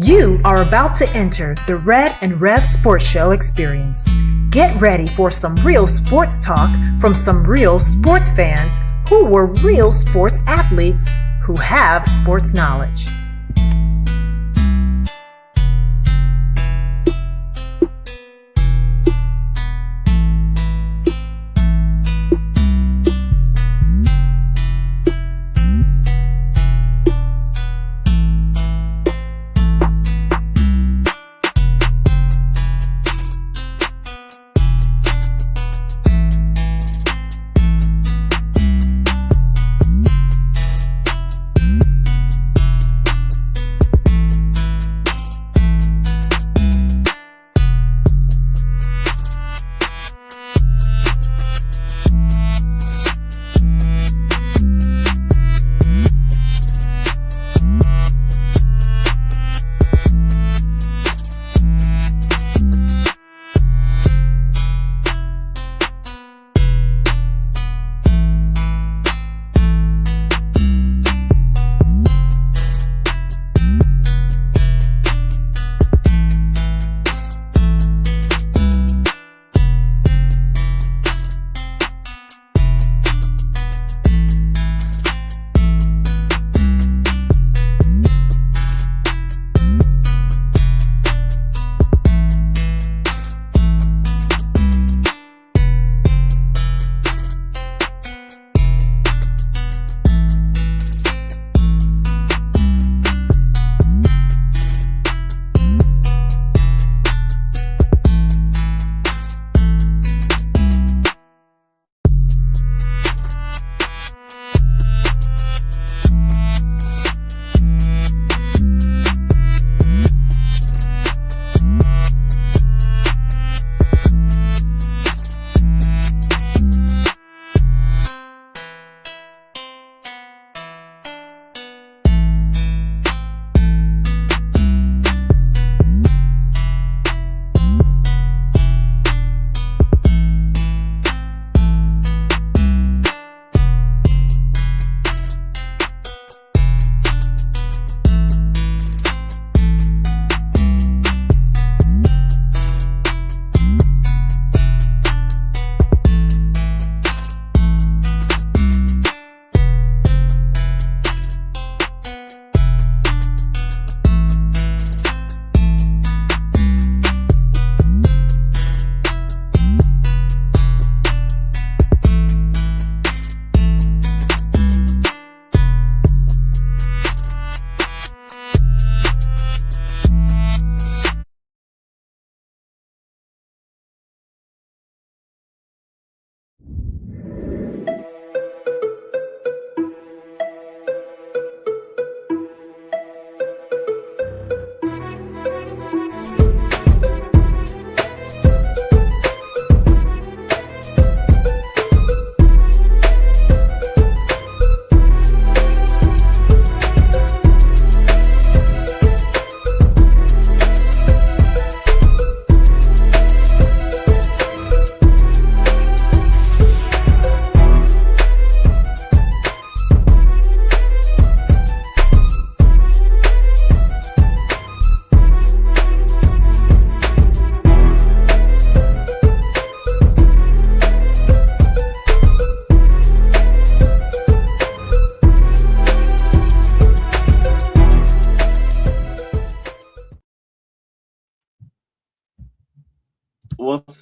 You are about to enter the Red and Rev Sports Show experience. Get ready for some real sports talk from some real sports fans who were real sports athletes who have sports knowledge.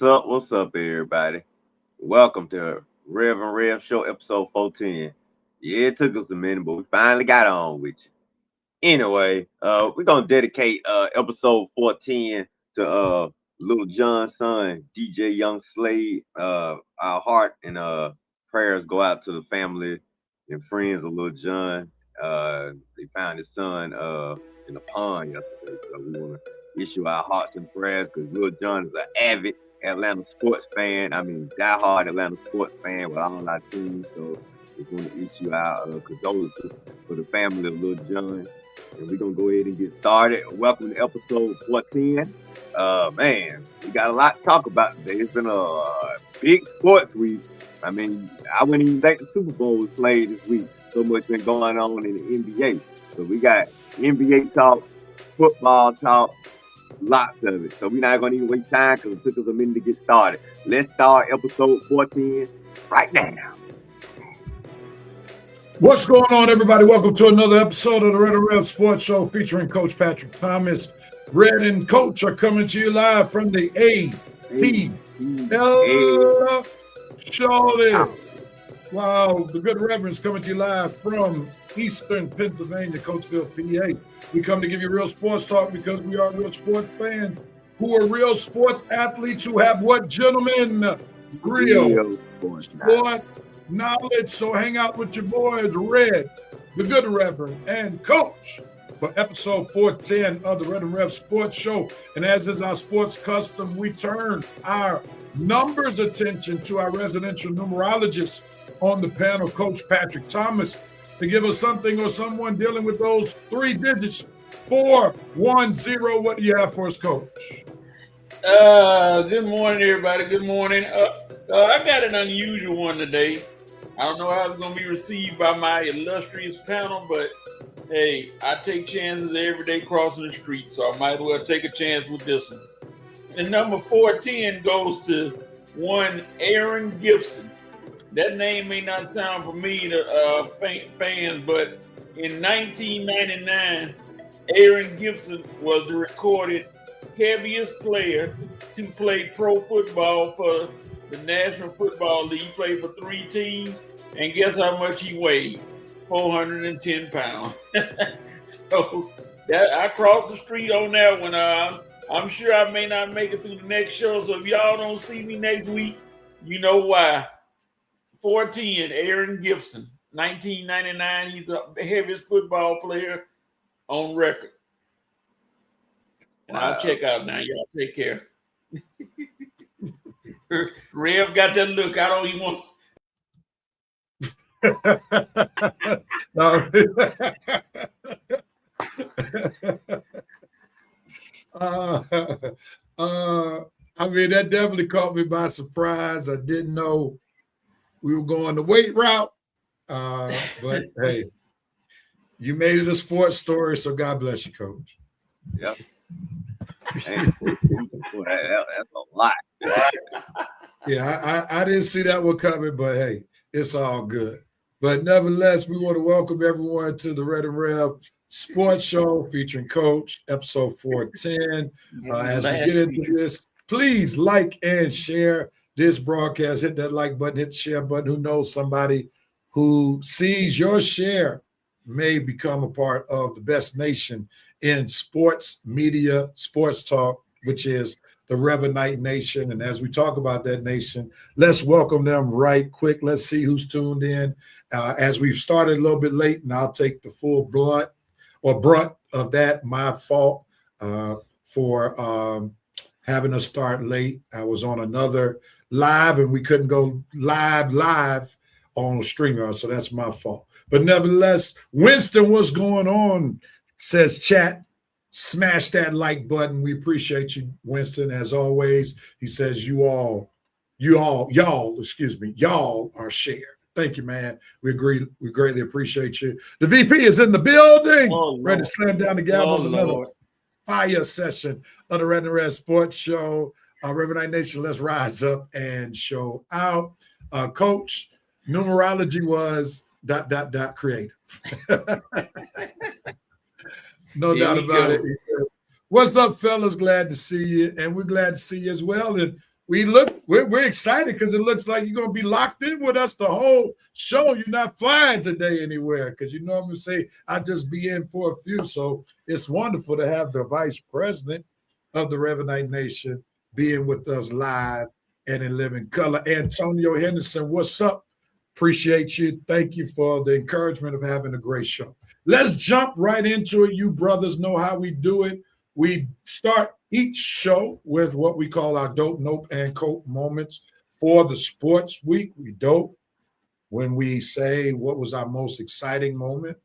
What's up, everybody? Welcome to Rev and Rev Show, episode 410. Yeah, it took us a minute, but we finally got on with you. Anyway, we're gonna dedicate episode 410 to Little John's son, DJ Young Slade. Our heart and prayers go out to the family and friends of Little John. They found his son in the pond yesterday, so we wanna issue our hearts and prayers because Little John is an avid Atlanta sports fan. I mean, diehard Atlanta sports fan with all our teams. So we want to issue our condolences for the family of Little John. And we're going to go ahead and get started. Welcome to episode 410. Man, we got a lot to talk about today. It's been a big sports week. I mean, I wouldn't even think the Super Bowl was played this week. So much been going on in the NBA. So we got NBA talk, football talk, lots of it. So we're not going to even waste time because it took us a minute to get started. Let's start episode 14 right now. What's going on, everybody? Welcome to another episode of the Red and Rev Sports Show featuring Coach Patrick Thomas. Red and Coach are coming to you live from the ATL Charlotte. Wow, the Good Reverend's coming to you live from Eastern Pennsylvania, Coatesville, PA. We come to give you real sports talk because we are real sports fans who are real sports athletes who have what, gentlemen? Real sports knowledge. So hang out with your boys, Red, the Good Reverend, and Coach for episode 410 of the Red and Rev Sports Show. And as is our sports custom, we turn our numbers attention to our residential numerologist on the panel, Coach Patrick Thomas, to give us something or someone dealing with those 3 digits, 410. What do you have for us, Coach? Good morning, everybody. Good morning. I got an unusual one today. I don't know how it's going to be received by my illustrious panel, but hey, I take chances every day crossing the street, so I might as well take a chance with this one. And number 410 goes to one Aaron Gibson. That name may not sound familiar to fans, but in 1999, Aaron Gibson was the recorded heaviest player to play pro football for the National Football League. He played for 3 teams, and guess how much he weighed? 410 pounds. So I crossed the street on that one. I'm sure I may not make it through the next show, so if y'all don't see me next week, you know why. 410, Aaron Gibson, 1999. He's the heaviest football player on record. And wow. I'll check out now. Y'all take care. Rev got that look. I don't even want I mean, that definitely caught me by surprise. I didn't know we were going the weight route, but hey, you made it a sports story, so God bless you, Coach. Yep. That's a lot. Yeah, I didn't see that one coming, but hey, it's all good. But nevertheless, we want to welcome everyone to the Red and Rev Sports Show featuring Coach, episode 410. As we get into this, please like and share this broadcast. Hit that like button, hit the share button. Who knows, somebody who sees your share may become a part of the best nation in sports media, sports talk, which is the Revanite Nation. And as we talk about that nation, let's welcome them right quick. Let's see who's tuned in. As we've started a little bit late, and I'll take the full brunt of that, my fault for having us start late. I was on another live, and we couldn't go live on StreamYard, so that's my fault. But nevertheless, Winston, what's going on? Says chat. Smash that like button. We appreciate you, Winston, as always. He says y'all are shared. Thank you, man. We greatly appreciate you. The VP is in the building. Ready to slam down the gavel. Another fire session of the Red and Red Sports Show. Revanite Nation, let's rise up and show out. Coach, numerology was ... creative. No doubt about it. What's up, fellas? Glad to see you, and we're glad to see you as well. And we're excited because it looks like you're going to be locked in with us the whole show. You're not flying today anywhere because you normally say I'll just be in for a few. So it's wonderful to have the vice president of the Revanite Nation being with us live and in living color. Antonio Henderson, what's up? Appreciate you. Thank you for the encouragement of having a great show. Let's jump right into it. You brothers know how we do it. We start each show with what we call our dope, nope, and cope moments for the sports week. We dope when we say what was our most exciting moment.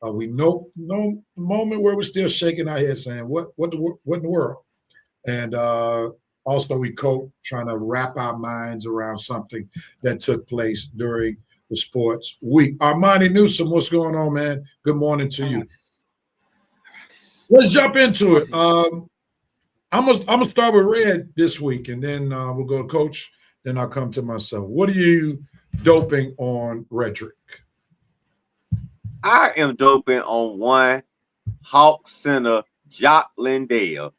We nope, no moment where we're still shaking our head saying, what in the world? And also we cope trying to wrap our minds around something that took place during the sports week. Armani Newsom, what's going on, man? Good morning to you. Let's jump into it. I'm gonna start with Red this week, and then we'll go to Coach. Then I'll come to myself. What are you doping on, Redrick? I am doping on one Hawk Center, Jock Lindale.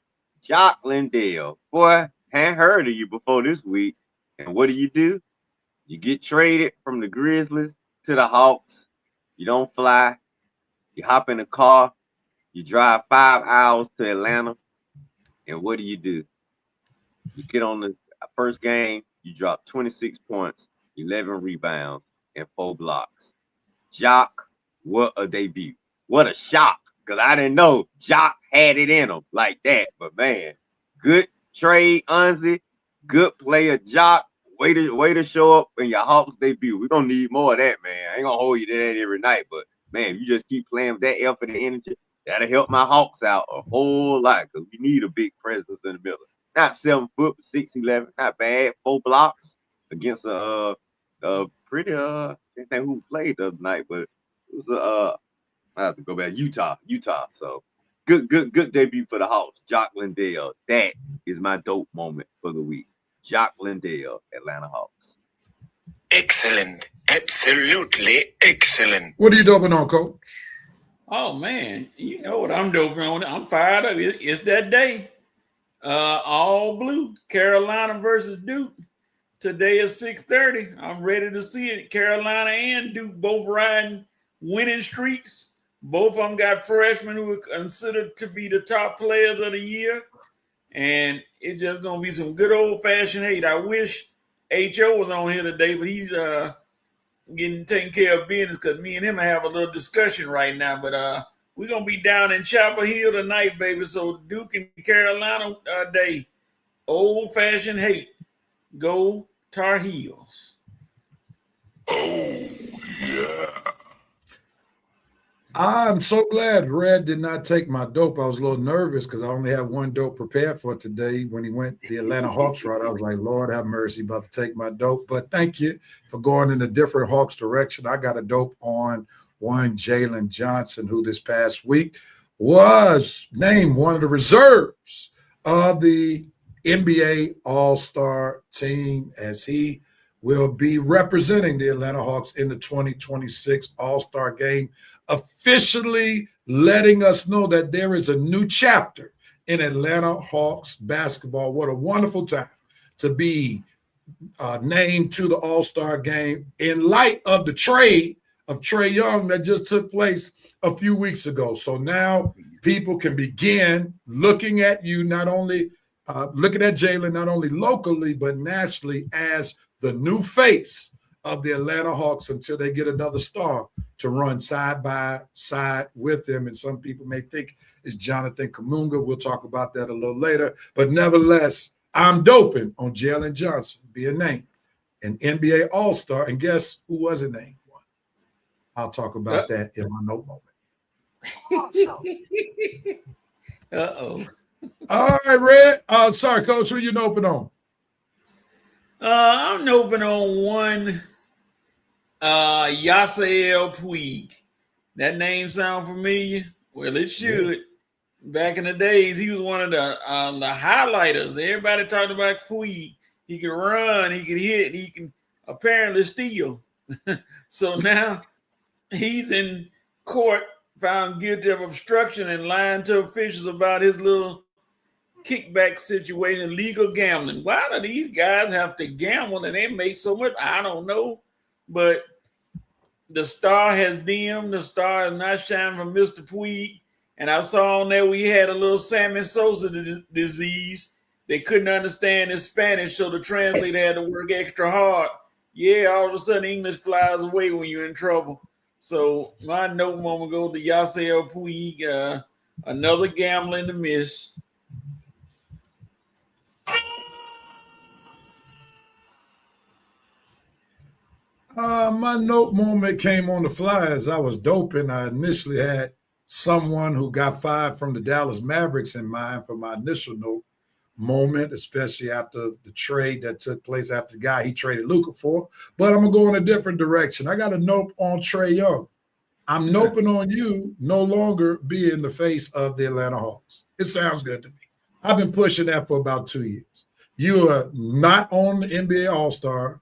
Jock Lindale. Boy, hadn't heard of you before this week. And what do? You get traded from the Grizzlies to the Hawks. You don't fly. You hop in a car. You drive 5 hours to Atlanta. And what do? You get on the first game. You drop 26 points, 11 rebounds, and 4 blocks. Jock, what a debut. What a shock. Because I didn't know Jock had it in him like that. But, man, good trade, Unzi. Good player, Jock. Way to show up in your Hawks debut. We're going to need more of that, man. I ain't going to hold you to that every night. But, man, you just keep playing with that effort and energy. That'll help my Hawks out a whole lot because we need a big presence in the middle. Not 7 foot, 6'11", not bad. 4 blocks against a pretty I can't think who played the other night, but it was I have to go back. Utah. So good debut for the Hawks. Jock Lindale. That is my dope moment for the week. Jock Lindale, Atlanta Hawks. Excellent. Absolutely excellent. What are you doping on, Coach? Oh man, you know what I'm doping on. I'm fired up. It's that day. All blue, Carolina versus Duke. Today is 6:30. I'm ready to see it. Carolina and Duke both riding winning streaks. Both of them got freshmen who are considered to be the top players of the year. And it's just going to be some good old-fashioned hate. I wish H.O. was on here today, but he's getting taken care of business because me and him have a little discussion right now. But we're going to be down in Chapel Hill tonight, baby. So Duke and Carolina day, old-fashioned hate. Go Tar Heels. Oh, yeah. I'm so glad Red did not take my dope. I was a little nervous because I only had one dope prepared for today. When he went the Atlanta Hawks route, I was like, Lord have mercy, about to take my dope. But thank you for going in a different Hawks direction. I got a dope on one Jalen Johnson, who this past week was named one of the reserves of the NBA All-Star team, as he will be representing the Atlanta Hawks in the 2026 All-Star game, officially letting us know that there is a new chapter in Atlanta Hawks basketball. What a wonderful time to be named to the All-Star game in light of the trade of Trae Young that just took place a few weeks ago. So now people can begin looking at you, not only looking at Jalen, not only locally, but nationally as the new face of the Atlanta Hawks until they get another star to run side by side with him. And some people may think it's Jonathan Kuminga. We'll talk about that a little later. But nevertheless, I'm doping on Jalen Johnson being named an NBA All-Star. And guess who wasn't named one? I'll talk about that in my note moment. Awesome. Uh-oh. All right, Red. Sorry, Coach, who you doping on? I'm doping on one Yasiel Puig. That name sound familiar? Well, it should. Yeah. Back in the days, he was one of the highlighters. Everybody talked about Puig. He can run, he can hit, he can apparently steal. So now he's in court, found guilty of obstruction and lying to officials about his little kickback situation, legal gambling. Why do these guys have to gamble and they make so much? I don't know. But the star has dimmed. The star is not shining from Mr. Puig. And I saw on there we had a little Sammy Sosa disease. They couldn't understand his Spanish, so the translator had to work extra hard. Yeah, all of a sudden English flies away when you're in trouble. So my note moment goes to Yasiel Puig, another gambling to miss. My note moment came on the fly as I was doping. I initially had someone who got fired from the Dallas Mavericks in mind for my initial note moment, especially after the trade that took place after the guy he traded Luka for. But I'm going to go in a different direction. I got a note on Trae Young. I'm noping on you no longer being the face of the Atlanta Hawks. It sounds good to me. I've been pushing that for about 2 years. You are not on the NBA All-Star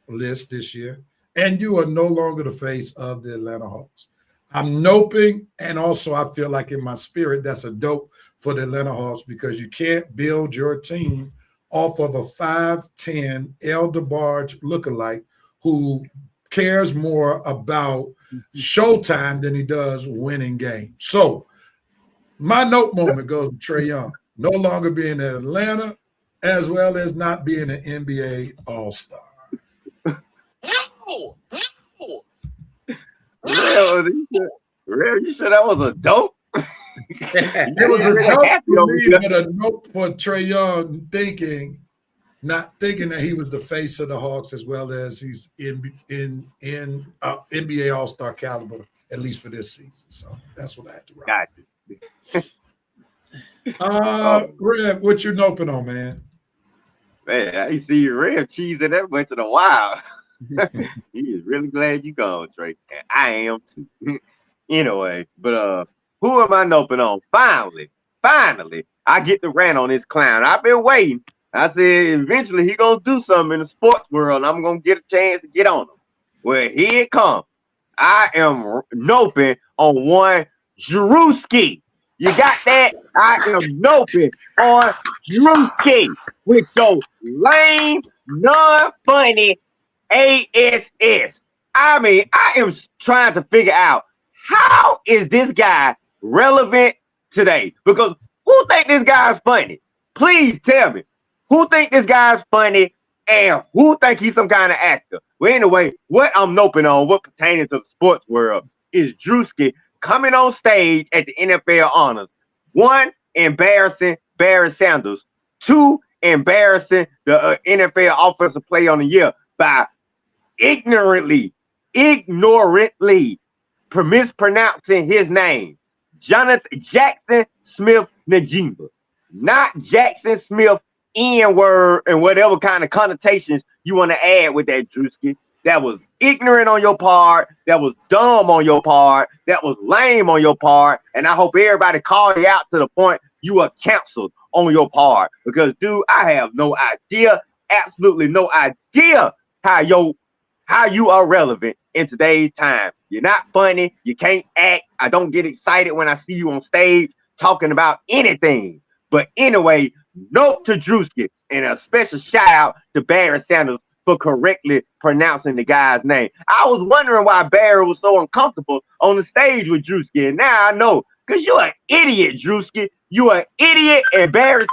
list this year, and you are no longer the face of the Atlanta Hawks. I'm noping, and also I feel like in my spirit that's a dope for the Atlanta Hawks because you can't build your team off of a 5'10" El DeBarge lookalike who cares more about showtime than he does winning games. So my note moment goes to Trae Young, no longer being in Atlanta, as well as not being an NBA All-Star. No! Real, you said that was a dope? It was a note for me, but a note for Trae Young not thinking that he was the face of the Hawks as well as he's in NBA All-Star caliber, at least for this season. So that's what I had to write. Got you. Rev, what you noping on, man? Man, I see Rev cheesing that went to the wild. He is really glad you gone, Trey. And I am too. Anyway, but who am I noping on? Finally, I get the rant on this clown. I've been waiting. I said eventually he gonna do something in the sports world. And I'm gonna get a chance to get on him. Well, here it comes. I am noping on one Drewski. You got that? I am noping on Drewski with your lame, non-funny ASS. I mean, I am trying to figure out how is this guy relevant today? Because who think this guy's funny? Please tell me. Who think this guy's funny and who think he's some kind of actor? Well, anyway, what I'm noping on, what pertaining to the sports world, is Drewski coming on stage at the NFL honors. 1, embarrassing Barry Sanders. 2, embarrassing the NFL Offensive Player of the Year by ignorantly mispronouncing his name. Jackson Smith Najimba. Not Jackson Smith N-word and whatever kind of connotations you want to add with that, Drewski. That was ignorant on your part. That was dumb on your part. That was lame on your part. And I hope everybody called you out to the point you are canceled on your part. Because, dude, I have no idea, absolutely no idea how you are relevant in today's time. You're not funny. You can't act. I don't get excited when I see you on stage talking about anything. But anyway, note to Drewski and a special shout out to Barry Sanders for correctly pronouncing the guy's name. I was wondering why Barry was so uncomfortable on the stage with Drewski. And now I know, because you're an idiot, Drewski. You're an idiot, and Barry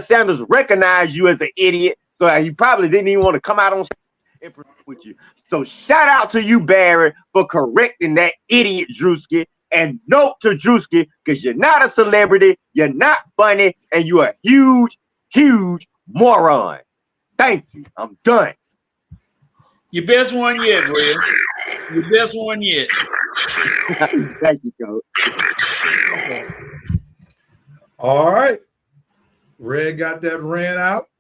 Sanders recognized you as an idiot. So he probably didn't even want to come out on stage with you. So shout out to you, Barry, for correcting that idiot Drewski. And note to Drewski, because you're not a celebrity, you're not funny, and you're a huge, huge moron. Thank you. I'm done. Your best one yet, Red. Your best one yet. Thank you, Coach. All right. Red got that rant out.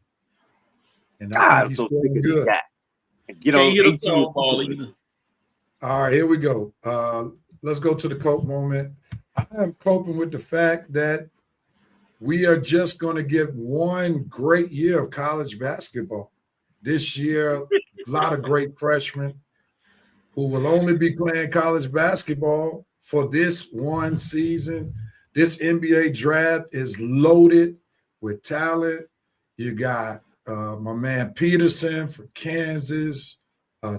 And I think he's so doing good. Can't hit a softball either. All right, here we go. Let's go to the cope moment. I am coping with the fact that we are just going to get one great year of college basketball. This year, a lot of great freshmen who will only be playing college basketball for this one season. This NBA draft is loaded with talent. You got my man Peterson from Kansas. I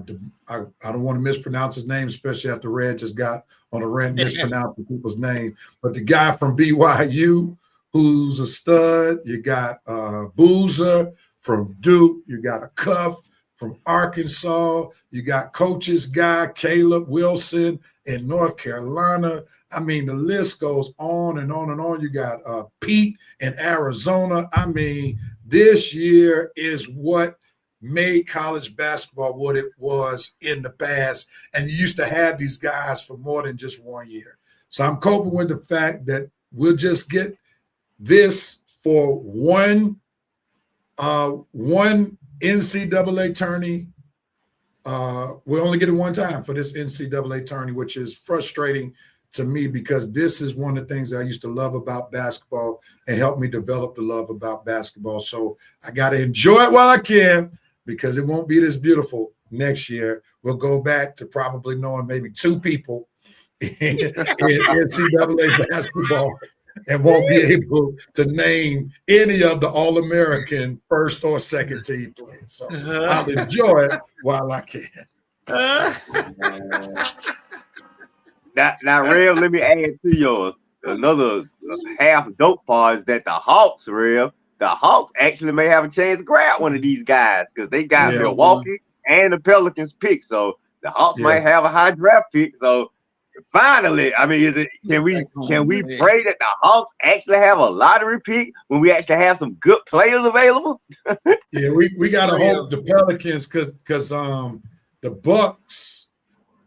don't want to mispronounce his name, especially after Red just got on a rant mispronouncing people's name. But the guy from BYU, who's a stud. You got Boozer from Duke. You got a Cuff from Arkansas. You got coach's guy, Caleb Wilson in North Carolina. I mean, the list goes on and on and on. You got Pete in Arizona. I mean, this year is what made college basketball what it was in the past. And you used to have these guys for more than just 1 year. So I'm coping with the fact that we'll just get this for one NCAA tourney we only get it one time for this NCAA tourney, which is frustrating to me because this is one of the things I used to love about basketball and helped me develop the love about basketball. So I got to enjoy it while I can because it won't be this beautiful next year. We'll go back to probably knowing maybe 2 people in NCAA basketball and won't be able to name any of the All-American first or second team players. So I'll enjoy it while I can. Now, Rev, let me add to yours. Another half dope part is that the Hawks, Rev, the Hawks actually may have a chance to grab one of these guys because they got Milwaukee and the Pelicans pick. So the Hawks might have a high draft pick. So finally, I mean, can we pray that the Hawks actually have a lottery pick when we actually have some good players available? Yeah, we gotta hope the Pelicans because the Bucks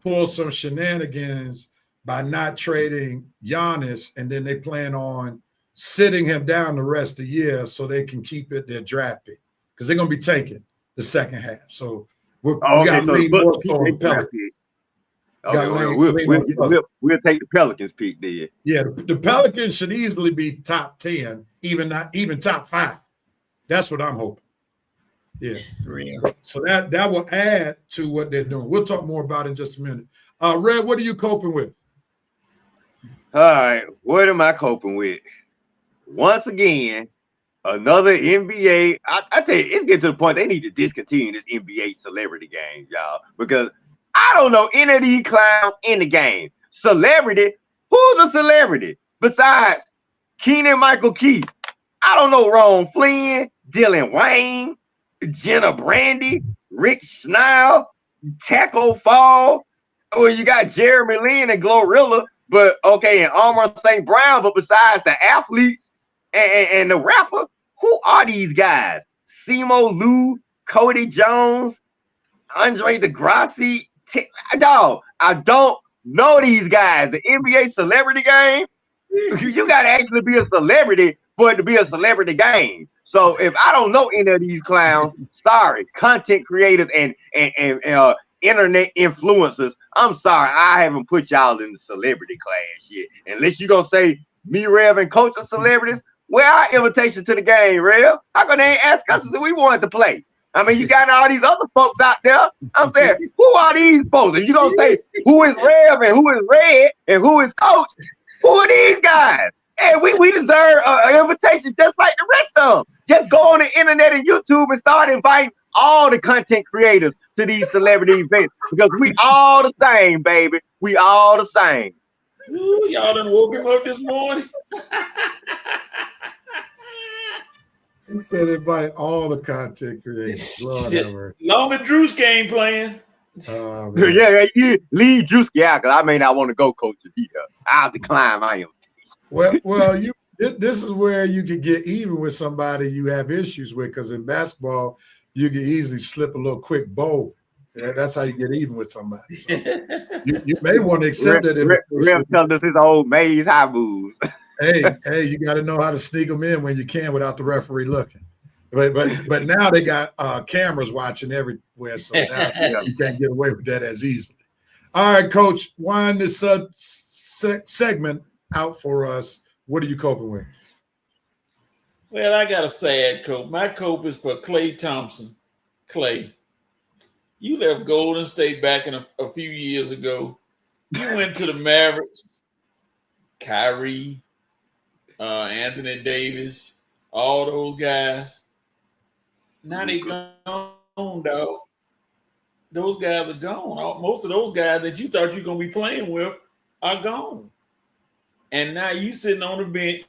pulled some shenanigans by not trading Giannis, and then they plan on sitting him down the rest of the year so they can keep it their draft pick because they're gonna be taking the second half. So we got to lean more on the Pelicans. Okay, we'll take the Pelicans pick there. Yeah, the Pelicans should easily be top 10, even top 5. That's what I'm hoping. Yeah. So that will add to what they're doing. We'll talk more about it in just a minute. Red, what are you coping with? All right, what am I coping with? Once again, another NBA. I tell you, it's getting to the point they need to discontinue this NBA celebrity game, y'all, because I don't know any of these clowns in the game. Celebrity? Who's a celebrity besides Keenen Michael Key? I don't know Ron Flynn, Dylan Wayne, Jenna Brandy, Rick Schneider, Taco Fall. Well, you got Jeremy Lin and Glorilla, but okay, and Armor St. Brown. But besides the athletes and the rapper, who are these guys? Simo Lou, Cody Jones, Andre DeGrassi. Dog, I don't know these guys. The NBA celebrity game, you got to actually be a celebrity for it to be a celebrity game. So if I don't know any of these clowns, sorry, content creators and internet influencers, I'm sorry, I haven't put y'all in the celebrity class yet. Unless you're going to say me, Rev, and Coach are celebrities, where our invitation to the game, Rev? How come they ain't ask us if we wanted to play? I mean, you got all these other folks out there. I'm saying, who are these folks? And you're going to say, who is Rev and who is Red and who is Coach? Who are these guys? And we deserve an invitation just like the rest of them. Just go on the internet and YouTube and start inviting all the content creators to these celebrity events because we all the same, baby. We all the same. Ooh, y'all done woke him up this morning. He said invite all the content creators. Lord, long as Drew's game playing. Yeah, leave Drewski out because I may not want to go, Coach. I'll decline my invitation. Well, this is where you could get even with somebody you have issues with because in basketball, you can easily slip a little quick bowl. That's how you get even with somebody. So you may want to accept that. Rev tells us his old Maze high moves. Hey, you got to know how to sneak them in when you can without the referee looking. But now they got cameras watching everywhere, so now you can't get away with that as easily. All right, Coach, wind this segment out for us. What are you coping with? Well, I got a sad cope. My cope is for Klay Thompson. Klay, you left Golden State back in a few years ago. You went to the Mavericks, Kyrie, Anthony Davis, all those guys. Now they gone, dog. Those guys are gone. Most of those guys that you thought you were going to be playing with are gone. And now you sitting on the bench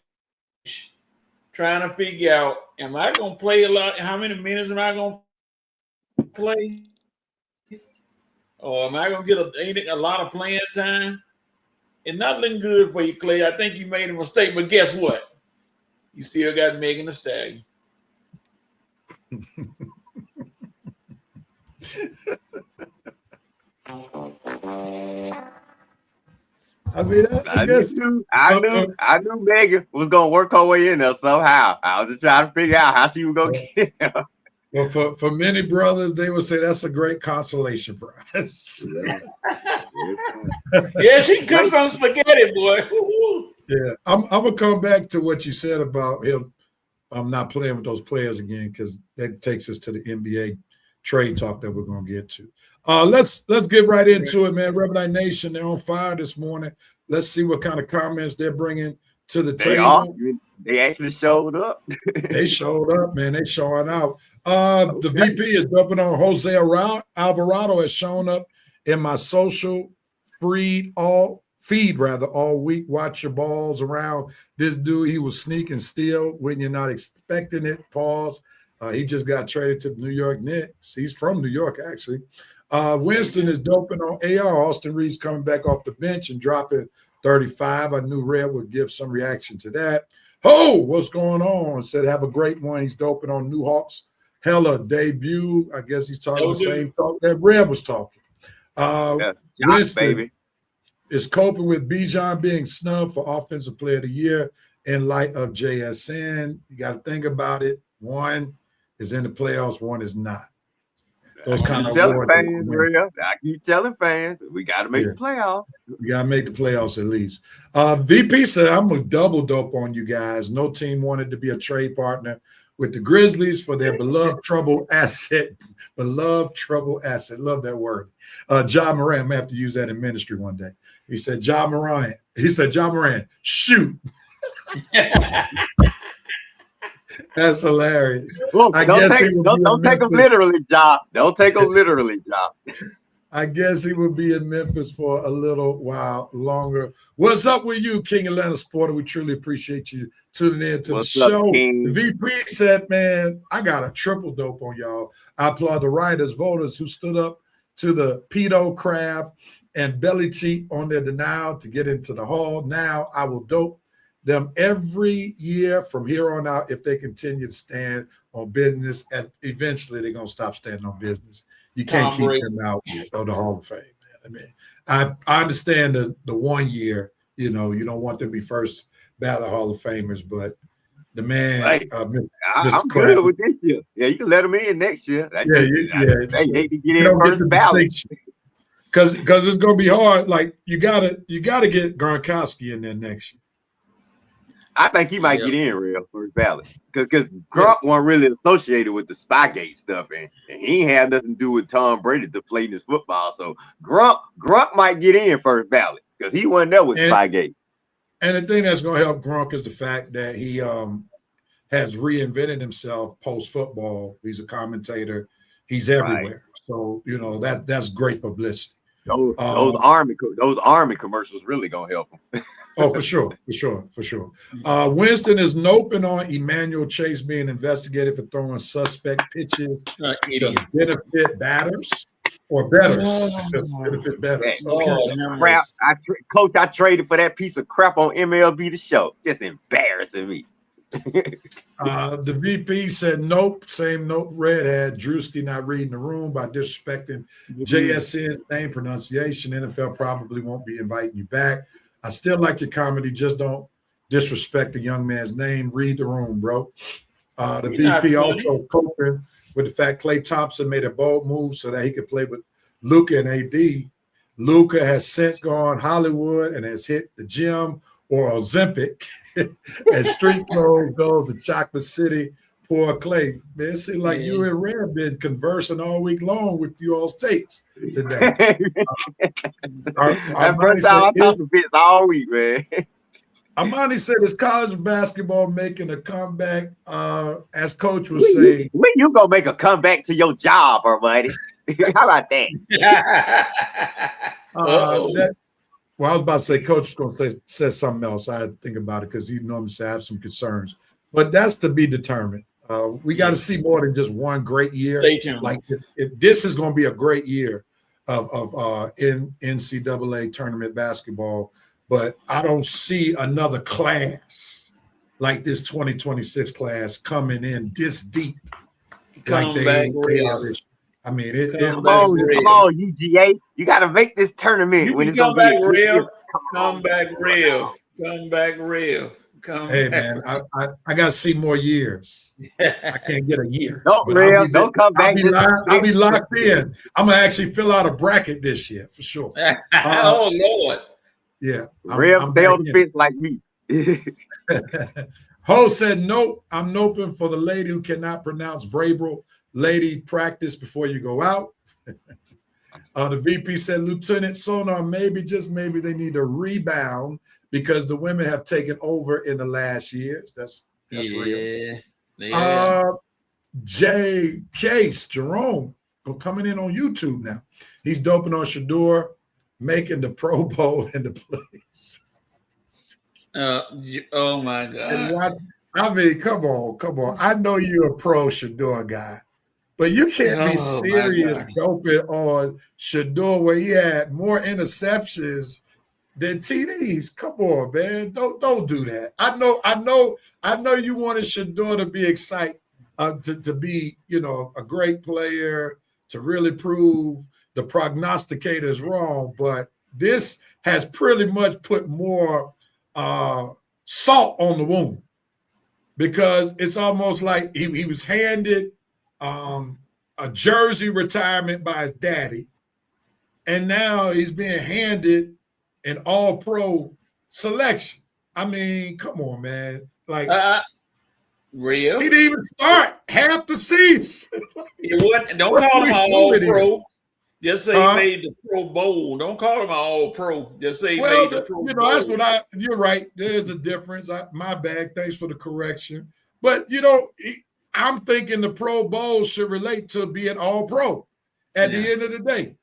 trying to figure out, am I going to play a lot? How many minutes am I going to play? Or am I going to get a lot of playing time? It's not looking good for you, Klay. I think you made a mistake, but guess what? You still got Megan Thee Stallion. I mean, I knew Megan was gonna work her way in there somehow. I was just trying to figure out how she was gonna get there. Well, for many brothers, they would say that's a great consolation prize. Yeah, she cooks some spaghetti, boy. Yeah, I'm gonna come back to what you said about him. I'm not playing with those players again because that takes us to the NBA trade talk that we're gonna get to. Let's get right into it, man. Rebel Knight Nation, they're on fire this morning. Let's see what kind of comments they're bringing to the table. They actually showed up. They showed up, man. They showing out. The VP is jumping on. Jose Alvarado has shown up in my social feed all week. Watch your balls around this dude. He was sneaking steal when you're not expecting it. Pause. He just got traded to the New York Knicks. He's from New York, actually. Winston is doping on AR. Austin Reeves coming back off the bench and dropping 35. I knew Red would give some reaction to that. Oh, what's going on? Said have a great one. He's doping on New Hawks. Hella debut. I guess he's talking the same talk that Red was talking. Winston baby is coping with Bijan being snubbed for Offensive Player of the Year in light of JSN. You got to think about it. One is in the playoffs, one is not. Those kind of fans, I keep telling fans we got to make the playoffs. We got to make the playoffs at least. VP said, I'm a double dope on you guys. No team wanted to be a trade partner with the Grizzlies for their beloved trouble asset. Beloved trouble asset. Love that word. Ja Morant, I'm going to have to use that in ministry one day. He said, Ja Morant. He said, Ja Morant, shoot. That's hilarious. Look, don't take him literally, Ja. Don't take him literally, Ja. I guess he will be in Memphis for a little while longer. What's up with you, King Atlanta Sporter? We truly appreciate you tuning in to the show. The VP said, man, I got a triple dope on y'all. I applaud the writers, voters who stood up to the pedo craft and belly cheat on their denial to get into the hall. Now I will dope them every year from here on out if they continue to stand on business, and eventually they're going to stop standing on business. You can't keep them out of the Hall of Fame. I mean, I understand the 1 year, you don't want them to be first ballot Hall of Famers, but the man, right. Mr. I'm good with this year. Yeah, you can let him in next year. They hate to get in first ballot. Because it's going to be hard. Like, you gotta get Gronkowski in there next year. I think he might get in real first ballot because Gronk wasn't really associated with the Spygate stuff, and he ain't had nothing to do with Tom Brady deflating his football. So Gronk might get in first ballot because he wasn't there with Spygate. And the thing that's going to help Gronk is the fact that he has reinvented himself post football. He's a commentator. He's everywhere. Right. So that's great publicity. Those army commercials really gonna help him. Oh, for sure. Winston is noping on Emmanuel Chase being investigated for throwing suspect pitches to benefit batters or bettors. Benefit bettors. Crap! Coach, I traded for that piece of crap on MLB The Show. Just embarrassing me. The VP said nope. Same note Red had. Drewski not reading the room by disrespecting JSN's name pronunciation. NFL probably won't be inviting you back. I still like your comedy. Just don't disrespect the young man's name. Read the room, bro. The VP also coping with the fact Klay Thompson made a bold move so that he could play with Luka and AD. Luka has since gone Hollywood and has hit the gym or Ozempic, and street clothes go to Chocolate City for Klay. Man, it seems like you and Red been conversing all week long with you all's takes today. All week, man. Amani said, "Is college basketball making a comeback?" As Coach would say, when you gonna make a comeback to your job, buddy? How about that? Well, I was about to say, Coach is going to say something else. I had to think about it because he normally says I have some concerns. But that's to be determined. We got to see more than just one great year. Like if this is going to be a great year of NCAA tournament basketball, but I don't see another class like this 2026 class coming in this deep. Come back, I mean, come on, UGA. You got to make this tournament. When it's come back real. Come back real. Come Hey back. man, I got to see more years. I can't get a year. Don't, But Rev, don't come back. I'll be locked in. I'm gonna actually fill out a bracket this year for sure. Oh Lord. Yeah, Rev, stay on the fence like me. Ho said, nope, I'm noping for the lady who cannot pronounce Vrabel. Lady, practice before you go out. The VP said, Lieutenant Sonar, maybe, just maybe, they need a rebound because the women have taken over in the last years. That's real. Yeah. Jay Case, Jerome, coming in on YouTube now. He's doping on Shador, making the Pro Bowl in the place. Oh my God. I mean, come on. I know you're a pro Shador guy, but you can't be serious doping on Shador where he had more interceptions than TDs. Come on, man. Don't do that. I know you wanted Shador to be excited, to be, a great player, to really prove the prognosticators wrong, but this has pretty much put more salt on the wound, because it's almost like he was handed a jersey retirement by his daddy, and now he's being handed an all-pro selection. I mean, come on, man. Like, real? He didn't even start half the season. Don't call him an all-pro. Just say he made the Pro Bowl. Don't call him an all-pro. Just say he made the Pro Bowl. That's you're right. There's a difference. My bad. Thanks for the correction. But, I'm thinking the Pro Bowl should relate to being all-pro at the end of the day.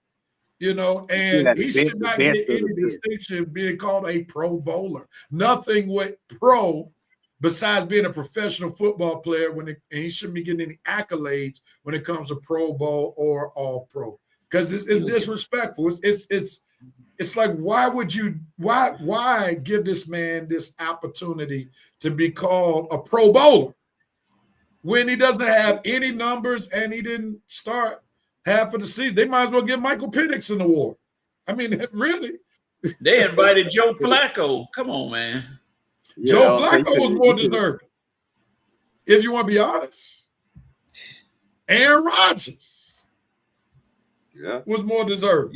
And he should not get any distinction being called a Pro Bowler. Nothing with pro besides being a professional football player, and he shouldn't be getting any accolades when it comes to Pro Bowl or all-pro. Because it's disrespectful. It's like, why give this man this opportunity to be called a Pro Bowler when he doesn't have any numbers and he didn't start half of the season? They might as well give Michael Penix an award. I mean, really. They invited Joe Flacco. Come on, man. Joe Flacco was more deserving, if you want to be honest. Aaron Rodgers was more deserved.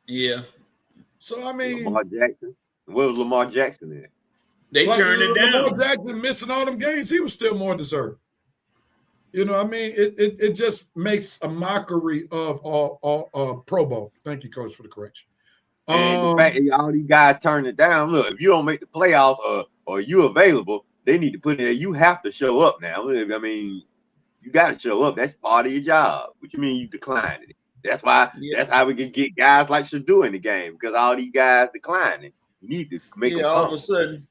Yeah. So, I mean. Lamar Jackson. Where was Lamar Jackson at? They turned it down. Lamar Jackson missing all them games, he was still more deserved. I mean, it just makes a mockery of all Pro Bowl. Thank you, Coach, for the correction. And the fact that all these guys turn it down, look, if you don't make the playoffs or you available, they need to put in there. You have to show up now. I mean, you got to show up. That's part of your job. What you mean you declined it? That's why. That's how we can get guys like Shador in the game, because all these guys declining. You need to make them all of a sudden,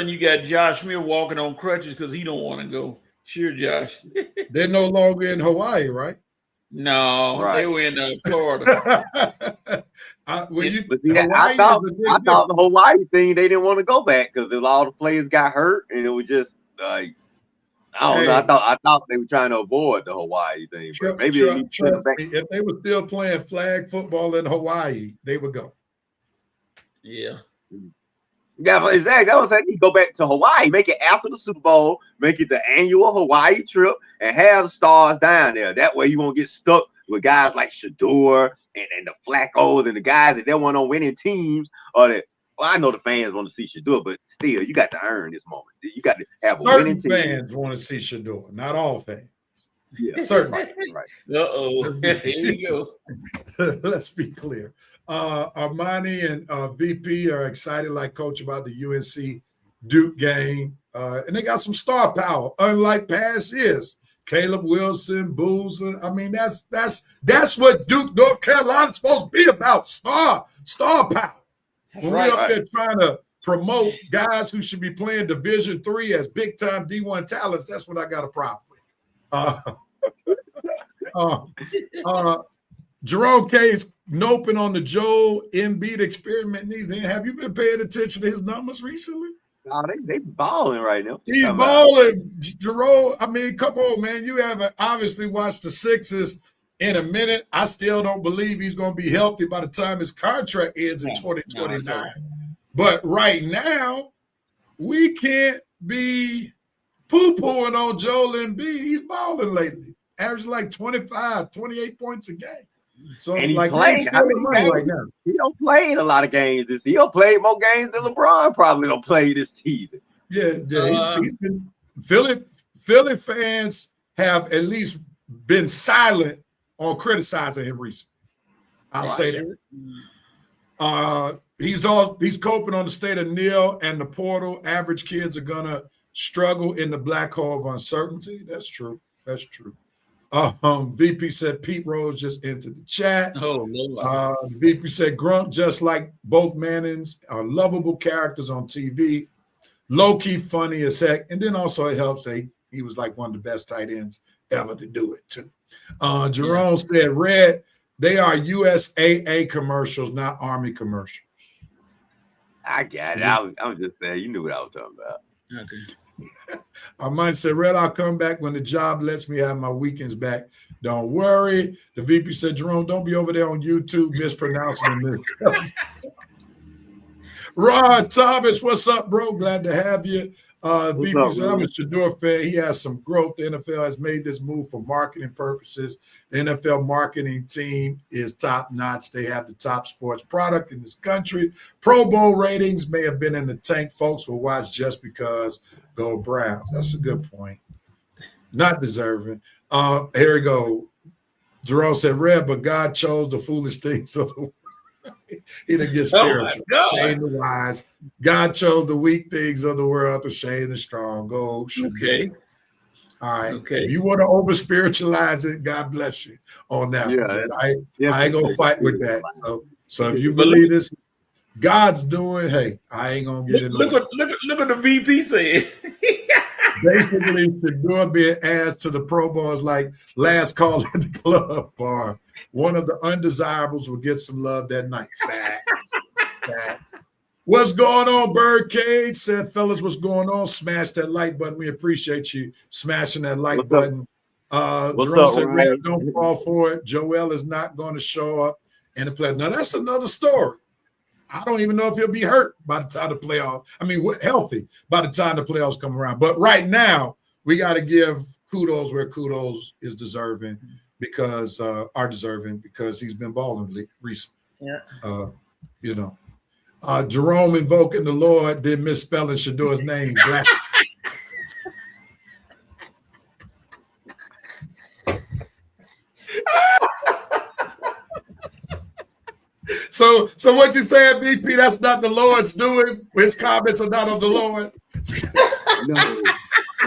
you got Josh Smith walking on crutches because he don't want to go. Sure, Josh. They're no longer in Hawaii, right? No, they were in Florida. I thought the Hawaii thing, they didn't want to go back because all the players got hurt, and it was just like, I don't know. I thought they were trying to avoid the Hawaii thing, but maybe they need to back. If they were still playing flag football in Hawaii, they would go. Yeah. Yeah, exactly. I was saying, you go back to Hawaii, make it after the Super Bowl, make it the annual Hawaii trip, and have the stars down there. That way, you won't get stuck with guys like Shador and the Flaccos and the guys that they want on winning teams. Or that, well, I know the fans want to see Shador, but still, you got to earn this moment. You got to have a winning team. Fans want to see Shador, not all fans. Yeah, certainly. Right. Here you go. Let's be clear. Armani and VP are excited like Coach about the UNC Duke game. And they got some star power, unlike past years. Caleb Wilson, Boozer. I mean, that's what Duke, North Carolina is supposed to be about. Star power. When we're up there trying to promote guys who should be playing Division III as big-time D1 talents, that's what I got a problem with. Jerome Case noping on the Joel Embiid experiment needs. Have you been paying attention to his numbers recently? No, they balling right now. He's balling, Jerome. I mean, come on, man. You haven't obviously watched the Sixers in a minute. I still don't believe he's going to be healthy by the time his contract ends in 2029. But right now, we can't be poo-pooing on Joel Embiid. He's balling lately, averaging like 25, 28 points a game. So, and he like, played. he's still the money right now. He don't play in a lot of games this season. He'll play more games than LeBron probably don't play this season. Yeah. He's been Philly fans have at least been silent on criticizing him recently. I'll say that. He's coping on the state of nil and the portal. Average kids are gonna struggle in the black hole of uncertainty. That's true. VP said Pete Rose just entered the chat. VP said Grunt, just like both Mannings, are lovable characters on TV. Low-key funny as heck. And then also it helps that he was like one of the best tight ends ever to do it too. Jerome said, Red, they are USAA commercials, not Army commercials. I got it. I was just saying, you knew what I was talking about. Okay. Armand said, Red, I'll come back when the job lets me have my weekends back. Don't worry. The VP said, Jerome, don't be over there on YouTube mispronouncing this. Ron Thomas, what's up, bro? Glad to have you. VP said, I'm a Shedeur fan. He has some growth. The NFL has made this move for marketing purposes. The NFL marketing team is top notch. They have the top sports product in this country. Pro Bowl ratings may have been in the tank. Folks will watch just because go Browns. That's a good point. Not deserving. Here we go. Jerome said, Red, but God chose the foolish things of the world. He didn't get spiritual. Shame the wise. God chose the weak things of the world to shame the strong. Go. Okay. All right. Okay. If you want to over spiritualize it, God bless you on that one. I ain't gonna fight with that. So if you believe this, God's doing. Hey, I ain't gonna get into it. Look at the VP saying. Basically, Shedeur being asked to the Pro Bowl is like last call at the club bar. One of the undesirables will get some love that night. Facts. What's going on, Birdcage? Said, fellas, what's going on? Smash that like button. We appreciate you smashing that like button. Jerome said, Red, don't fall for it. Joel is not going to show up in the play. Now, that's another story. I don't even know if he'll be hurt by the time the playoffs. I mean, healthy by the time the playoffs come around. But right now, we got to give kudos where kudos is deserving because he's been balling recently. Yeah. Jerome invoking the Lord, then misspelling Shedeur's name. So what you saying, VP? That's not the Lord's doing. His comments are not of the Lord.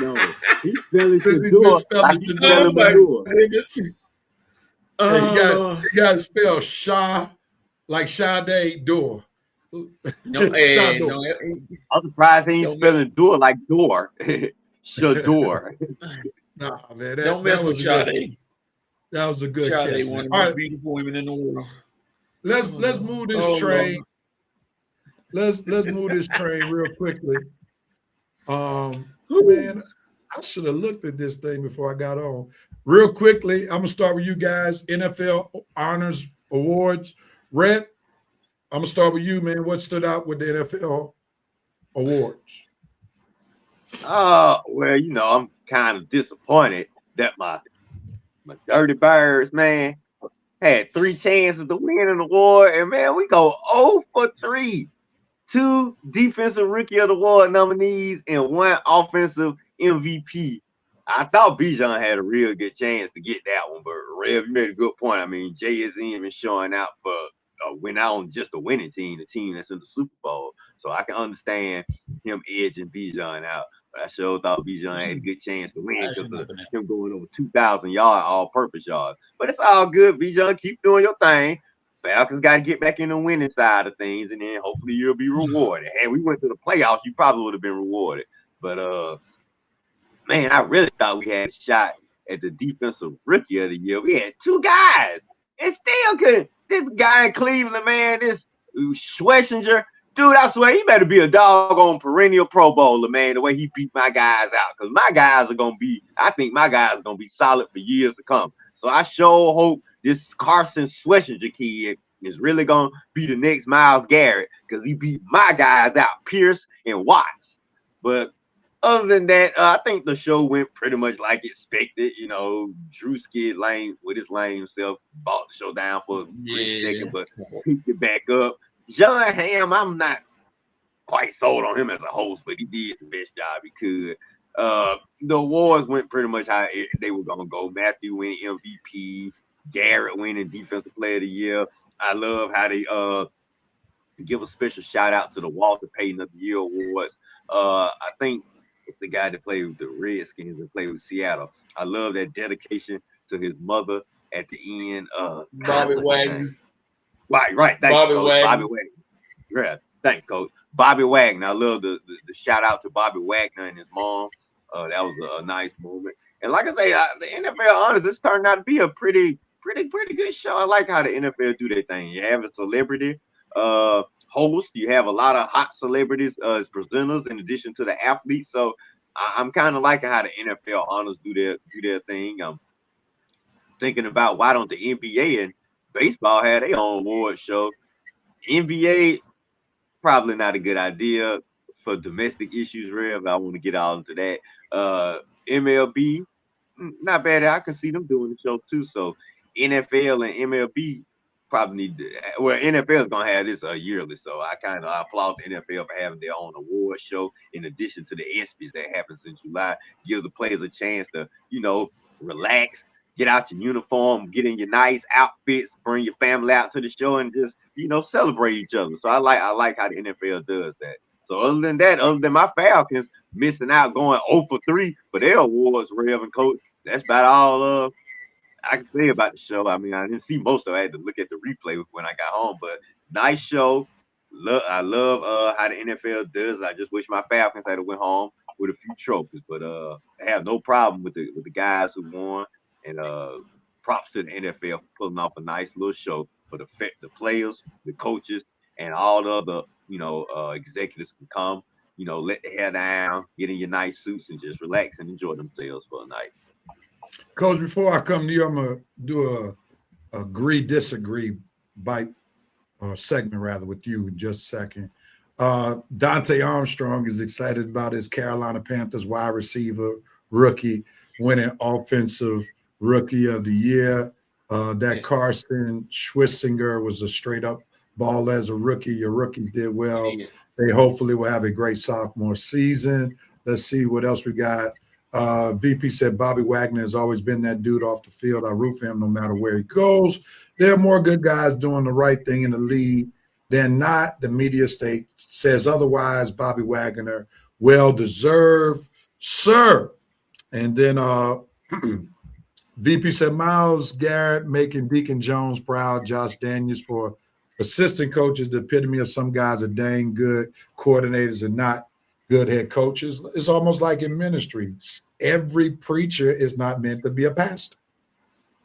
No. He's spelling Shedeur. You got to spell Sha like Sade door. No, I'm surprised he ain't spelling door like door. Shedeur. Nah, man. Don't mess with Sade. That was a good catch. Sade, one of the most beautiful women in the world. Let's move this train. Let's move this train real quickly. Man, I should have looked at this thing before I got on. Real quickly, I'm gonna start with you guys. NFL honors awards. Red, I'm gonna start with you, man. What stood out with the NFL awards? Well, I'm kind of disappointed that my Dirty Birds, man, had 3 chances to win an award, and man, we go 0 for 3. 2 defensive rookie of the award nominees and 1 offensive MVP. I thought Bijan had a real good chance to get that one, but Rev, you made a good point. I mean, Jay is even showing out for win out on just a winning team, the team that's in the Super Bowl. So I can understand him edging Bijan out. But I sure thought Bijan had a good chance to win because of him going over 2,000 yards, all-purpose yards. But it's all good. Bijan, keep doing your thing. Falcons got to get back in the winning side of things, and then hopefully you'll be rewarded. Had we went to the playoffs, you probably would have been rewarded. But, man, I really thought we had a shot at the defensive rookie of the year. We had 2 guys, and still couldn't. This guy in Cleveland, man, this Schlesinger, dude, I swear he better be a doggone perennial Pro Bowler, man, the way he beat my guys out. Because my guys are going to be, I think my guys are going to be solid for years to come. So I sure hope this Carson Schlesinger kid is really going to be the next Myles Garrett because he beat my guys out, Pierce and Watts. But other than that, I think the show went pretty much like expected. You know, Drew Skid lame with his lame self, bought the show down for a brief second, but picked it back up. John Hamm, I'm not quite sold on him as a host, but he did the best job he could. The awards went pretty much how they were gonna go. Matthew winning MVP, Garrett winning Defensive Player of the Year. I love how they give a special shout out to the Walter Payton of the Year awards. I think the guy that played with the Redskins and played with Seattle. I love that dedication to his mother at the end. Bobby Wagner. Right. Thanks, Bobby Coach. Wagner. Bobby Wagner. Yeah, thanks, Coach. Bobby Wagner. I love the shout out to Bobby Wagner and his mom. That was a nice moment. And like I say, the NFL Honors, this turned out to be a pretty good show. I like how the NFL do their thing. You have a celebrity host. You have a lot of hot celebrities as presenters in addition to the athletes. So I'm kind of liking how the NFL Honors do their thing. I'm thinking about why don't the NBA and baseball have their own award show? NBA, probably not a good idea for domestic issues, Rev. I want to get all into that. MLB, not bad. I can see them doing the show too. So NFL and MLB probably need to. Well, NFL is gonna have this yearly, so I applaud the NFL for having their own award show in addition to the ESPYs that happens in July. Give the players a chance to, relax, get out your uniform, get in your nice outfits, bring your family out to the show, and just celebrate each other. So I like how the NFL does that. So other than my Falcons missing out, going 0 for 3 for their awards, Rev and Coach, that's about all I can say about the show. I mean, I didn't see most of it. I had to look at the replay when I got home, but nice show. I love how the NFL does. I just wish my Falcons had went home with a few trophies, but I have no problem with the guys who won. And props to the NFL for pulling off a nice little show for the players, the coaches, and all the other executives can come. Let the hair down, get in your nice suits, and just relax and enjoy themselves for a night. Coach, before I come to you, I'm gonna do a agree-disagree bite segment rather with you in just a second. Dante Armstrong is excited about his Carolina Panthers wide receiver rookie winning offensive rookie of the year. That Carson Schwitzinger was a straight up ball as a rookie. Your rookies did well. They hopefully will have a great sophomore season. Let's see what else we got. VP said Bobby Wagner has always been that dude off the field. I root for him no matter where he goes. There are more good guys doing the right thing in the league than not. The media says otherwise. Bobby Wagner, well deserved, sir. And then VP said Myles Garrett making Deacon Jones proud. Josh Daniels for assistant coaches, the epitome of some guys are dang good coordinators and not good head coaches. It's almost like in ministry. Every preacher is not meant to be a pastor.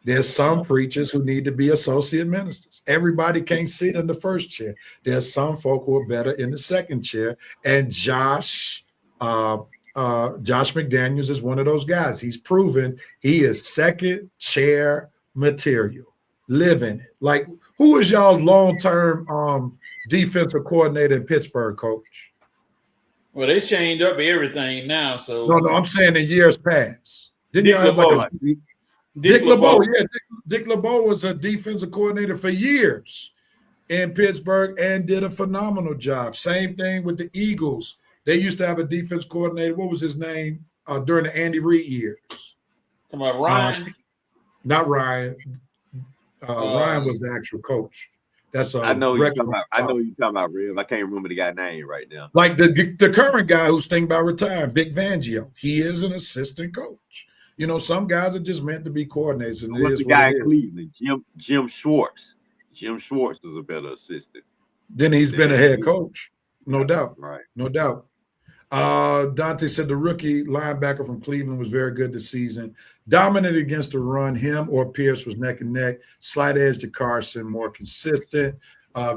There's some preachers who need to be associate ministers. Everybody can't sit in the first chair. There's some folk who are better in the second chair. And Josh McDaniels is one of those guys. He's proven he is second chair material. Live in it. Like, who is y'all long-term defensive coordinator in Pittsburgh, Coach? Well, they changed up everything now. So no, I'm saying in years past. Didn't Dick y'all have LeBeau. like Dick LeBeau? Yeah, Dick LeBeau was a defensive coordinator for years in Pittsburgh and did a phenomenal job. Same thing with the Eagles. They used to have a defense coordinator. What was his name during the Andy Reid years? Come on, Ryan. Not Ryan. Ryan was the actual coach. That's I know you're talking about Rev. I can't remember the guy's name right now. Like the current guy who's thinking about retiring, Vic Fangio. He is an assistant coach. Some guys are just meant to be coordinators. And what's the guy in Cleveland? Jim Schwartz. Jim Schwartz is a better assistant. Then he's been a head coach, no doubt. Right, no doubt. Dante said the rookie linebacker from Cleveland was very good this season. Dominated against the run. Him or Pierce was neck and neck. Slight edge to Carson, more consistent.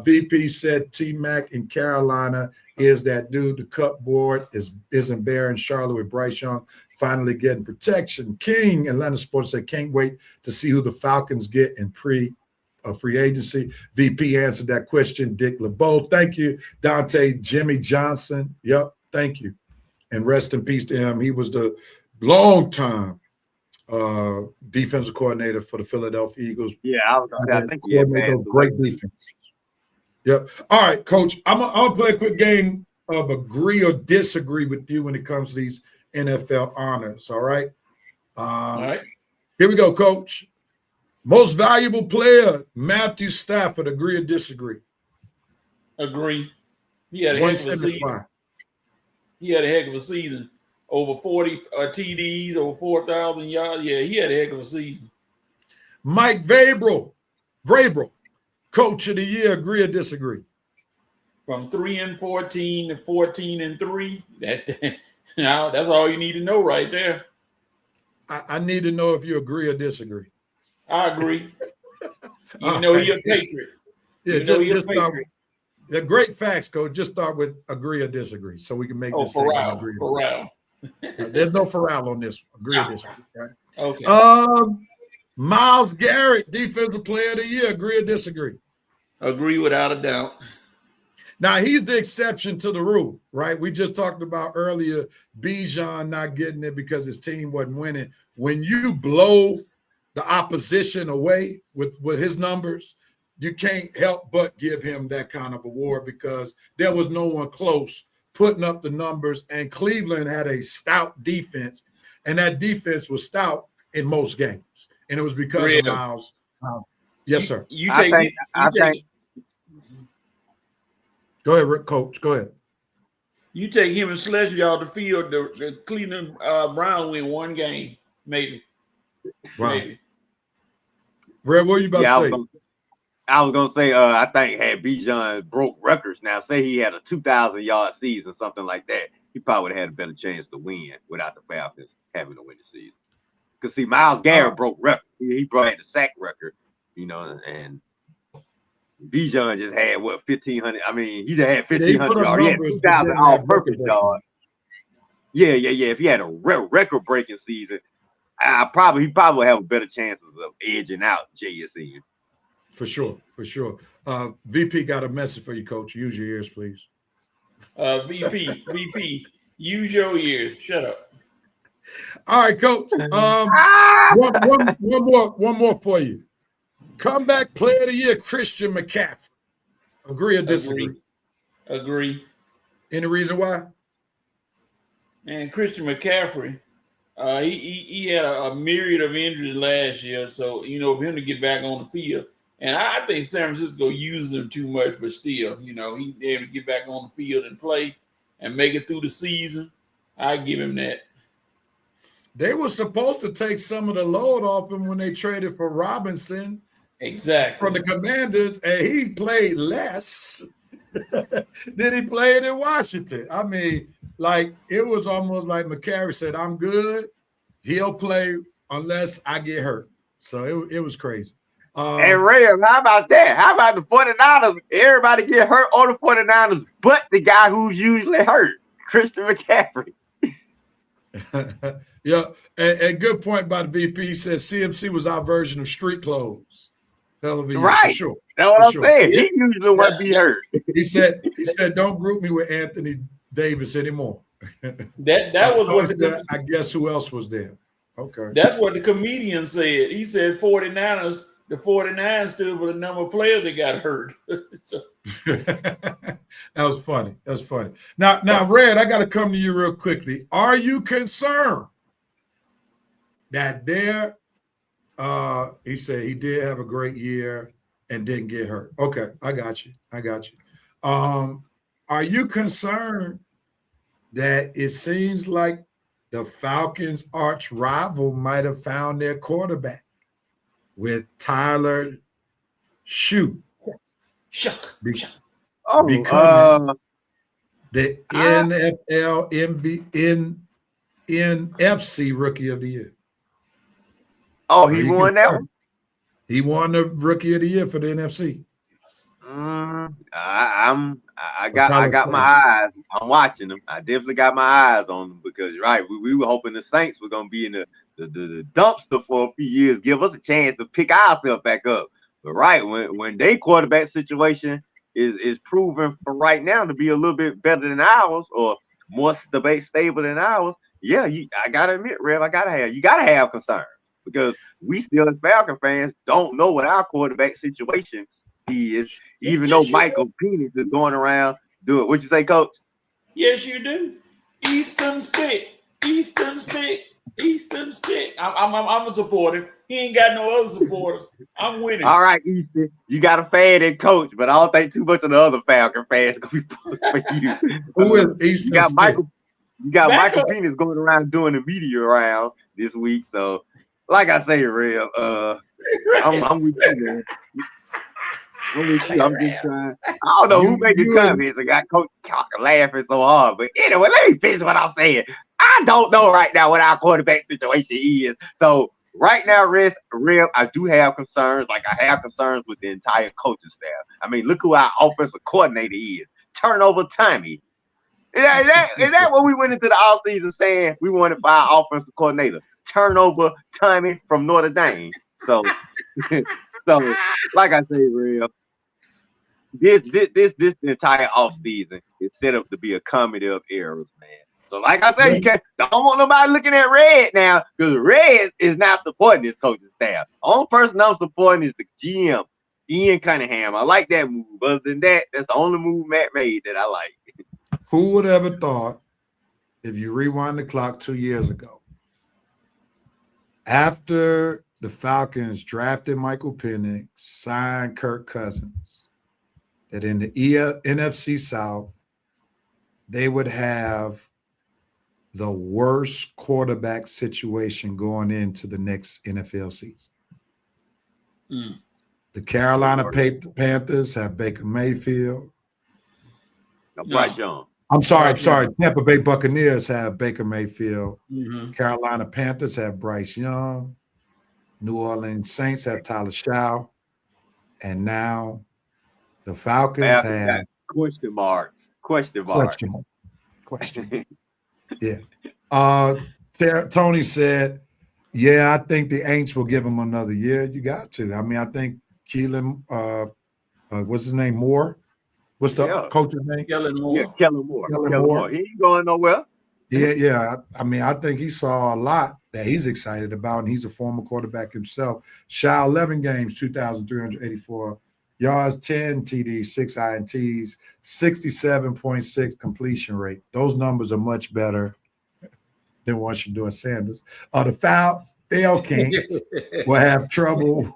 VP said T-Mac in Carolina is that dude. The cupboard isn't bare in Charlotte with Bryce Young finally getting protection. King, Atlanta Sports said can't wait to see who the Falcons get in free agency. VP answered that question. Dick LeBeau. Thank you, Dante. Jimmy Johnson. Yep. Thank you. and rest in peace to him. He was the long-time defensive coordinator for the Philadelphia Eagles. Yeah, I think he had passed away. Great defense. Yep. All right, Coach. I'm gonna play a quick game of agree or disagree with you when it comes to these NFL honors. All right. All right. Here we go, Coach. Most valuable player, Matthew Stafford. Agree or disagree? Agree. He had a heck of a season. He had a heck of a season. Over 40 TDs, over 4,000 yards. Yeah, he had a heck of a season. Mike Vrabel, Coach of the Year. Agree or disagree? From 3-14 to 14-3. That's all you need to know right there. I need to know if you agree or disagree. I agree. Even though he's a Patriot. Yeah, just start. The great facts, Coach. Just start with agree or disagree, so we can make this segment agree. There's no Farrell on this. Agree or disagree, right? Okay. Myles Garrett, Defensive Player of the Year. Agree or disagree? Agree without a doubt. Now, he's the exception to the rule, right? We just talked about earlier Bijan not getting it because his team wasn't winning. When you blow the opposition away with his numbers, you can't help but give him that kind of award because there was no one close putting up the numbers, and Cleveland had a stout defense, and that defense was stout in most games, and it was because of Myles. Yes, sir. I think. Go ahead, Coach. Go ahead. You take him and Schlesinger off the field, the Cleveland Browns win one game, maybe. Wow. Maybe. Red, what are you about to say? I was gonna say, I think had Bijan broke records now, say he had a 2,000-yard season, something like that, he probably would have had a better chance to win without the Falcons having to win the season. Because see, Myles Garrett broke records. He broke the sack record, and Bijan just had 1,500. I mean, he just had 1,500 yards. He had 2,000 all-purpose yards. Yeah. If he had a record-breaking season, he probably have a better chances of edging out JSN. For sure. VP got a message for you, Coach. Use your ears, please. VP, use your ears. Shut up. All right, Coach. One more for you. Comeback Player of the Year, Christian McCaffrey. Agree or disagree? Agree. Any reason why? Man, Christian McCaffrey, he had a myriad of injuries last year. So, for him to get back on the field, and I think San Francisco uses him too much, but still, he able to get back on the field and play and make it through the season. I give him that. They were supposed to take some of the load off him when they traded for Robinson. Exactly. From the Commanders, and he played less than he played in Washington. I mean, it was almost like McCaffrey said, I'm good. He'll play unless I get hurt. So it was crazy. Hey, Ray, how about that? How about the 49ers? Everybody get hurt on the 49ers, but the guy who's usually hurt, Christian McCaffrey. Yeah, and good point by the VP. He says CMC was our version of street clothes. Hell of a year, right. For sure. That's what I'm saying. He usually won't be hurt. He said, don't group me with Anthony Davis anymore. That was what I guess who else was there? Okay. That's what the comedian said. He said 49ers, the 49 stood for the number of players that got hurt. That was funny. Now, Red, I got to come to you real quickly. Are you concerned that he said he did have a great year and didn't get hurt? Okay, I got you. Are you concerned that it seems like the Falcons' arch rival might have found their quarterback with Tyler Shoe becoming the NFL NFC Rookie of the Year? Oh, he won that one? He won the Rookie of the Year for the NFC. I got my eyes. I'm watching them. I definitely got my eyes on them because we were hoping the Saints were gonna be in the dumpster for a few years, give us a chance to pick ourselves back up. But when their quarterback situation is proven for right now to be a little bit better than ours, or more stable than ours, yeah, I gotta admit, Rev, you gotta have concerns because we still as Falcon fans don't know what our quarterback situation is, even though Michael Penix is going around doing. What you say, Coach? Yes, you do. Easton Stick. I'm a supporter. He ain't got no other supporters. I'm winning. All right, Easton, you got a fan and coach, but I don't think too much of the other Falcon fans gonna be pulling for you. Who is Easton? You got Michael Penix going around doing the media rounds this week. So, like I say, Real, I'm with you, man. I'm just trying. I don't know who made the comments and got Coach Cocker laughing so hard. But anyway, let me finish what I'm saying. I don't know right now what our quarterback situation is. So right now, Rev, I do have concerns. Like I have concerns with the entire coaching staff. I mean, look who our offensive coordinator is. Turnover Tommy. Is that what we went into the offseason saying? We wanted by our offensive coordinator. Turnover Tommy from Notre Dame. So like I say, Rev, this entire offseason is set up to be a comedy of errors, man. So like I said, you don't want nobody looking at Red now because Red is not supporting this coaching staff. The only person I'm supporting is the GM, Ian Cunningham. I like that move. Other than that, that's the only move Matt made that I like. Who would ever thought, if you rewind the clock 2 years ago, after the Falcons drafted Michael Penix, signed Kirk Cousins, that in the NFC South, they would have the worst quarterback situation going into the next NFL season. The Carolina Panthers have Baker Mayfield. Bryce Young. I'm sorry. Tampa Bay Buccaneers have Baker Mayfield. Carolina Panthers have Bryce Young. New Orleans Saints have Tyler Shaw. And now the Falcons have question marks. Yeah. Tony said, yeah, I think the Aints will give him another year. You got to. I mean, I think Keelan, what's his name, Moore? What's the coach's name? Kellen Moore. Yeah, Kellen Moore. He ain't going nowhere. Yeah. I mean, I think he saw a lot that he's excited about, and he's a former quarterback himself. Shaw, 11 games, 2,384 yards, 10 TDs, 6 INTs, 67.6 completion rate. Those numbers are much better than Washington Sanders. The Falcons will have trouble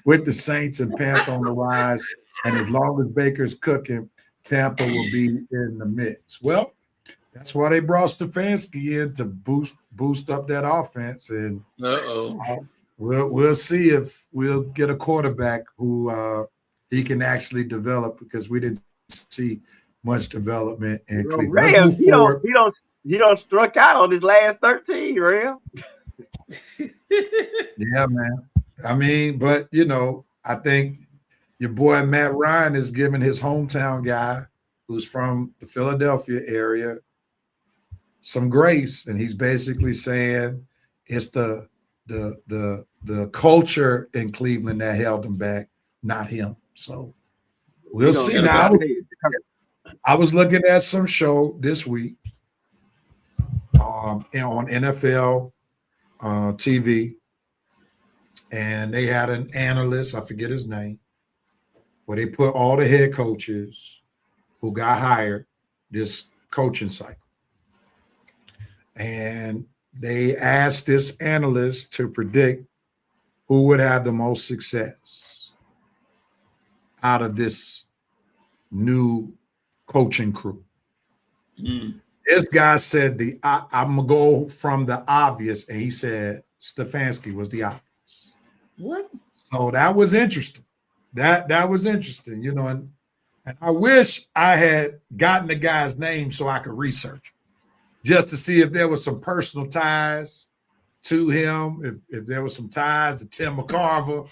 with the Saints and Panthers on the rise. And as long as Baker's cooking, Tampa will be in the mix. Well, that's why they brought Stefanski in to boost up that offense. And we'll see if we'll get a quarterback who he can actually develop, because we didn't see much development in Cleveland. He don't struck out on his last 13, Real. Yeah, man. I mean, but I think your boy Matt Ryan is giving his hometown guy, who's from the Philadelphia area, some grace, and he's basically saying it's the culture in Cleveland that held him back, not him. So we'll see. Now, I was looking at some show this week on NFL TV, and they had an analyst, I forget his name, where they put all the head coaches who got hired this coaching cycle. And they asked this analyst to predict who would have the most success out of this new coaching crew. This guy said I'm going to go from the obvious, and he said Stefanski was the obvious. What? So that was interesting. That was interesting, and I wish I had gotten the guy's name so I could research just to see if there was some personal ties to him, if there was some ties to Tim McCarver.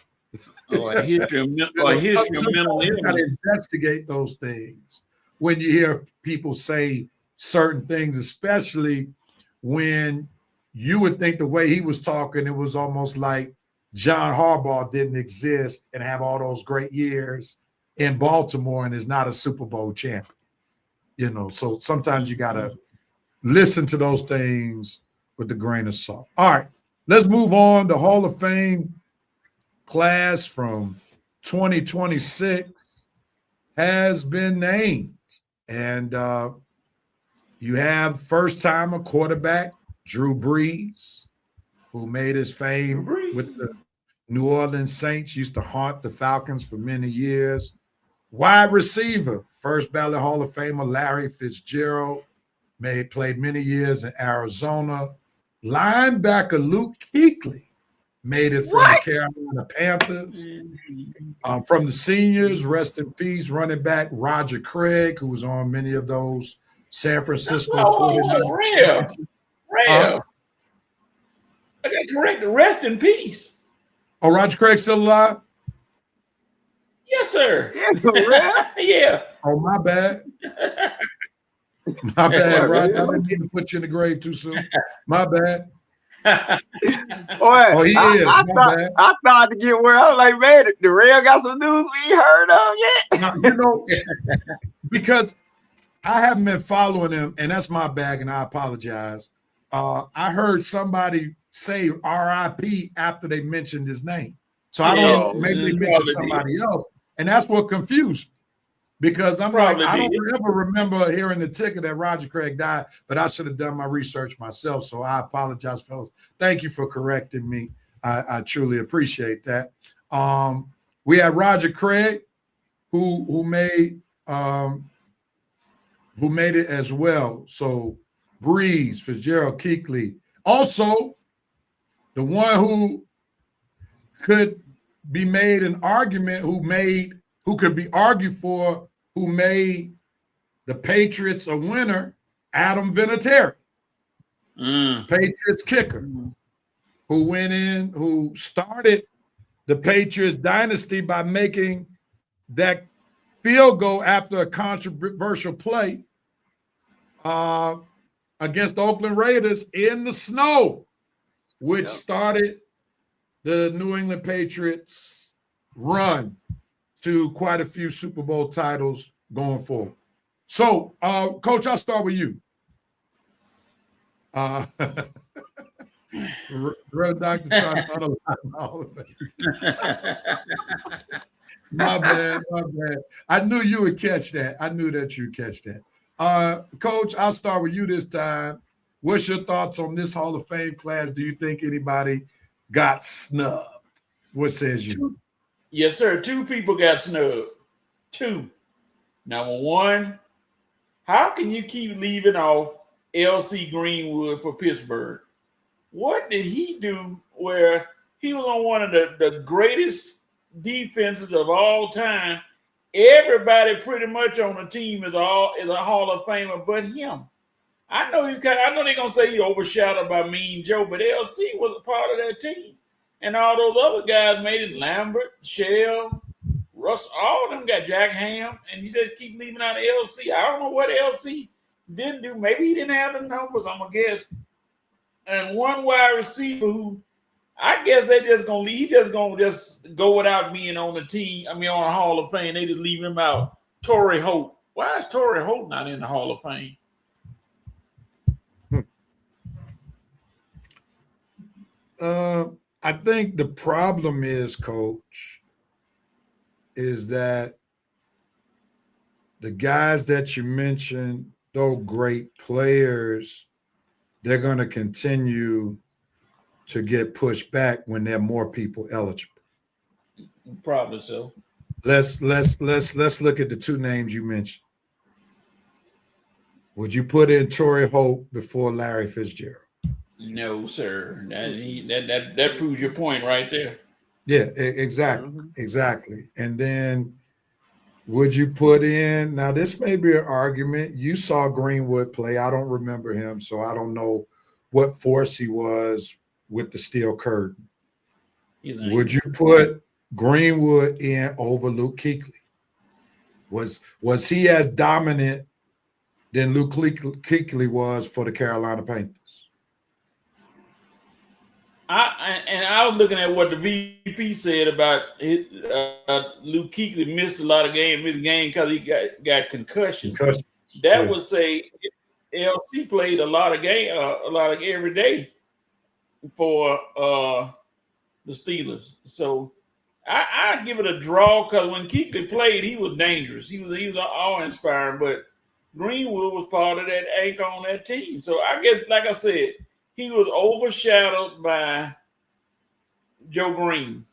A history of mental illness. You got to investigate those things when you hear people say certain things, especially when you would think the way he was talking, it was almost like John Harbaugh didn't exist and have all those great years in Baltimore and is not a Super Bowl champion. So sometimes you got to listen to those things with a grain of salt. All right, let's move on. The Hall of Fame class from 2026 has been named. And you have first-timer quarterback Drew Brees, who made his fame with the New Orleans Saints, used to haunt the Falcons for many years. Wide receiver, first ballot Hall of Famer Larry Fitzgerald, played many years in Arizona. Linebacker Luke Kuechly made it from the Carolina Panthers. From the seniors, rest in peace, running back Roger Craig, who was on many of those San Francisco 49ers. I got corrected. Rest in peace. Oh, Roger Craig still alive? Yes, sir. Yeah. Oh, my bad. My bad, Roger. I didn't mean to put you in the grave too soon. My bad. Boy, He is. I started to get where I was like, man, the Real got some news we ain't heard of yet. Now, because I haven't been following him, and that's my bag, and I apologize. I heard somebody say RIP after they mentioned his name. So I don't know, maybe they mentioned somebody else. And that's what confused me. Because I'm like, I don't ever remember hearing the ticker that Roger Craig died, but I should have done my research myself. So I apologize, fellas. Thank you for correcting me. I truly appreciate that. We had Roger Craig, who made it as well. So Brees, Fitzgerald, Kuechly. Also, the one who could be made an argument, who could be argued for, who made the Patriots a winner, Adam Vinatieri, Patriots kicker, who went in, who started the Patriots dynasty by making that field goal after a controversial play against the Oakland Raiders in the snow, which started the New England Patriots run to quite a few Super Bowl titles going forward. So, Coach, I'll start with you. Real Dr. My bad. I knew you would catch that. I knew that you'd catch that. Coach, I'll start with you this time. What's your thoughts on this Hall of Fame class? Do you think anybody got snubbed? What says you? Yes, sir. 2 people got snubbed. 2. Number 1, how can you keep leaving off L.C. Greenwood for Pittsburgh? What did he do where he was on one of the greatest defenses of all time? Everybody pretty much on the team is a Hall of Famer but him. I know they're gonna say he overshadowed by Mean Joe, but LC was a part of that team. And all those other guys made it. Lambert, Shell, Russ, all of them got Jack Ham, and you just keep leaving out LC. I don't know what LC didn't do. Maybe he didn't have the numbers, I'm gonna guess. And one wide receiver who I guess they just gonna leave. He just gonna go without being on the team. I mean, on the Hall of Fame, they just leave him out. Torrey Holt. Why is Torrey Holt not in the Hall of Fame? I think the problem is, Coach, is that the guys that you mentioned, though great players, they're going to continue to get pushed back when there are more people eligible. Probably so. Let's look at the 2 names you mentioned. Would you put in Torrey Holt before Larry Fitzgerald? No, sir. That proves your point right there. Yeah, exactly. And then would you put in, now this may be an argument. You saw Greenwood play. I don't remember him, so I don't know what force he was with the steel curtain. Would you put Greenwood in over Luke Kuechly? Was he as dominant than Luke Kuechly was for the Carolina Panthers? I was looking at what the VP said about Luke Kuechly missed a lot of games, because he got concussion. That would say LC played a lot of every day for the Steelers. So I give it a draw because when Kuechly played, he was dangerous. He was awe-inspiring, but Greenwood was part of that anchor on that team. So I guess, like I said, he was overshadowed by Joe Green.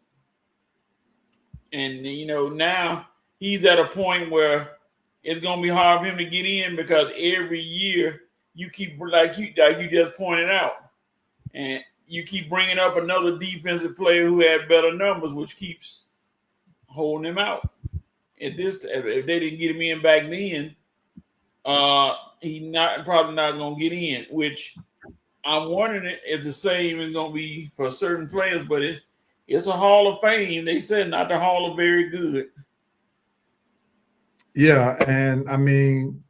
And, now he's at a point where it's going to be hard for him to get in because every year you keep, like you just pointed out, and you keep bringing up another defensive player who had better numbers, which keeps holding him out. If they didn't get him in back then, he's probably not going to get in, which I'm wondering if the same is going to be for certain players, but it's a Hall of Fame. They said not the Hall of Very Good. Yeah, and I mean,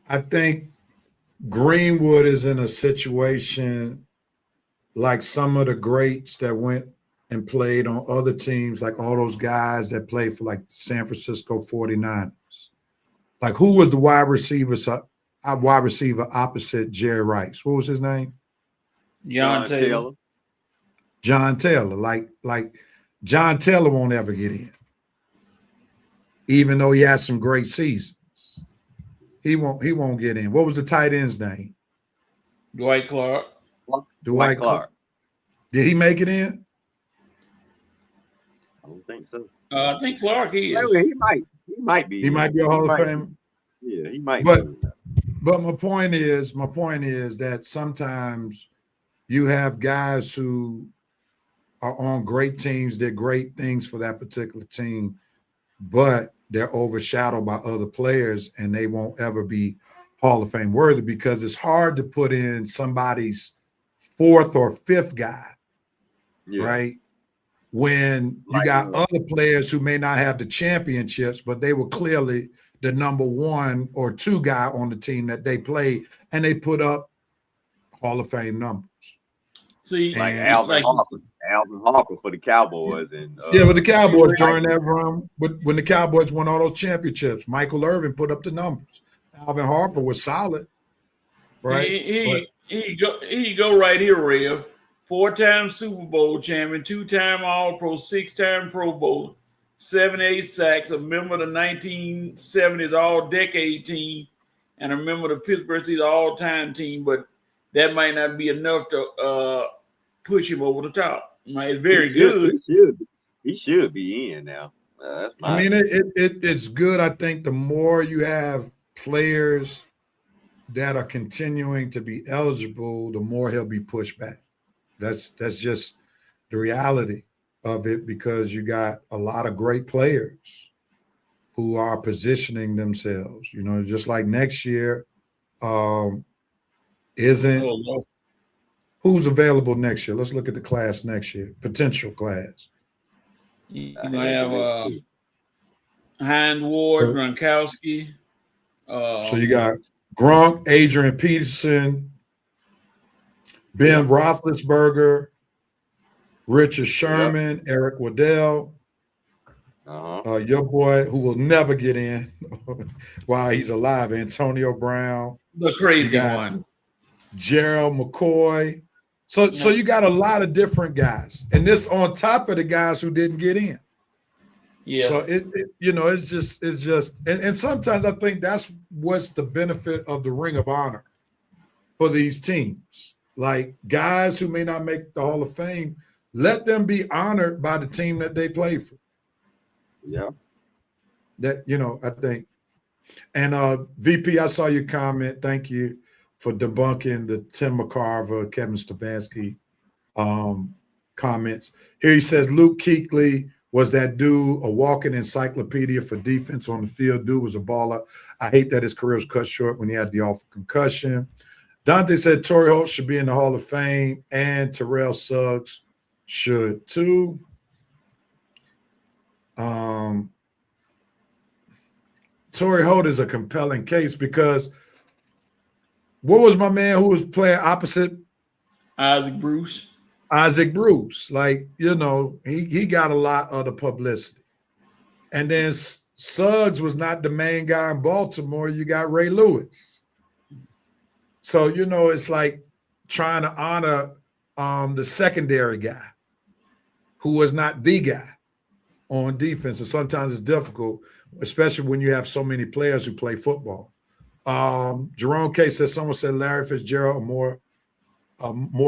I think Greenwood is in a situation like some of the greats that went and played on other teams, like all those guys that played for like San Francisco 49ers. Like, who was the wide receiver opposite Jerry Rice? What was his name? John Taylor. John Taylor. Like John Taylor won't ever get in. Even though he had some great seasons. He won't get in. What was the tight end's name? Dwight Clark. Dwight Clark. Did he make it in? I don't think so. I think Clark is. He might be. He might be a Hall of Fame. Yeah, he might. But my point is that sometimes you have guys who are on great teams, did great things for that particular team, but they're overshadowed by other players and they won't ever be Hall of Fame worthy because it's hard to put in somebody's fourth or fifth guy, right? When you got other players who may not have the championships, but they were clearly the number one or two guy on the team that they played, and they put up Hall of Fame numbers. See, like Alvin Harper for the Cowboys, and with the Cowboys during that run, when the Cowboys won all those championships, Michael Irvin put up the numbers. Alvin Harper was solid, right? He go right here, Rev. 4-time Super Bowl champion, 2-time All-Pro, 6-time Pro Bowler, 7-8 sacks, a member of the 1970s All-Decade team, and a member of the Pittsburgh Steelers All-Time team. But that might not be enough to push him over the top. It's very good. He should be in now. It's good. I think the more you have players that are continuing to be eligible, the more he'll be pushed back. That's just the reality of it because you got a lot of great players who are positioning themselves. Just like next year, who's available next year? Let's look at the class next year, potential class. You have Hines Ward, Gronkowski. So you got Gronk, Adrian Peterson, Ben Roethlisberger, Richard Sherman, Eric Waddell, your boy who will never get in while he's alive, Antonio Brown. The crazy one. Gerald McCoy. So you got a lot of different guys. And this on top of the guys who didn't get in. Yeah. So it's just and sometimes I think that's what's the benefit of the Ring of Honor for these teams. Like guys who may not make the Hall of Fame, let them be honored by the team that they play for. Yeah. That, I think. And VP, I saw your comment. Thank you for debunking the Tim McCarver, Kevin Stefanski comments. Here he says Luke Kuechly was that dude, a walking encyclopedia for defense on the field. Dude was a baller. I hate that his career was cut short when he had the awful concussion. Dante said Torrey Holt should be in the Hall of Fame and Terrell Suggs should too. Torrey Holt is a compelling case because what was my man who was playing opposite? Isaac Bruce. Like, he got a lot of the publicity. And then Suggs was not the main guy in Baltimore. You got Ray Lewis. So, it's like trying to honor the secondary guy who was not the guy on defense. And sometimes it's difficult, especially when you have so many players who play football. Jerome K says someone said Larry Fitzgerald more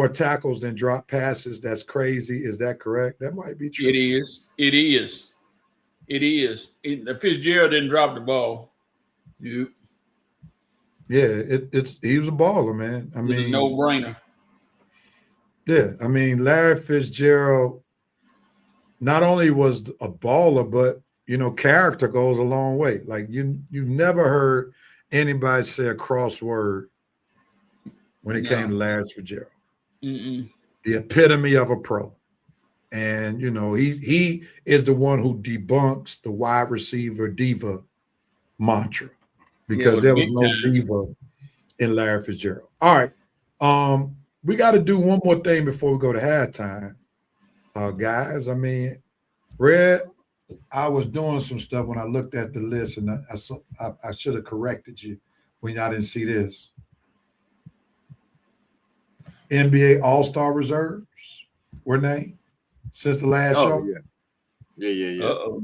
tackles than drop passes. That's crazy. Is that correct? That might be true. It is. Fitzgerald didn't drop the ball. Nope. Yeah, he was a baller, man. I mean, no-brainer. Yeah, I mean, Larry Fitzgerald not only was a baller, but character goes a long way. Like you've never heard anybody say a crossword when it came to Larry Fitzgerald. Mm-mm. The epitome of a pro. And he is the one who debunks the wide receiver diva mantra, because there was no diva in Larry Fitzgerald. All right. We got to do one more thing before we go to halftime. Guys, I mean, Red, I was doing some stuff when I looked at the list, and I should have corrected you when I didn't see this. NBA All-Star reserves were named since the last show. Yeah. Uh-oh.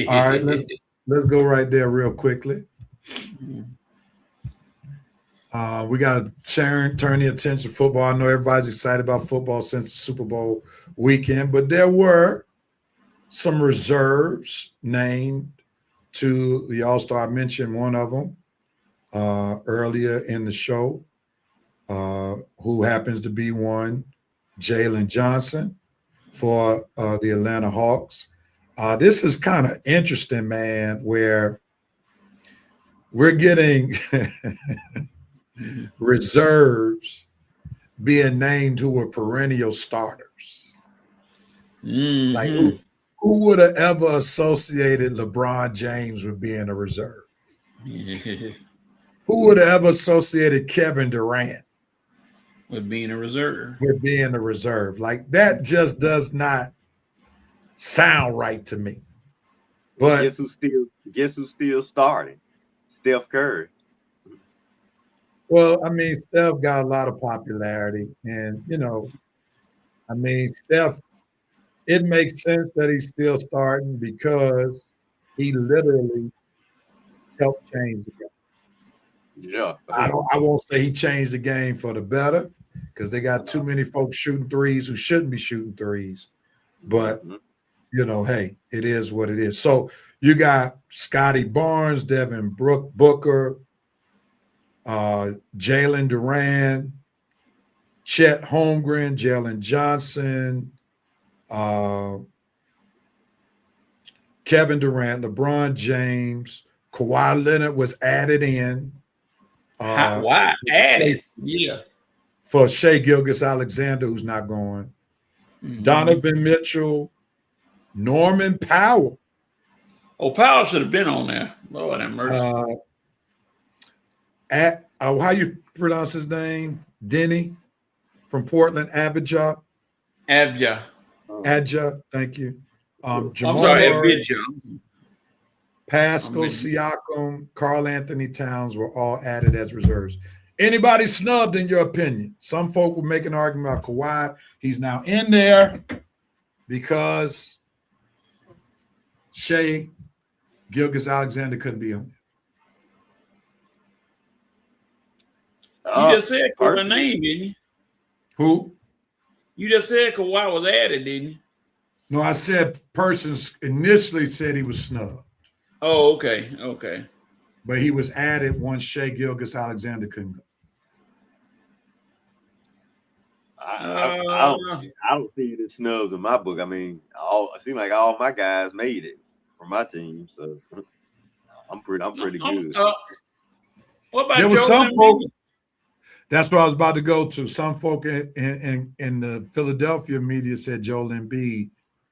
All right, let's go right there real quickly. We got to turn the attention to football. I know everybody's excited about football since the Super Bowl weekend, but there were some reserves named to the All-Star. I mentioned one of them earlier in the show, who happens to be one, Jalen Johnson for the Atlanta Hawks. This is kind of interesting, man, where we're getting reserves being named who were perennial starters. Mm-hmm. Like who would have ever associated LeBron James with being a reserve? Who would have ever associated Kevin Durant with being a reserve? Like that just does not sound right to me. But guess who's still starting? Steph Curry. Well, I mean, Steph got a lot of popularity, and I mean, Steph. It makes sense that he's still starting because he literally helped change the game. Yeah, I won't say he changed the game for the better, because they got too many folks shooting threes who shouldn't be shooting threes. But hey, it is what it is. So you got Scotty Barnes, Devin Booker, Jalen Duran, Chet Holmgren, Jalen Johnson, Kevin Durant, LeBron James, Kawhi Leonard was added in. Why added? Yeah. For Shai Gilgeous-Alexander, who's not going. Mm-hmm. Donovan Mitchell, Norman Powell. Oh, Powell should have been on there. Lord have mercy. How you pronounce his name? Denny from Portland, Abijah. Adja, thank you. Jamal I'm sorry, Abijah. Pascal Siakam, Karl Anthony Towns were all added as reserves. Anybody snubbed in your opinion? Some folk will make an argument about Kawhi. He's now in there because Shai Gilgeous-Alexander couldn't be on there. You just said Kawhi's name, didn't you? Who? You just said Kawhi was added, didn't you? No, I said persons initially said he was snubbed. Oh, okay. But he was added once Shai Gilgeous-Alexander couldn't go. I don't see the snubs in my book. I mean, it seems like all my guys made it from my team, so I'm pretty good. What about there was some folk? That's what I was about to go to. Some folk in the Philadelphia media said Joel Embiid.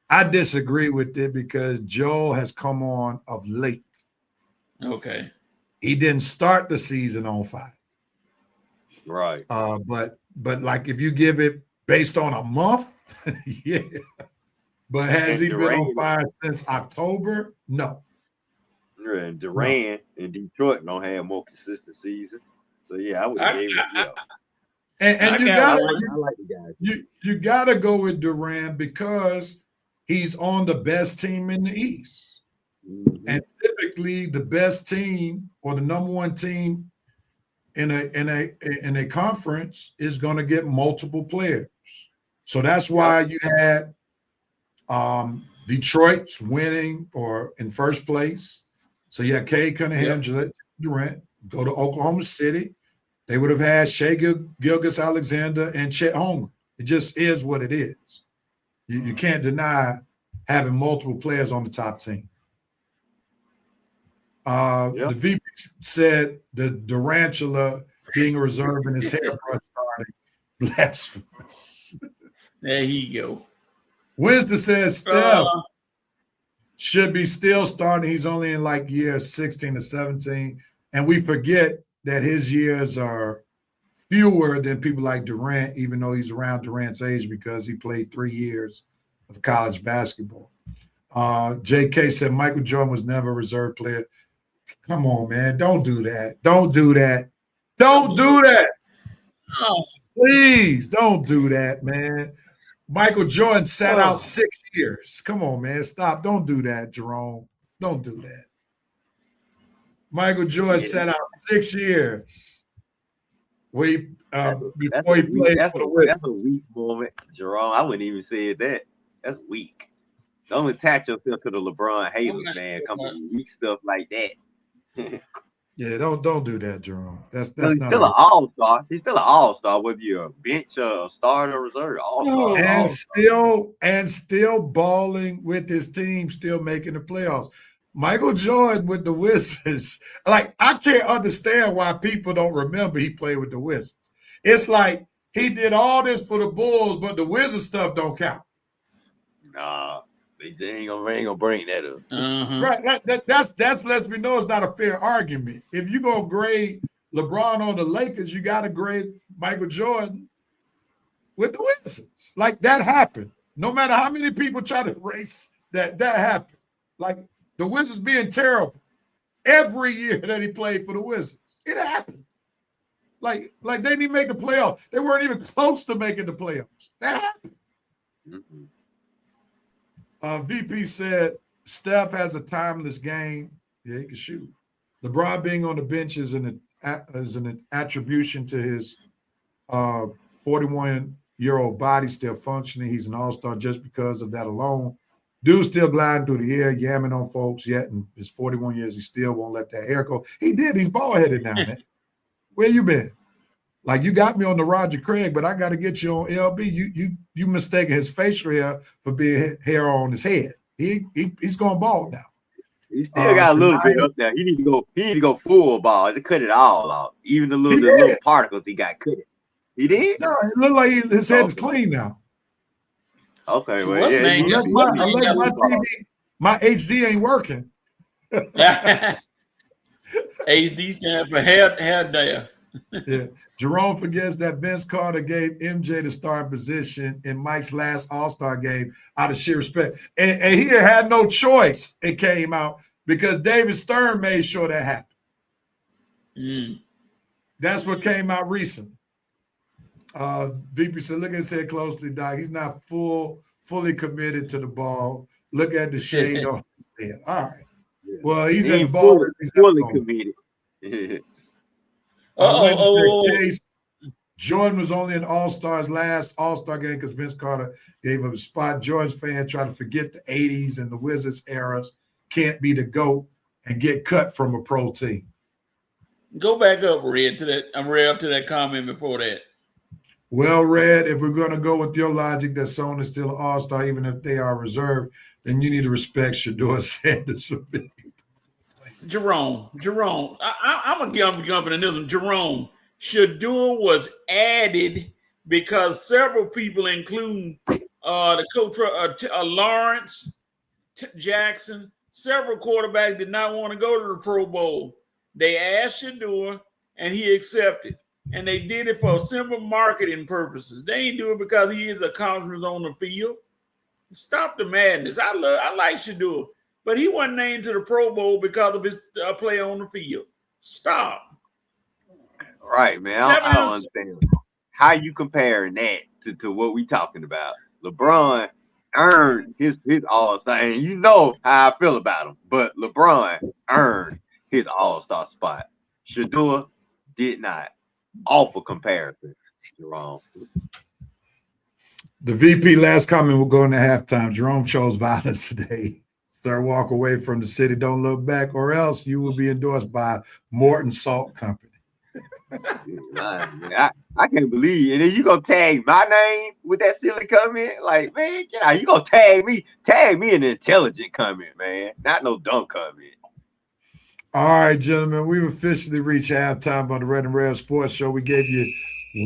I disagree with it because Joel has come on of late. Okay. He didn't start the season on fire. Right. But like if you give it based on a month, yeah. But has And he been on Durant, fire since October? No. and Durant in Detroit don't have more consistent season. So yeah, I would have gave it. Yeah, And you got got I like the guy. you got to go with Durant because he's on the best team in the East. Mhm. And typically the best team or the number one team in a conference is going to get multiple players. So that's why you had Detroit's winning or in first place. So you had Cade Cunningham, Gillette Durant, go to Oklahoma City. They would have had Shai Gilgeous-Alexander and Chet Holmgren. It just is what it is. You can't deny having multiple players on the top team. The VP said the Durantula being a reserve in his hairbrush starting blasphemous. There you go. Winston says Steph should be still starting. He's only in like years 16 to 17. And we forget that his years are fewer than people like Durant, even though he's around Durant's age because he played 3 years of college basketball. JK said Michael Jordan was never a reserve player. Come on, man. Don't do that. Don't do that. Don't do that. Oh. Please don't do that, man. Michael Jordan sat out 6 years. Come on, man. Stop. Don't do that, Jerome. Don't do that. Michael Jordan sat out 6 years. Before he played for the Wizards. That's a weak moment, Jerome. I wouldn't even say that. That's weak. Don't attach yourself to the LeBron haters, man. Come on, weak stuff like that. Yeah, don't do that, Jerome. That's he's not still an all-star. He's still an all-star, whether you're a bench or a starter or reserve. All-star. And still balling with his team, still making the playoffs. Michael Jordan with the Wizards, like I can't understand why people don't remember he played with the Wizards. It's like he did all this for the Bulls, but the Wizards stuff don't count. Nah. They ain't gonna bring that up. Right. That's lets me know it's not a fair argument. If you're gonna grade LeBron on the Lakers, you gotta grade Michael Jordan with the Wizards. Like that happened. No matter how many people try to erase that happened. Like the Wizards being terrible every year that he played for the Wizards. It happened. Like they didn't even make the playoffs. They weren't even close to making the playoffs. That happened. Mm-hmm. VP said Steph has a timeless game. Yeah, he can shoot. LeBron being on the bench is an attribution to his 41-year-old body still functioning. He's an all-star just because of that alone. Dude's still gliding through the air, yamming on folks, yet in his 41 years, he still won't let that hair go. He did. He's bald-headed now, man. Where you been? Like, you got me on the Roger Craig, but I got to get you on LB. You mistaken his facial hair for being hair on his head. He's going bald now. He still got a little bit up there. He need to go full bald. He cut it all off. Even the little particles he got cut it. He did? No, it looked like his head is clean now. Okay, well, yeah. My HD ain't working. HD stand for hair there. Yeah. Jerome forgets that Vince Carter gave MJ the starting position in Mike's last All-Star game out of sheer respect. And he had no choice. It came out because David Stern made sure that happened. That's what came out recently. VP said, look at his head closely, Doc. He's not fully committed to the ball. Look at the shade on his head. All right. Yeah. Well, he's at the ball. He's fully committed. Jordan was only an All-Star's last All-Star game because Vince Carter gave him a spot. Jordan's fans try to forget the 80s and the Wizards eras. Can't be the GOAT and get cut from a pro team. Go back up, Red, to that. I'm Red up to that comment before that. Well, Red, if we're going to go with your logic that Son is still an All-Star, even if they are reserved, then you need to respect Shedeur Sanders for being. Jerome, I'm going to jump into this one. Jerome, Shedeur was added because several people, including the coach Lawrence Jackson, several quarterbacks did not want to go to the Pro Bowl. They asked Shedeur, and he accepted. And they did it for simple marketing purposes. They ain't do it because he is a conference on the field. Stop the madness. I like Shedeur, but he wasn't named to the Pro Bowl because of his play on the field. Stop. Right, man. I don't understand how you comparing that to what we talking about. LeBron earned his All-Star, and you know how I feel about him. But LeBron earned his All-Star spot. Shedeur did not. Awful comparison, Jerome. The VP last comment will go into halftime. Jerome chose violence today. Sir, walk away from the city. Don't look back, or else you will be endorsed by Morton Salt Company. I can't believe, and then you gonna tag my name with that silly comment? Like, man, get out. You gonna tag me an intelligent comment, man, not no dumb comment. All right, gentlemen, we've officially reached halftime on the Red and Rev Sports Show. We gave you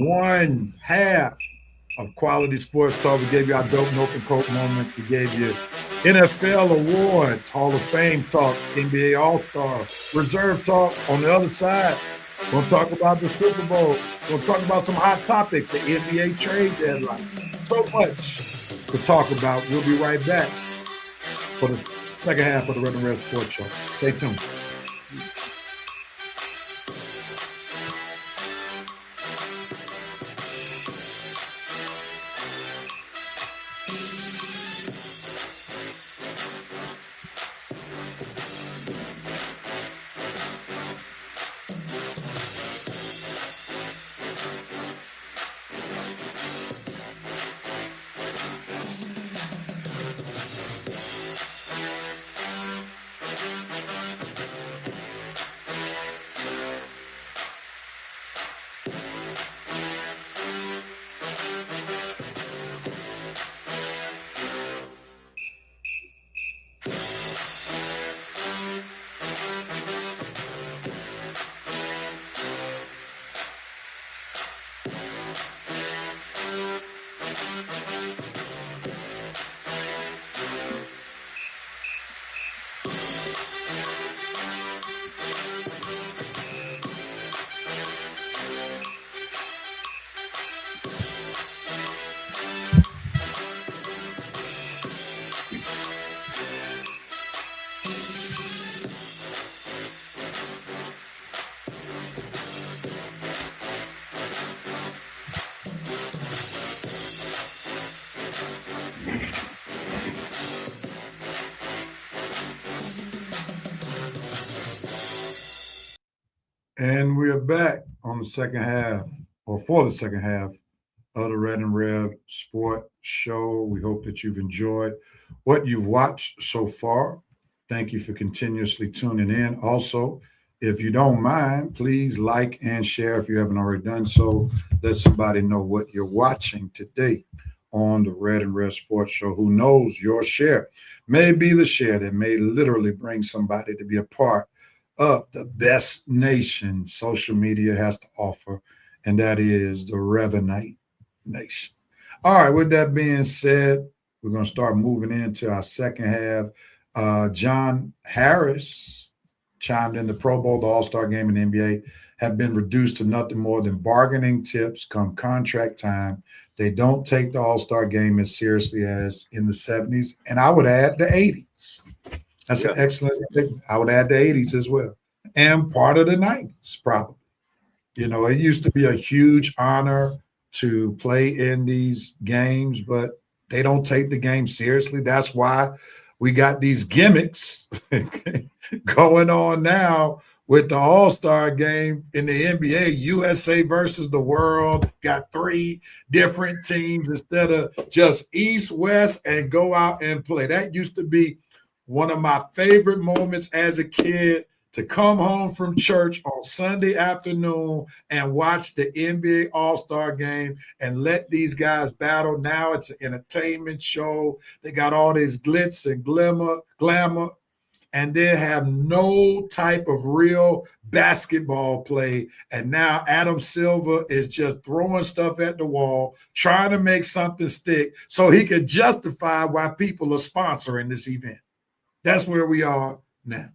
one half of quality sports talk. We gave you our dope and open coat moments. We gave you NFL awards, Hall of Fame talk, NBA All-Star, reserve talk. On the other side, we'll talk about the Super Bowl. We'll talk about some hot topics, the NBA trade deadline. So much to talk about. We'll be right back for the second half of the Red and Rev Sports Show. Stay tuned. And we are back on the second half, or for the second half of the Red and Rev Sport Show. We hope that you've enjoyed what you've watched so far. Thank you for continuously tuning in. Also, if you don't mind, please like and share if you haven't already done so. Let somebody know what you're watching today on the Red and Rev Sports Show. Who knows, your share may be the share that may literally bring somebody to be a part of the best nation social media has to offer, and that is the Revanite Nation. All right, with that being said, we're going to start moving into our second half. John Harris chimed in. The Pro Bowl, the All-Star game in the NBA have been reduced to nothing more than bargaining tips come contract time. They don't take the All-Star game as seriously as in the 70s, and I would add the 80s. That's an excellent thing. I would add the 80s as well. And part of the 90s, probably. You know, it used to be a huge honor to play in these games, but they don't take the game seriously. That's why we got these gimmicks going on now with the All-Star game in the NBA, USA versus the world. Got 3 different teams instead of just East, West, and go out and play. That used to be one of my favorite moments as a kid, to come home from church on Sunday afternoon and watch the NBA All-Star game and let these guys battle. Now it's an entertainment show. They got all this glitz and glamour, and they have no type of real basketball play. And now Adam Silver is just throwing stuff at the wall, trying to make something stick so he can justify why people are sponsoring this event. That's where we are now,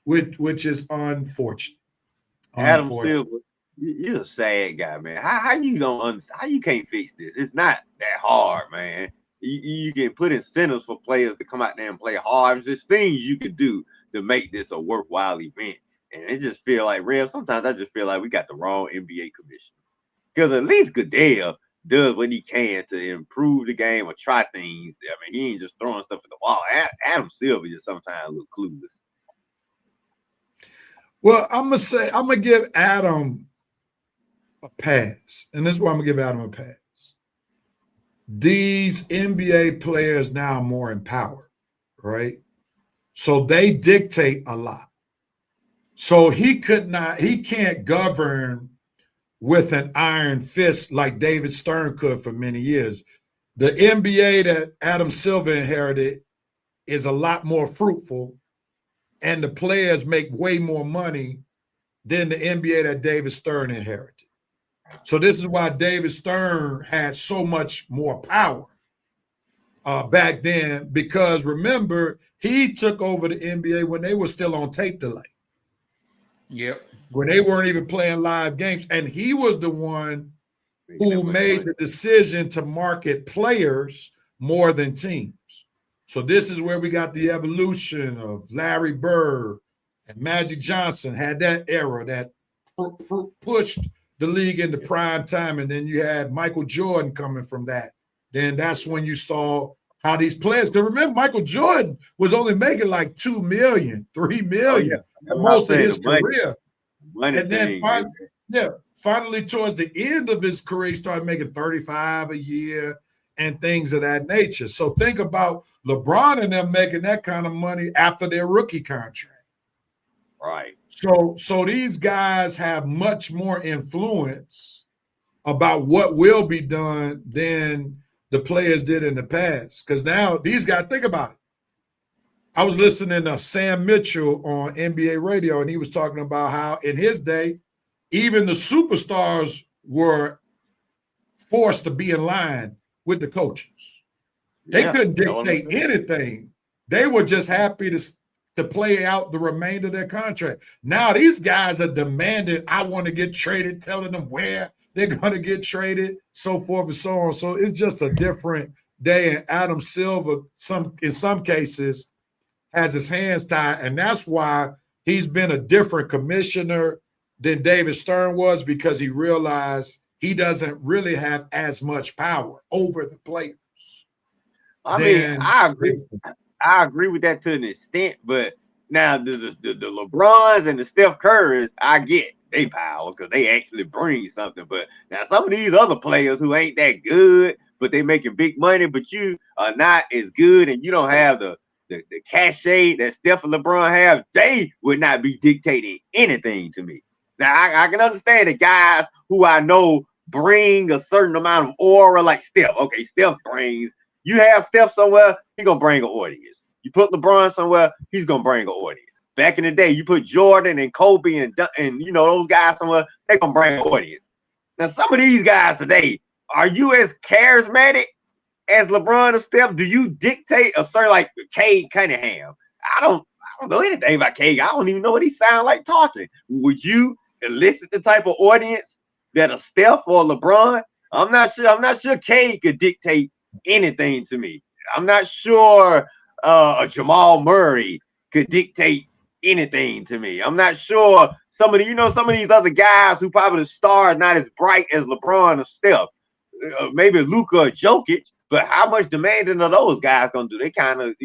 which is unfortunate. Adam Silver, you're a sad guy, man. How you don't understand? How you can't fix this? It's not that hard, man. You can put incentives for players to come out there and play hard. There's just things you could do to make this a worthwhile event. And it just feel like, Rev, sometimes I just feel like we got the wrong NBA commissioner. Because at least Goodell does what he can to improve the game or try things. I mean, he ain't just throwing stuff at the wall. Adam Silver just sometimes look clueless. Well, I'm gonna give Adam a pass, and this is why I'm gonna give Adam a pass. These NBA players now are more empowered, right? So they dictate a lot. So he can't govern with an iron fist like David Stern could for many years. The NBA that Adam Silver inherited is a lot more fruitful, and the players make way more money than the NBA that David Stern inherited. So this is why David Stern had so much more power back then, because remember, he took over the NBA when they were still on tape delay. Yep. When they weren't even playing live games. And he was the one who made the decision to market players more than teams. So this is where we got the evolution of Larry Bird and Magic Johnson had that era that pushed the league into prime time. And then you had Michael Jordan coming from that. Then that's when you saw how these players, because remember, Michael Jordan was only making like $2 million, $3 million most of his career. And then finally towards the end of his career, he started making 35 a year and things of that nature. So think about LeBron and them making that kind of money after their rookie contract. Right. So these guys have much more influence about what will be done than the players did in the past. Because now these guys, think about it. I was listening to Sam Mitchell on NBA radio, and he was talking about how in his day, even the superstars were forced to be in line with the coaches. They couldn't dictate anything. They were just happy to play out the remainder of their contract. Now these guys are demanding, I want to get traded, telling them where they're going to get traded, so forth and so on. So it's just a different day. And Adam Silver, in some cases, has his hands tied, and that's why he's been a different commissioner than David Stern was, because he realized he doesn't really have as much power over the players. I agree with that to an extent, but now the LeBrons and the Steph Currys, I get they power because they actually bring something. But now some of these other players who ain't that good, but they making big money, but you are not as good, and you don't have the cachet that Steph and LeBron have, they would not be dictating anything to me. Now, I can understand the guys who I know bring a certain amount of aura, like Steph. Okay, Steph brings, you have Steph somewhere, he's going to bring an audience. You put LeBron somewhere, he's going to bring an audience. Back in the day, you put Jordan and Kobe and you know, those guys somewhere, they're going to bring an audience. Now, some of these guys today, are you as charismatic as LeBron and Steph? Do you dictate a certain, like Cade Cunningham? I don't know anything about Cade. I don't even know what he sound like talking. Would you elicit the type of audience that a Steph or LeBron? I'm not sure Cade could dictate anything to me. I'm not sure a Jamal Murray could dictate anything to me. I'm not sure some of these other guys who probably the star is not as bright as LeBron or Steph. Maybe Luka or Jokic. But how much demanding are those guys gonna do? They kind of,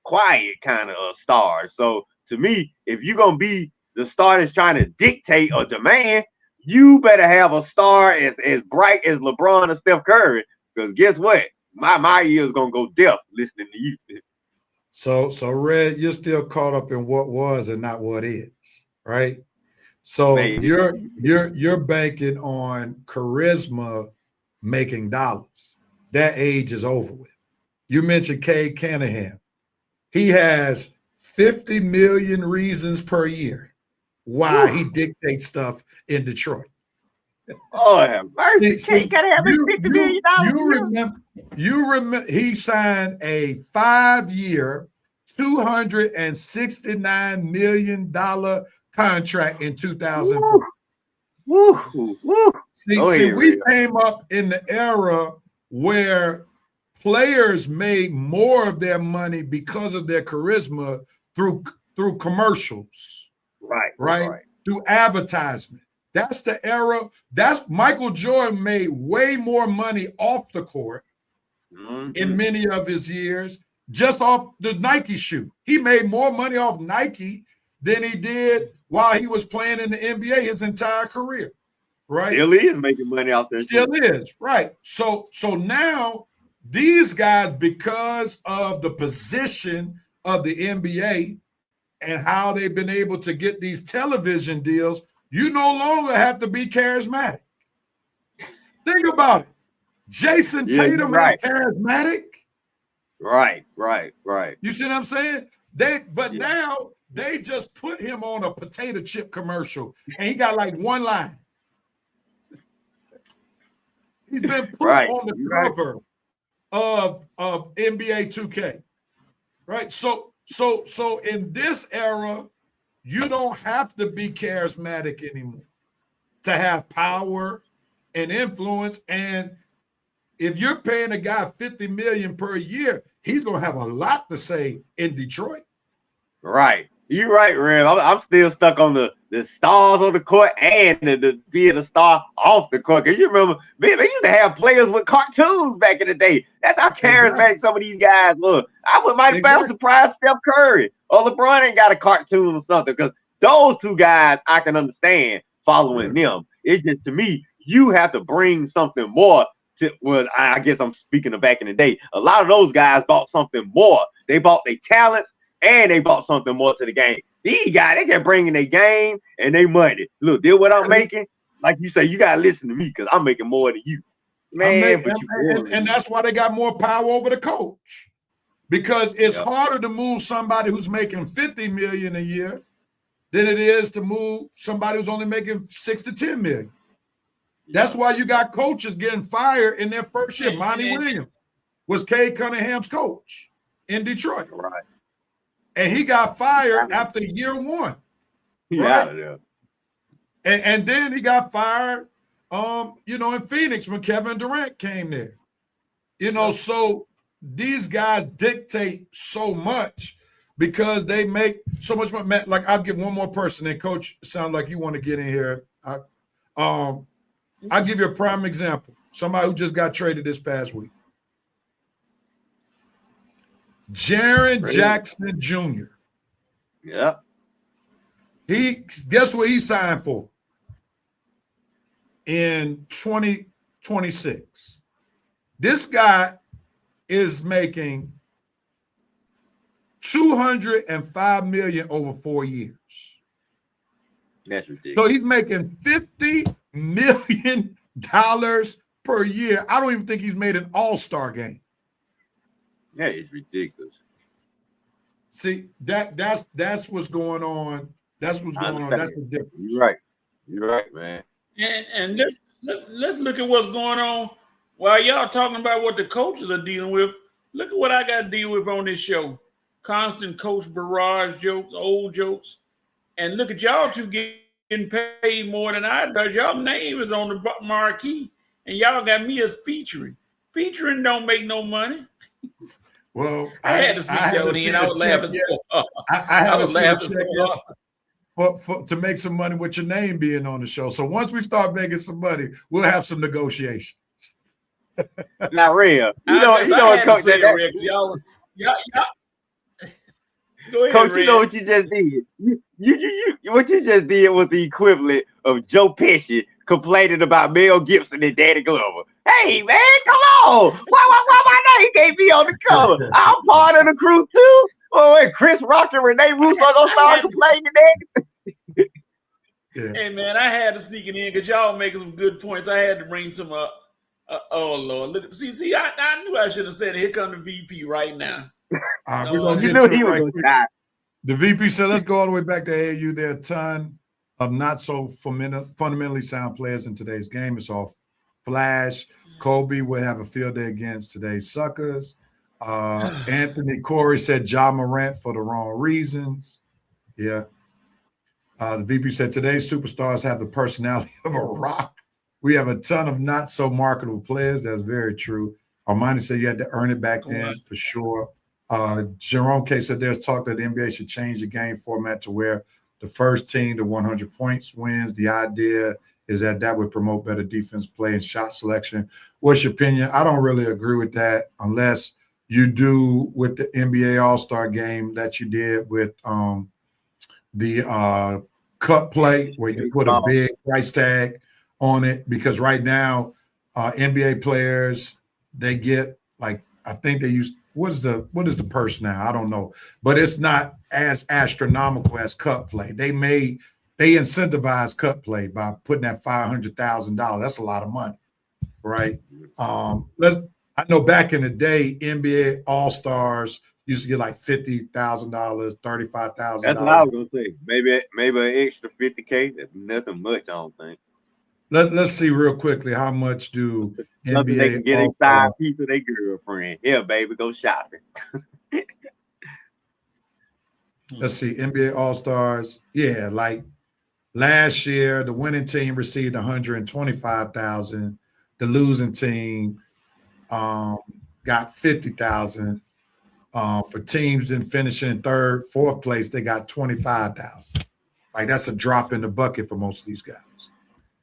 quiet kind of stars. So to me, if you're gonna be the star that's trying to dictate or demand, you better have a star as bright as LeBron or Steph Curry. Because guess what? My ears gonna go deaf listening to you. So Red, you're still caught up in what was and not what is, right? So you're banking on charisma making dollars. That age is over with. You mentioned Cade Cunningham. He has 50 million reasons per year why he dictates stuff in Detroit. Oh, have mercy. Cade Cunningham is $50 million. You remember he signed a 5-year, $269 million contract in 2004. Woo. See, we came up in the era where players made more of their money because of their charisma through commercials, right? Through advertisement. That's the era. That's Michael Jordan made way more money off the court in many of his years, just off the Nike shoe. He made more money off Nike than he did while he was playing in the NBA his entire career, right? Still is making money out there. Still is, right. So now these guys, because of the position of the NBA and how they've been able to get these television deals, you no longer have to be charismatic. Think about it. Jason Tatum ain't charismatic. Right. You see what I'm saying? Now they just put him on a potato chip commercial and he got like one line. He's been put on the cover of NBA 2K. Right? So in this era, you don't have to be charismatic anymore to have power and influence. And if you're paying a guy $50 million per year, he's going to have a lot to say in Detroit. Right. You're right, Rev. I'm still stuck on the stars on the court and the being a star off the court. Because you remember, they used to have players with cartoons back in the day. That's how charismatic some of these guys were. I might have found surprised Steph Curry or LeBron ain't got a cartoon or something. Because those two guys, I can understand following them. It's just, to me, you have to bring something more to, well, I guess I'm speaking of back in the day. A lot of those guys bought something more. They bought their talents and they bought something more to the game. These guys, they just bringing their game and they money. Look, deal what I'm making. Like you say, you got to listen to me because I'm making more than you. Man, and that's why they got more power over the coach. Because it's harder to move somebody who's making $50 million a year than it is to move somebody who's only making $6 to $10 million. That's why you got coaches getting fired in their first year. Monty Williams was Cade Cunningham's coach in Detroit. Right. And he got fired after year one. Yeah. And then he got fired, in Phoenix when Kevin Durant came there. So these guys dictate so much because they make so much money. Like, I'll give one more person, and Coach, sound like you want to get in here. I'll give you a prime example. Somebody who just got traded this past week. Jaren Jackson Jr. Yeah. Guess what he signed for in 2026? This guy is making $205 million over 4 years. That's ridiculous. So he's making $50 million per year. I don't even think he's made an all-star game. Yeah, it's ridiculous. See, that's what's going on. That's what's going on. That's the difference. You're right, man. And let's look at what's going on while y'all talking about what the coaches are dealing with. Look at what I got to deal with on this show. Constant coach barrage jokes, old jokes. And look at y'all two getting paid more than I do. Y'all name is on the marquee. And y'all got me as featuring. Featuring don't make no money. Well, I had to see that in. I was laughing so hard. I was laughing so hard. To make some money with your name being on the show. So once we start making some money, we'll have some negotiations. Not real. You know what, Coach? Y'all. Go ahead, Coach, Red. you know what you just did? You what you just did was the equivalent of Joe Pesci complaining about Mel Gibson and Danny Glover. Hey, man, come on. Why not? He can't be on the cover. I'm part of the crew, too. Oh, and Chris Rock and Renee Russo gonna start complaining that. Yeah. Hey, man, I had to sneak it in because y'all making some good points. I had to bring some up. Oh, Lord. Look, see, I knew I should have said, here come the VP right now. We're gonna You get knew he was right gonna die. The VP said, let's go all the way back to AAU. There are a ton of not so fundamentally sound players in today's game. It's all flash. Kobe will have a field day against today's suckers. Anthony Corey said Ja Morant for the wrong reasons. Yeah. The VP said today's superstars have the personality of a rock. We have a ton of not so marketable players. That's very true. Armani said you had to earn it back then for sure. Jerome K said there's talk that the NBA should change the game format to where the first team to 100 points wins. The idea is that would promote better defense play and shot selection. What's your opinion? I don't really agree with that unless you do with the NBA All-Star game that you did with the cup play where you put a big price tag on it, because right now NBA players, they get like, I think they use, what is the purse now? I don't know, but it's not as astronomical as cup play. They incentivize cup play by putting that $500,000. That's a lot of money, right? I know back in the day, NBA All-Stars used to get like $50,000, $35,000. That's what I was gonna say. Maybe an extra $50K. That's nothing much, I don't think. Let's see real quickly, how much do Nothing NBA they can get All-Star, inside piece of their girlfriend. Here, baby, go shopping. let's see, NBA All-Stars. Yeah, like last year, the winning team received $125,000. The losing team got $50,000. For teams in finishing in third, fourth place, they got $25,000. Like that's a drop in the bucket for most of these guys,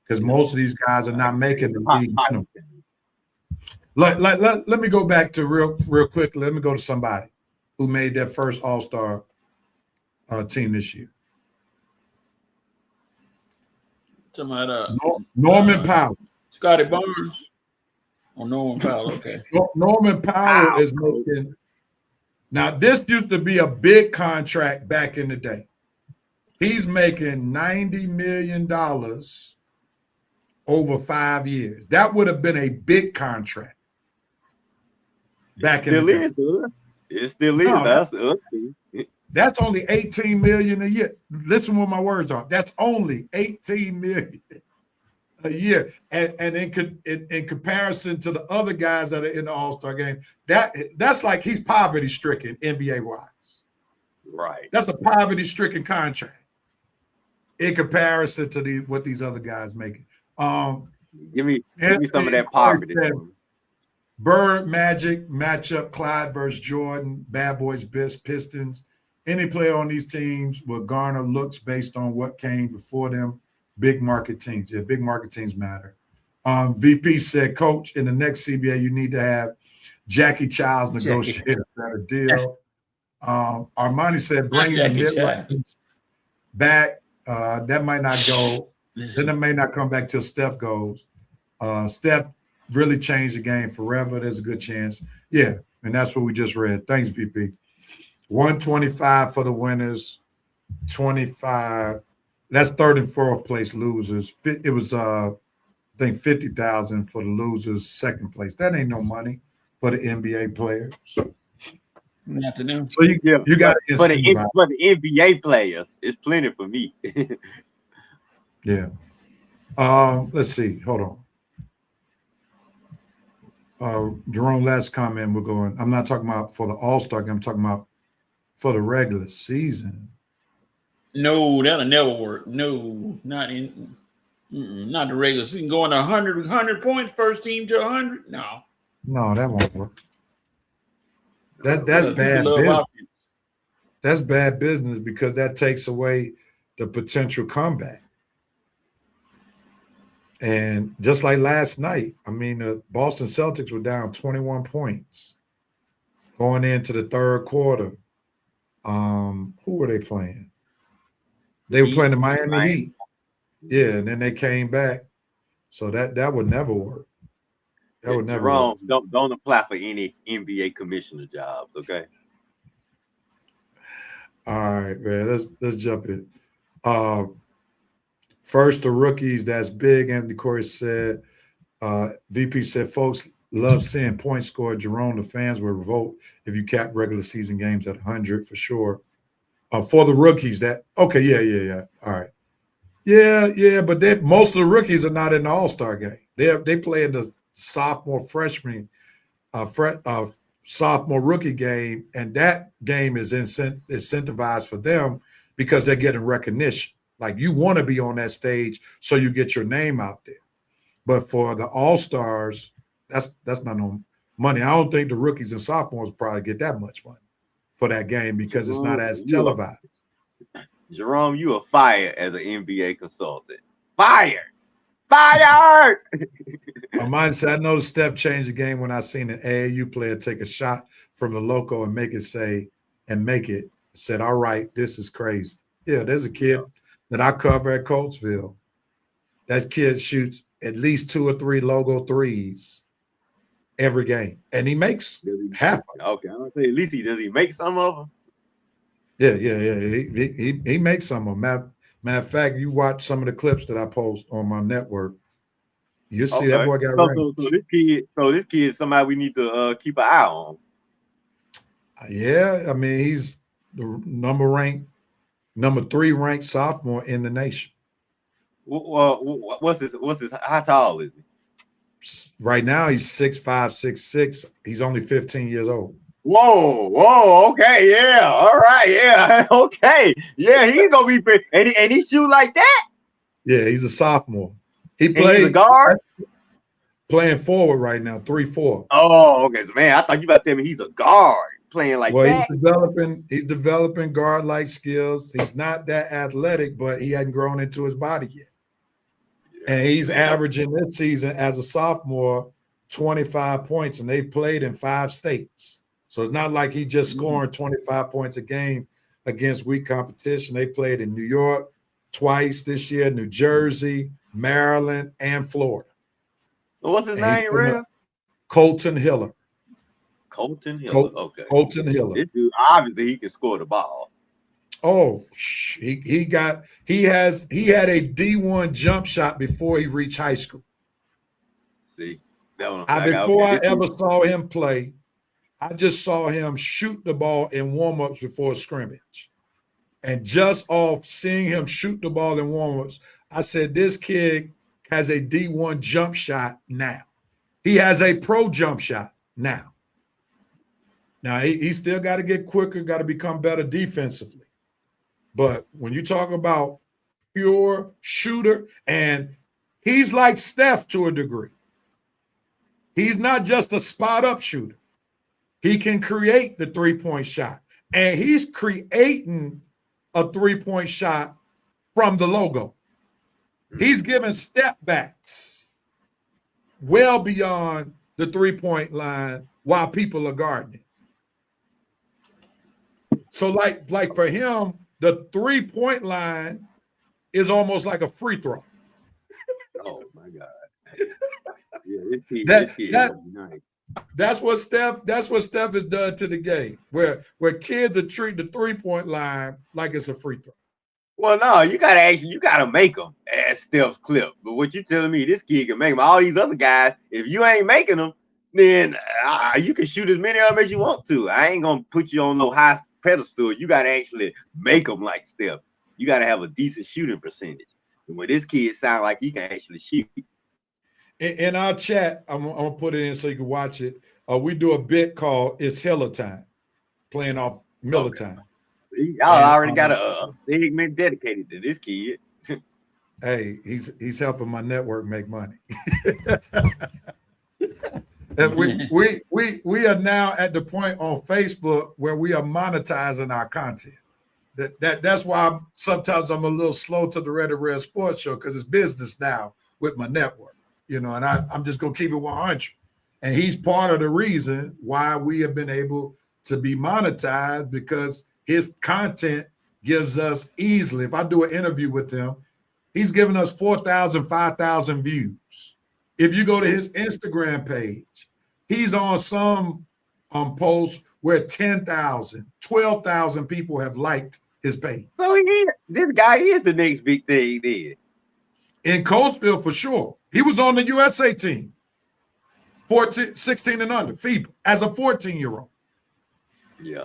because most of these guys are not making the league minimum. Let me go back to real quickly. Let me go to somebody who made their first All-Star team this year. Norman Powell. Scotty Barnes. Or Norman Powell, okay. Norman Powell is making. Now, this used to be a big contract back in the day. He's making $90 million over 5 years. That would have been a big contract back in the day. It still is. No, that's only $18 million a year. Listen what my words are. That's only $18 million a year. And in comparison to the other guys that are in the All-Star game, that's like he's poverty-stricken NBA-wise. Right. That's a poverty-stricken contract in comparison to what these other guys making. Give me some of that poverty. Bird, Magic, matchup, Clyde versus Jordan, Bad Boys, Pistons. Any player on these teams will garner looks based on what came before them. Big market teams. Yeah, big market teams matter. VP said, Coach, in the next CBA, you need to have Jackie Childs negotiate a better deal. Armani said, bring the mid-range back. That might not go. Then it may not come back till Steph goes. Steph really changed the game forever. There's a good chance. Yeah, and that's what we just read. Thanks, VP. 125 for the winners, 25. That's third and fourth place losers. It was, I think, 50,000 for the losers, second place. That ain't no money for the NBA players. Not to know. So you got to for the NBA players. It's plenty for me. Yeah. Let's see. Hold on. Jerome, last comment. We're going. I'm not talking about for the All-Star game. I'm talking about for the regular season. No, that'll never work. No, not the regular season. Going to 100 points, first team to 100. No, that won't work. That's bad business. That's bad business because that takes away the potential comeback. And just like last night, I mean, the Boston Celtics were down 21 points going into the third quarter. Who were they playing? They were playing the Miami Heat. Yeah, and then they came back. So that would never work. That would never work. Don't apply for any NBA commissioner jobs, okay? All right, man. Let's jump in. First, the rookies, that's big. Anthony Corey said, VP said, folks love seeing points scored. Jerome, the fans will revolt if you cap regular season games at 100 for sure. For the rookies, yeah. All right. Yeah, but most of the rookies are not in the All-Star game. They play in the sophomore rookie game, and that game is incentivized for them because they're getting recognition. Like you want to be on that stage so you get your name out there. But for the All-Stars, that's not no money. I don't think the rookies and sophomores probably get that much money for that game because it's not as televised. Jerome, you are fired as an NBA consultant. Fired. Fired. My mind said, I know Steph changed the game when I seen an AAU player take a shot from the loco and make it. Said, all right, this is crazy. Yeah, there's a kid that I cover at Coatesville. That kid shoots at least 2 or 3 logo threes every game, and he makes half of them. Okay, I don't say at least does he make some of them? Yeah. He makes some of them. Matter of fact, you watch some of the clips that I post on my network, you see that boy got range. So this kid is somebody we need to keep an eye on. Yeah, I mean, he's the number 3 ranked sophomore in the nation. What's his? How tall is he? Right now, he's 6'5", 6'6". He's only 15 years old. Whoa, okay, yeah, all right, yeah, okay, yeah, he's gonna be big, and he shoot like that. Yeah, he's a sophomore. He's a guard, playing forward right now, 3-4. Oh, okay, so, man, I thought you about to tell me he's a guard playing like that. He's developing guard-like skills. He's not that athletic, but he hadn't grown into his body yet. Yeah. And he's averaging this season as a sophomore 25 points, and they've played in 5 states. So it's not like he just scoring 25 points a game against weak competition. They played in New York twice this year, New Jersey, Maryland, and Florida. What's his name, real? Colton Hiller. Colton Hiller. Okay. Colton Hiller. This dude, obviously, he can score the ball. Oh, he had a D1 jump shot before he reached high school. See, before I ever saw him play, I just saw him shoot the ball in warm-ups before scrimmage. And just off seeing him shoot the ball in warm-ups, I said, this kid has a D1 jump shot now. He has a pro jump shot now. Now, he still got to get quicker, got to become better defensively. But when you talk about pure shooter, and he's like Steph to a degree. He's not just a spot-up shooter. He can create the three-point shot. And he's creating a three-point shot from the logo. He's giving step backs well beyond the three-point line while people are guarding it. So like for him, the three-point line is almost like a free throw. Oh, my God. Yeah, nice. That's what Steph has done to the game, where kids are treating the three-point line like it's a free throw. Well, no, you gotta make them as Steph's clip. But what you telling me, this kid can make them. All these other guys, if you ain't making them, then you can shoot as many of them as you want to. I ain't gonna put you on no high pedestal. You gotta actually make them like Steph. You gotta have a decent shooting percentage. And when this kid sound like he can actually shoot. In our chat, I'm gonna put it in so you can watch it. We do a bit called "It's Hiller Time," playing off Miller time. Y'all already got a segment dedicated to this kid. Hey, he's helping my network make money. And we are now at the point on Facebook where we are monetizing our content. That's why sometimes I'm a little slow to the Red and Red Sports Show, because it's business now with my network. You know, and I'm just going to keep it 100. And he's part of the reason why we have been able to be monetized, because his content gives us easily, if I do an interview with him, he's giving us 4,000, 5,000 views. If you go to his Instagram page, he's on some posts where 10,000, 12,000 people have liked his page. So this guy is the next big thing he did. In Coatesville, for sure. He was on the USA team, 16 and under, FIBA, as a 14-year-old. Yeah.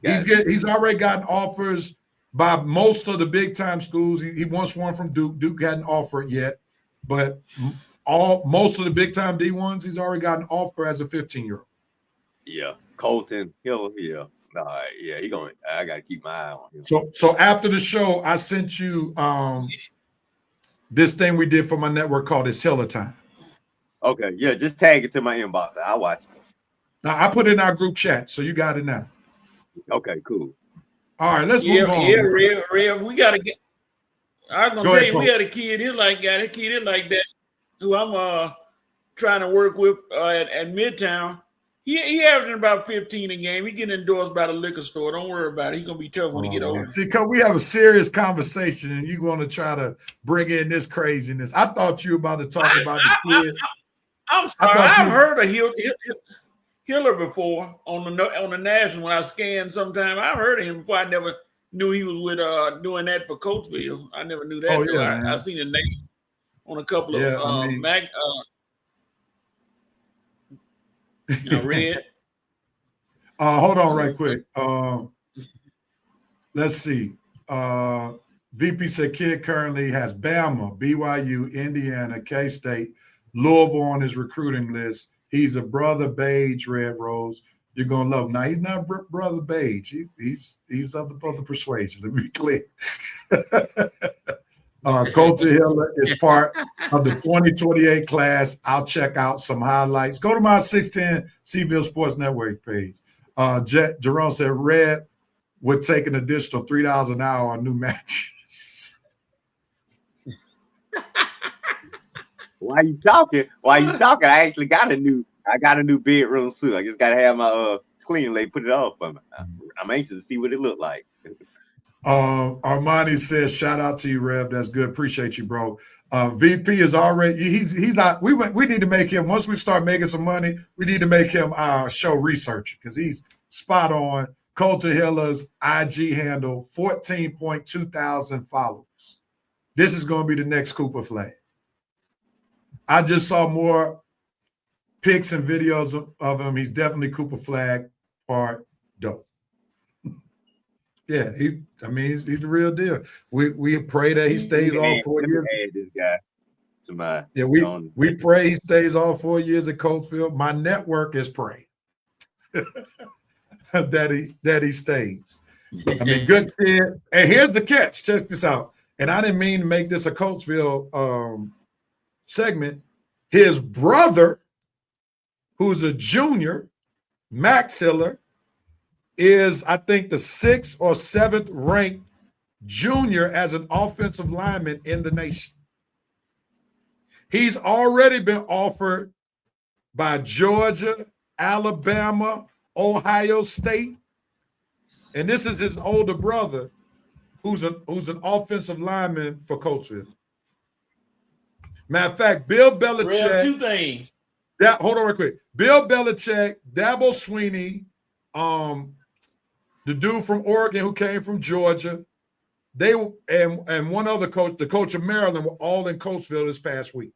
He's already gotten offers by most of the big-time schools. He wants one from Duke. Duke hadn't offered yet, but most of the big-time D1s, he's already got an offer as a 15-year-old. Yeah, Colton Hill. Yeah. All right. Yeah, I got to keep my eye on him. So after the show, I sent you this thing we did for my network called "It's Hiller Time." Okay, yeah, just tag it to my inbox. I'll watch it. Now I put it in our group chat, so you got it now. Okay, cool. All right, let's move on. Yeah, Rev, we gotta get. I was gonna Go tell ahead, you, we Coach. had a kid like that who I'm trying to work with at Midtown. He averaging about 15 a game. He getting endorsed by the liquor store. Don't worry about it. He's gonna be tough when he get older. See, because we have a serious conversation, and you're going to try to bring in this craziness. I thought you were about to talk about the kid. I'm sorry. I've heard of Hiller before on the national. When I scanned sometime, I've heard of him before. I never knew he was with doing that for Coatesville. I never knew that. Oh, yeah, I seen the name on a couple of Red. Hold on right quick. Let's see. VP said kid currently has Bama, BYU, Indiana, K-State, Louisville on his recruiting list. He's a brother Beige, Red Rose. You're gonna love him. Now he's not brother Beige. He's of the brother persuasion. Let me be clear. Colter Hill is part of the 2028 class. I'll check out some highlights. Go to my 610 Seville Sports Network page. Jerome said Red would take an additional $3 an hour on new matches. Why you talking? I actually got a new bedroom suit. I just gotta have my cleaning lady put it on for me. I'm anxious to see what it looked like. Armani says, shout out to you, Rev. That's good. Appreciate you, bro. VP is already, he's not, we need to make him, once we start making some money, we need to make him our show researcher because he's spot on. Colter Hiller's IG handle, 14.2 thousand followers. This is going to be the next Cooper flag. I just saw more pics and videos of him. He's definitely Cooper flag part dope. Yeah, he's the real deal. We pray that he stays all 4 years. Add this guy to my we pray he stays all 4 years at Coatesville. My network is praying that he stays. I mean, good kid. And here's the catch. Check this out. And I didn't mean to make this a Coatesville segment. His brother, who's a junior, Max Hiller, is, I think, the 6th or 7th ranked junior as an offensive lineman in the nation. He's already been offered by Georgia, Alabama, Ohio State, and this is his older brother, who's an offensive lineman for Coatesville. Matter of fact, Bill Belichick. Two things. Hold on real quick. Bill Belichick, Dabo Sweeney, the dude from Oregon who came from Georgia, they and one other coach, the coach of Maryland, were all in Coatesville this past week.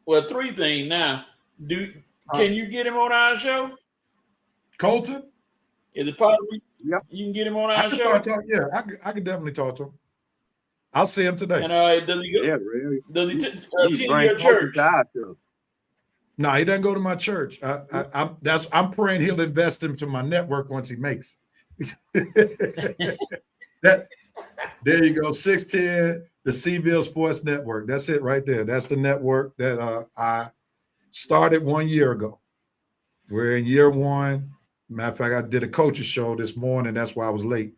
Well, three things now. Can you get him on our show? Colton? Is it possible? Yep. You can get him on our show? I can definitely talk to him. I'll see him today. And does he really? Does he attend your church? No, he doesn't go to my church. I'm praying he'll invest into my network once he makes it. There you go. 610, the Seville Sports Network. That's it right there. That's the network that I started 1 year ago. We're in year one. Matter of fact, I did a coach's show this morning. That's why I was late.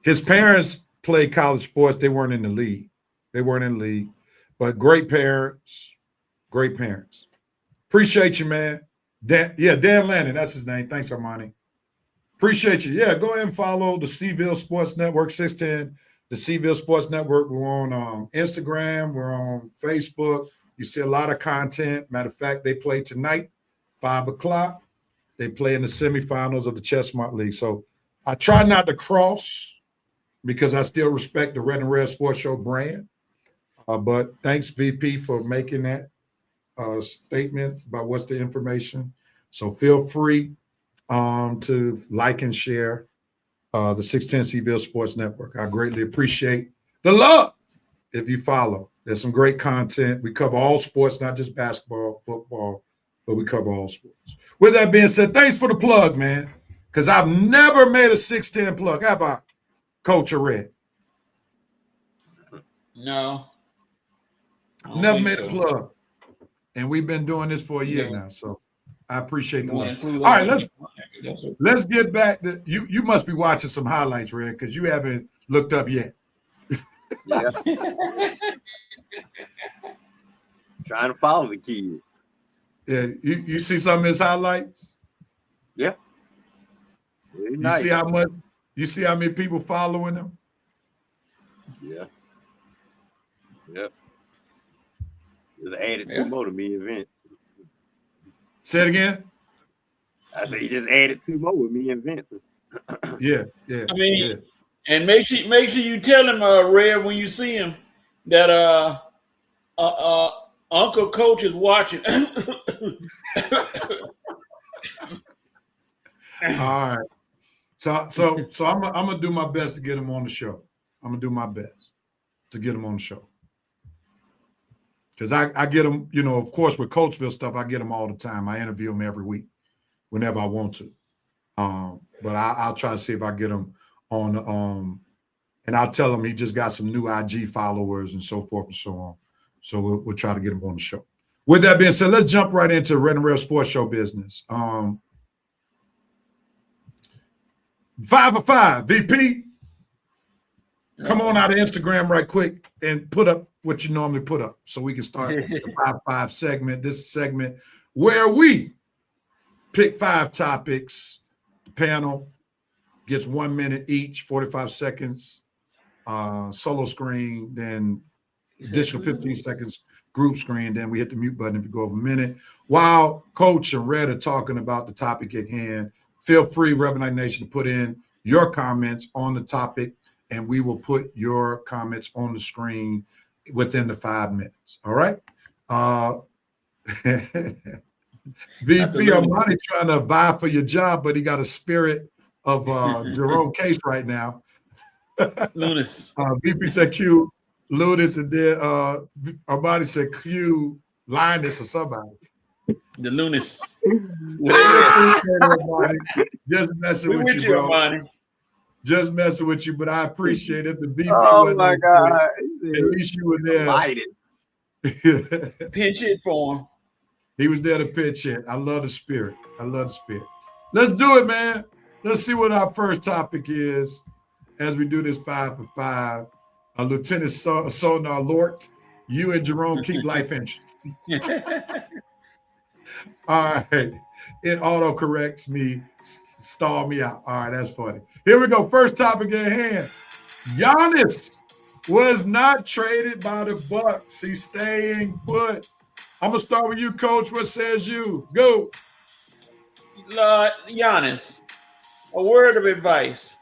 His parents played college sports. They weren't in the league. But great parents. Appreciate you, man. Dan Lannon, that's his name. Thanks, Armani. Appreciate you. Yeah, go ahead and follow the Seville Sports Network, 610, the Seville Sports Network. We're on Instagram. We're on Facebook. You see a lot of content. Matter of fact, they play tonight, 5 o'clock. They play in the semifinals of the Chestnut League. So I try not to cross because I still respect the Red and Red Sports Show brand. But thanks, VP, for making that statement about what's the information. So feel free to like and share the 610 Seville Sports Network. I greatly appreciate the love if you follow. There's some great content. We cover all sports, not just basketball, football, but we cover all sports. With that being said, thanks for the plug, man, because I've never made a 610 plug. Have I, Coach Red? No. Never made a plug. And we've been doing this for a year now. So I appreciate the love. All right, let's get back to you. You must be watching some highlights, Red, because you haven't looked up yet. Yeah. Trying to follow the kid. Yeah, you see some of his highlights? Yeah. Nice. You see how many people following him? Yeah. Yep. Just added 2 more to me event. Say it again. I said he just added 2 more with me and Vince. Yeah. I mean, and make sure you tell him, Red, when you see him, that Uncle Coach is watching. All right. So I'm gonna do my best to get him on the show. I'm gonna do my best to get him on the show. Because I get him, of course, with Coachville stuff, I get him all the time. I interview him every week whenever I want to. But I'll try to see if I get him on and I'll tell him he just got some new IG followers and so forth and so on. So we'll try to get him on the show. With that being said, let's jump right into Red and Rev Sports Show business. 5 for 5, VP. Come on out of Instagram right quick and put up what you normally put up so we can start the 5 for 5 segment. This segment where we pick 5 topics. The panel gets 1 minute each, 45 seconds, solo screen, then additional 15 seconds group screen. Then we hit the mute button if you go over a minute. While Coach and Red are talking about the topic at hand, feel free, Reverend Knight Nation, to put in your comments on the topic, and we will put your comments on the screen within the 5 minutes. All right? VP Armani trying to vie for your job, but he got a spirit of Jerome Case right now. Lunas. VP said Q Lunas, and then Armani said Q Linus or somebody. The Lunas. Just messing with you, bro. Armani. Just messing with you, but I appreciate it. The VP my God. At least you were there. Pinch it for him. He was there to pitch it. I love the spirit. Let's do it, man. Let's see what our first topic is as we do this 5 for 5. Lieutenant Sonar Lort, you and Jerome keep life interesting. All right. It auto corrects me, stall me out. All right, that's funny. Here we go. First topic at hand. Giannis was not traded by the Bucks. He's staying put. I'm going to start with you, Coach. What says you? Go. Giannis, a word of advice.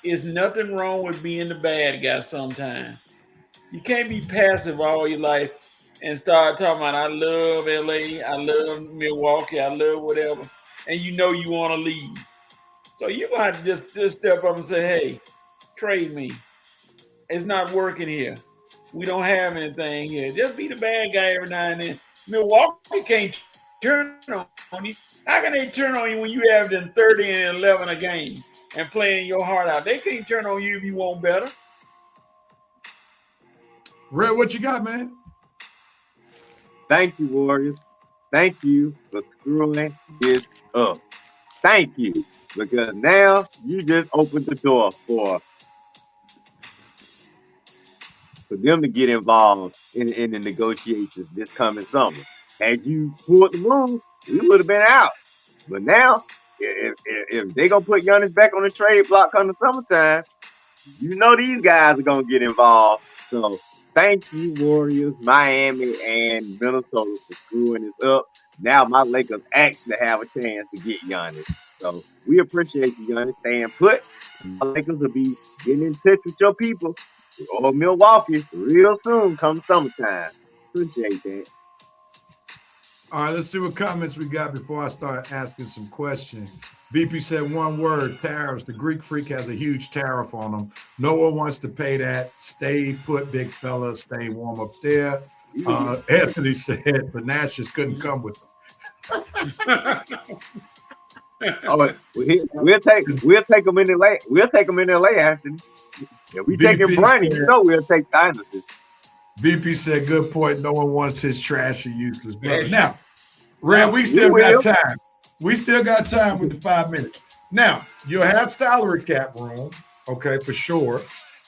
There's nothing wrong with being the bad guy sometimes. You can't be passive all your life and start talking about, I love LA, I love Milwaukee, I love whatever, and you want to leave. So you're going to have to just step up and say, hey, trade me. It's not working here. We don't have anything here. Just be the bad guy every now and then. Milwaukee can't turn on you. How can they turn on you when you have them 30 and 11 a game and playing your heart out? They can't turn on you if you want better. Red, what you got, man? Thank you, Warriors. Thank you for screwing this up. Thank you. Because now you just opened the door for them to get involved in the negotiations this coming summer. Had you pulled the move, we would have been out. But now, if they gonna put Giannis back on the trade block come the summertime, these guys are gonna get involved. So thank you, Warriors, Miami, and Minnesota for screwing this up. Now my Lakers actually have a chance to get Giannis. So we appreciate you, Giannis, staying put. My Lakers will be getting in touch with your people or Milwaukee real soon come summertime. Appreciate that. All right, let's see what comments we got before I start asking some questions. BP said one word, tariffs. The Greek freak has a huge tariff on them. No one wants to pay that. Stay put, big fella. Stay warm up there. Anthony said Nash just couldn't come with them. We'll take them in LA. We'll take them in LA, Anthony. If we taking Bronny, we'll take Dynasty. VP said, good point. No one wants his trash or useless brother. Now, Red, we still You got will. time. We still got time with the 5 minutes. Now, you'll have salary cap room, okay, for sure,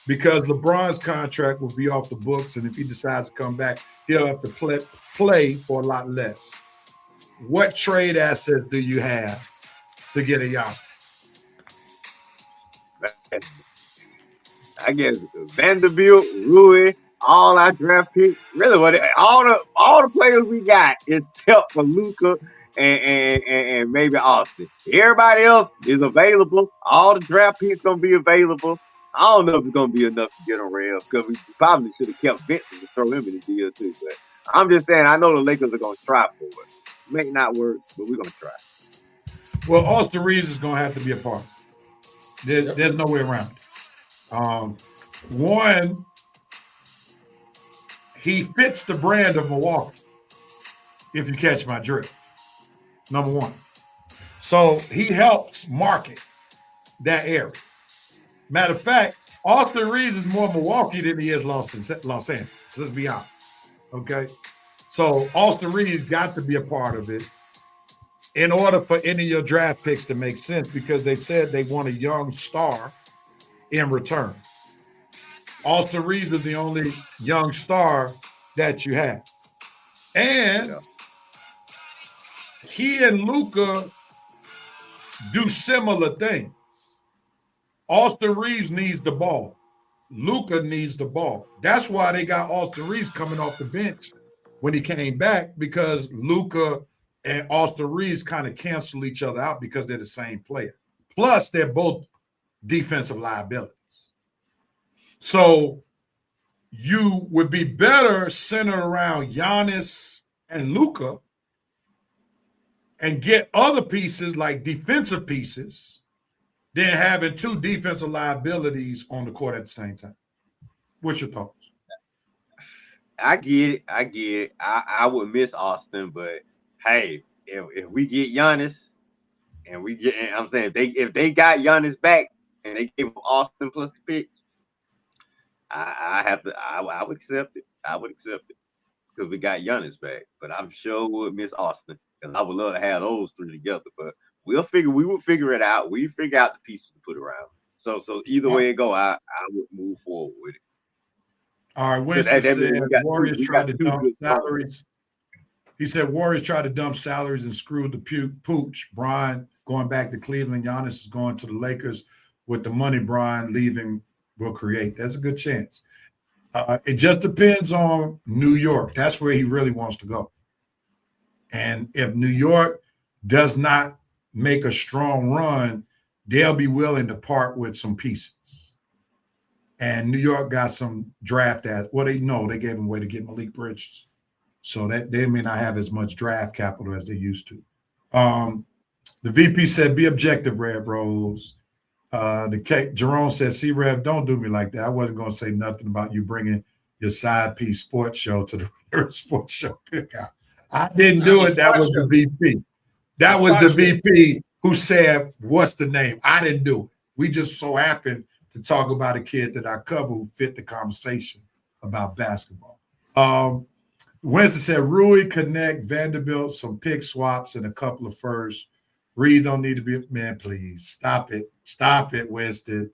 because LeBron's contract will be off the books, and if he decides to come back, he'll have to play for a lot less. What trade assets do you have to get a Giannis? I guess Vanderbilt, Rui, all our draft picks, really all the players we got except for Luka and maybe Austin. Everybody else is available. All the draft picks gonna be available. I don't know if it's gonna be enough to get a Rev because we probably should have kept Vincent to throw him in the deal too. But I'm just saying, I know the Lakers are gonna try for it. May not work, but we're gonna try. Well, Austin Reeves is gonna have to be a part. There's no way around it. One, he fits the brand of Milwaukee, if you catch my drift. Number one. So he helps market that area. Matter of fact, Austin Reeves is more Milwaukee than he is Los Angeles. Let's be honest. Okay. So Austin Reeves got to be a part of it in order for any of your draft picks to make sense, because they said they want a young star in return. Austin Reeves is the only young star that you have. And he and Luka do similar things. Austin Reeves needs the ball. Luka needs the ball. That's why they got Austin Reeves coming off the bench when he came back, because Luka and Austin Reeves kind of cancel each other out because they're the same player. Plus, they're both defensive liabilities. So you would be better centered around Giannis and Luka and get other pieces like defensive pieces than having two defensive liabilities on the court at the same time. What's your thoughts? I get it. I would miss Austin, but hey, if we get Giannis and we get, I'm saying if they got Giannis back and they gave him Austin plus the picks, I would accept it. I would accept it because we got Giannis back. But I'm sure we would miss Austin because I would love to have those three together. But we will figure it out. We figure out the pieces to put around. So either way it go, I would move forward with it. All right, Winston said Warriors tried to dump salaries. He said Warriors tried to dump salaries and screwed the pooch. Brian going back to Cleveland. Giannis is going to the Lakers with the money Brian leaving will create. There's a good chance. It just depends on New York. That's where he really wants to go. And if New York does not make a strong run, they'll be willing to part with some pieces. And New York got some draft ads. Well, they gave him away to get Malik Bridges. So that they may not have as much draft capital as they used to. The VP said, be objective, Red Rose. Jerome said, see, Rev, don't do me like that. I wasn't going to say nothing about you bringing your side piece sports show to the sports show cookout. I didn't do it. That was the VP. That was the VP who said, what's the name? I didn't do it. We just so happened to talk about a kid that I cover who fit the conversation about basketball. Winston said, Rui, Connect, Vanderbilt, some pick swaps, and a couple of firsts. Reeves don't need to be, man, please. Stop it. Stop it, Winston.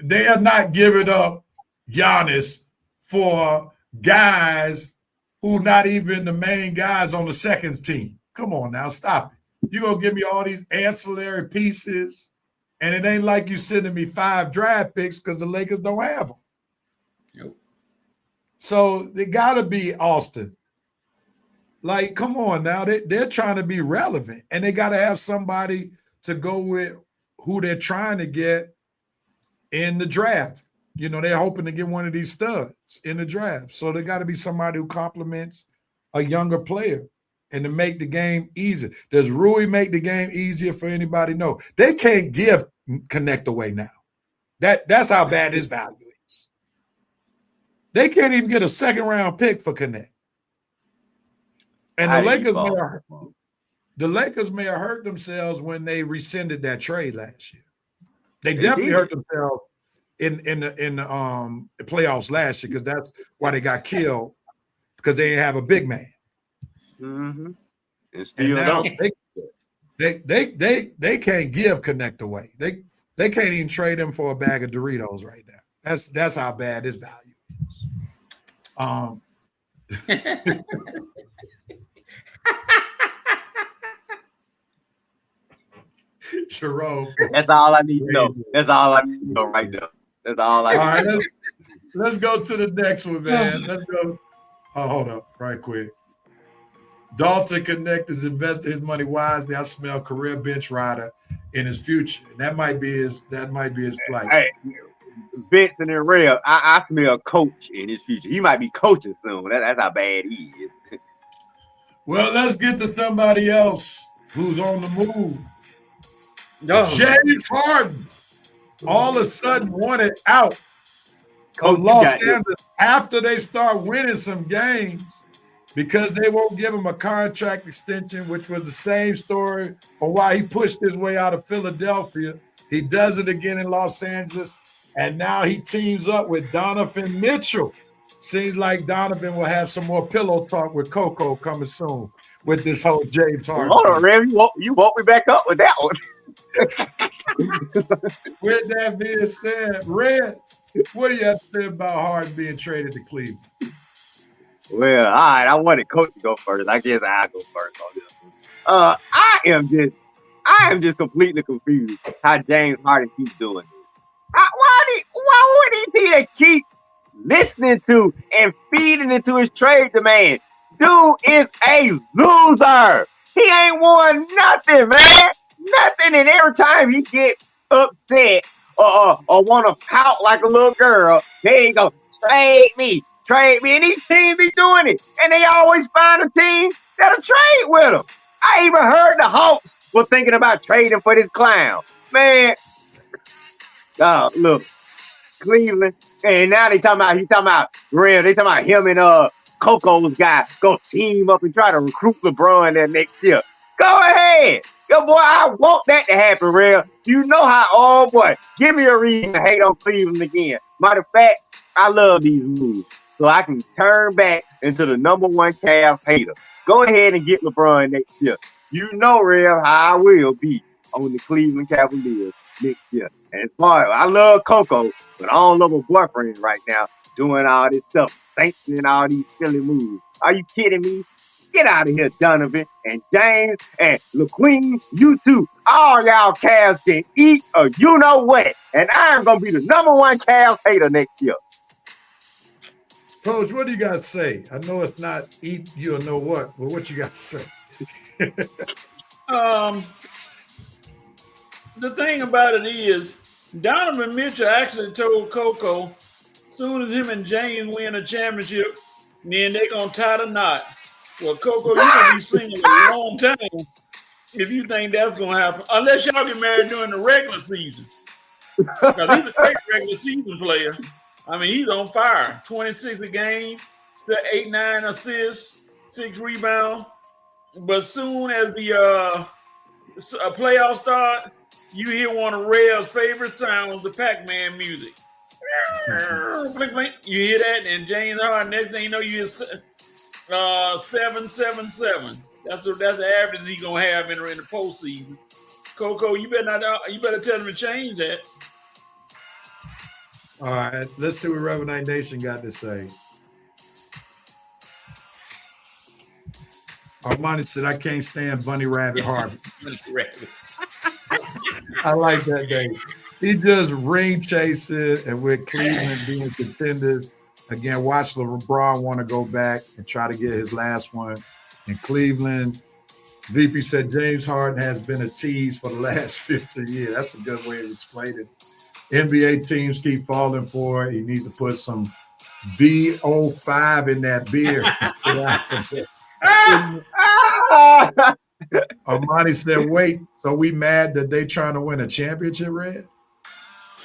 They are not giving up Giannis for guys who not even the main guys on the second team. Come on now, stop it. You're going to give me all these ancillary pieces, and it ain't like you sending me 5 draft picks because the Lakers don't have them. Yep. So they got to be Austin. Like, come on now. They're trying to be relevant, and they got to have somebody to go with who they're trying to get in the draft. You know, they're hoping to get one of these studs in the draft. So they got to be somebody who complements a younger player and to make the game easier. Does Rui make the game easier for anybody? No. They can't give Connect away now. That's how bad his value is. They can't even get a second-round pick for Connect. And the Lakers may have hurt themselves when they rescinded that trade last year. They definitely hurt themselves in the playoffs last year, because that's why they got killed, because they didn't have a big man. Mm-hmm. And now they can't give Connect away. They can't even trade him for a bag of Doritos right now. That's how bad his value is. Jerome. That's all I need to know. That's all I need to know right now. That's all I need. All right, let's go to the next one, man. Let's go. Oh, hold up, right quick. Dalton Connect is investing his money wisely. I smell career bench rider in his future. That might be his plight. Hey, Vincent and Rev, I smell coach in his future. He might be coaching soon. That's how bad he is. Well, let's get to somebody else who's on the move. James Harden all of a sudden wanted out of Los Angeles after they start winning some games, because they won't give him a contract extension, which was the same story for why he pushed his way out of Philadelphia. He does it again in Los Angeles, and now he teams up with Donovan Mitchell. Seems like Donovan will have some more pillow talk with Coco coming soon with this whole James Harden. Hold on, Rev, you woke me back up with that one. With that being said, Red, what do you have to say about Harden being traded to Cleveland? Well, all right, I wanted Coach to go first. I guess I'll go first on this one. I am just completely confused how James Harden keeps doing this. Why would he keep listening to and feeding into his trade demand? Dude is a loser. He ain't won nothing, man. Nothing. And every time he gets upset or want to pout like a little girl, there you go, trade me. And these teams be doing it. And they always find a team that'll trade with them. I even heard the Hawks were thinking about trading for this clown. Man, look, Cleveland. And now he's talking about Real. They talking about him and Coco's guy go team up and try to recruit LeBron that next year. Go ahead. Yo, boy, I want that to happen, Real. You know how, oh boy, give me a reason to hate on Cleveland again. Matter of fact, I love these moves. So I can turn back into the #1 Cavs hater. Go ahead and get LeBron next year. You know, Real, how I will be on the Cleveland Cavaliers next year. And boy, I love Coco, but I don't love her boyfriend right now doing all this stuff, sanctioning all these silly moves. Are you kidding me? Get out of here, Donovan and James and LaQueen. You two, all y'all Cavs can eat or you know what. And I'm going to be the #1 Cavs hater next year. Coach, what do you got to say? I know it's not eat you or know what, but what you got to say? The thing about it is, Donovan Mitchell actually told Coco, as soon as him and James win a championship, then they're going to tie the knot. Well, Coco, you're going to be single a long time if you think that's going to happen, unless y'all get married during the regular season. Because he's a great regular season player. I mean, he's on fire. 26 a game, 8-9 assists, 6 rebounds. But soon as the playoffs start, you hear one of Rev's favorite sounds, the Pac-Man music. Blink, blink. You hear that, and James Harden, next thing you know, you hear 7-7-7. That's the average he's gonna have in the postseason. Coco, you better tell him to change that. All right, let's see what Reverend Night Nation got to say. Armani said, I can't stand Bunny Rabbit Harvey. I like that name. He just ring chasing, and with Cleveland being contenders, again, watch LeBron want to go back and try to get his last one in Cleveland. VP said James Harden has been a tease for the last 15 years. That's a good way to explain it. NBA teams keep falling for it. He needs to put some VO5 in that beer. Armani said, wait, so we mad that they trying to win a championship, Red?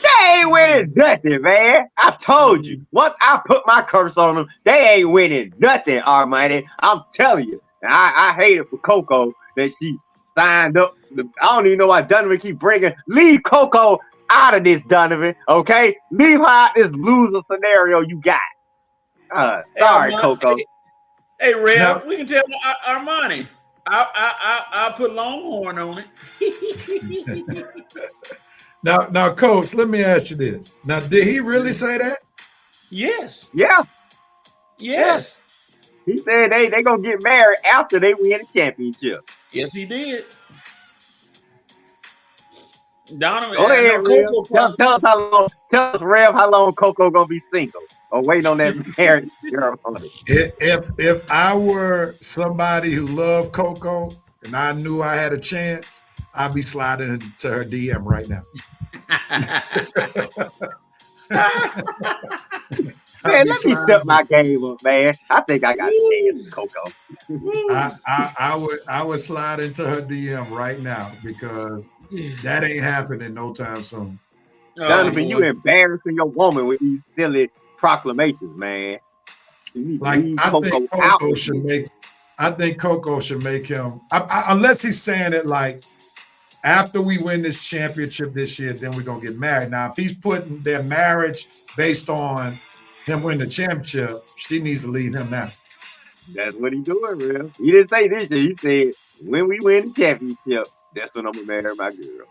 They ain't winning nothing, man. I told you. Once I put my curse on them, they ain't winning nothing, Armani. I'm telling you. And I hate it for Coco that she signed up. I don't even know why Donovan keep bringing. Leave Coco out of this, Donovan. Okay, leave her out this loser scenario you got. Sorry, Coco. Hey, Rev, Now- we can tell Armani. I'll put Longhorn on it. Now, Coach, let me ask you this. Now, did he really say that? Yes. Yeah, Yes. he said they gonna get married after they win the championship. Yes, he did. Donovan, Go ahead, Rev. Coco. Tell us, Rev, how long Coco gonna be single or waiting on that marriage ceremony. If I were somebody who loved Coco and I knew I had a chance, I'd be sliding into her DM right now. Man, let me step my game up, man. I think I got a chance, Coco. I would slide into her DM right now because that ain't happening no time soon. Donovan, you embarrassing your woman with these silly proclamations, man. Like I think Coco should make him unless he's saying it like after we win this championship this year, then we're gonna get married. Now, if he's putting their marriage based on him winning the championship, she needs to leave him now. That's what he's doing, real. He didn't say this year. He said, when we win the championship, that's when I'm going to marry my girl.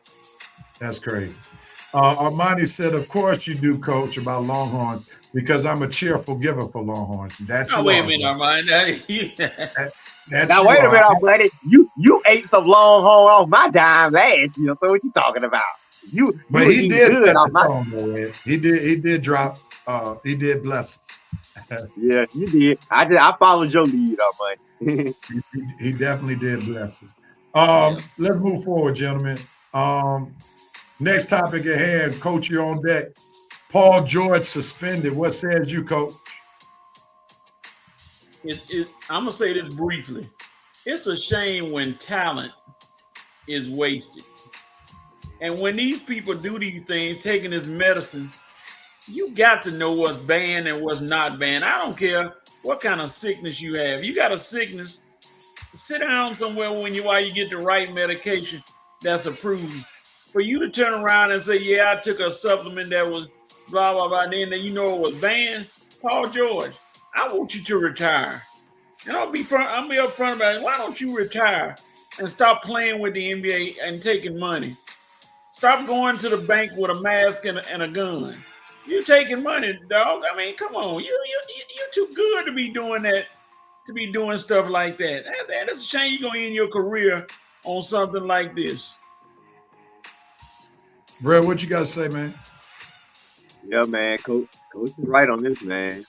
That's crazy. Armani said, of course you do, Coach, about Longhorns because I'm a cheerful giver for Longhorns. That's wait a minute, Armani. Now, wait a minute, buddy. You ate some Longhorn off my dime last year. So what you talking about? But he did set the tone, though, He did drop. He did bless us. Yeah, you did. I followed your lead, Armani. He definitely did bless us. Let's move forward, gentlemen. Next topic at hand, Coach, you're on deck. Paul George suspended. What says you, Coach? I'm going to say this briefly. It's a shame when talent is wasted. And when these people do these things, taking this medicine, you got to know what's banned and what's not banned. I don't care what kind of sickness you have. You got a sickness, sit down somewhere while you get the right medication that's approved. For you to turn around and say, yeah, I took a supplement that was blah, blah, blah, and then you know it was banned. Paul George, I want you to retire. And I'll be upfront about it. Why don't you retire and stop playing with the NBA and taking money? Stop going to the bank with a mask and a gun. You taking money, dog. I mean, come on. You're too good to be doing that, to be doing stuff like that. That's a shame you're going to end your career on something like this. Brad, what you got to say, man? Yeah, man. Coach is right on this, man.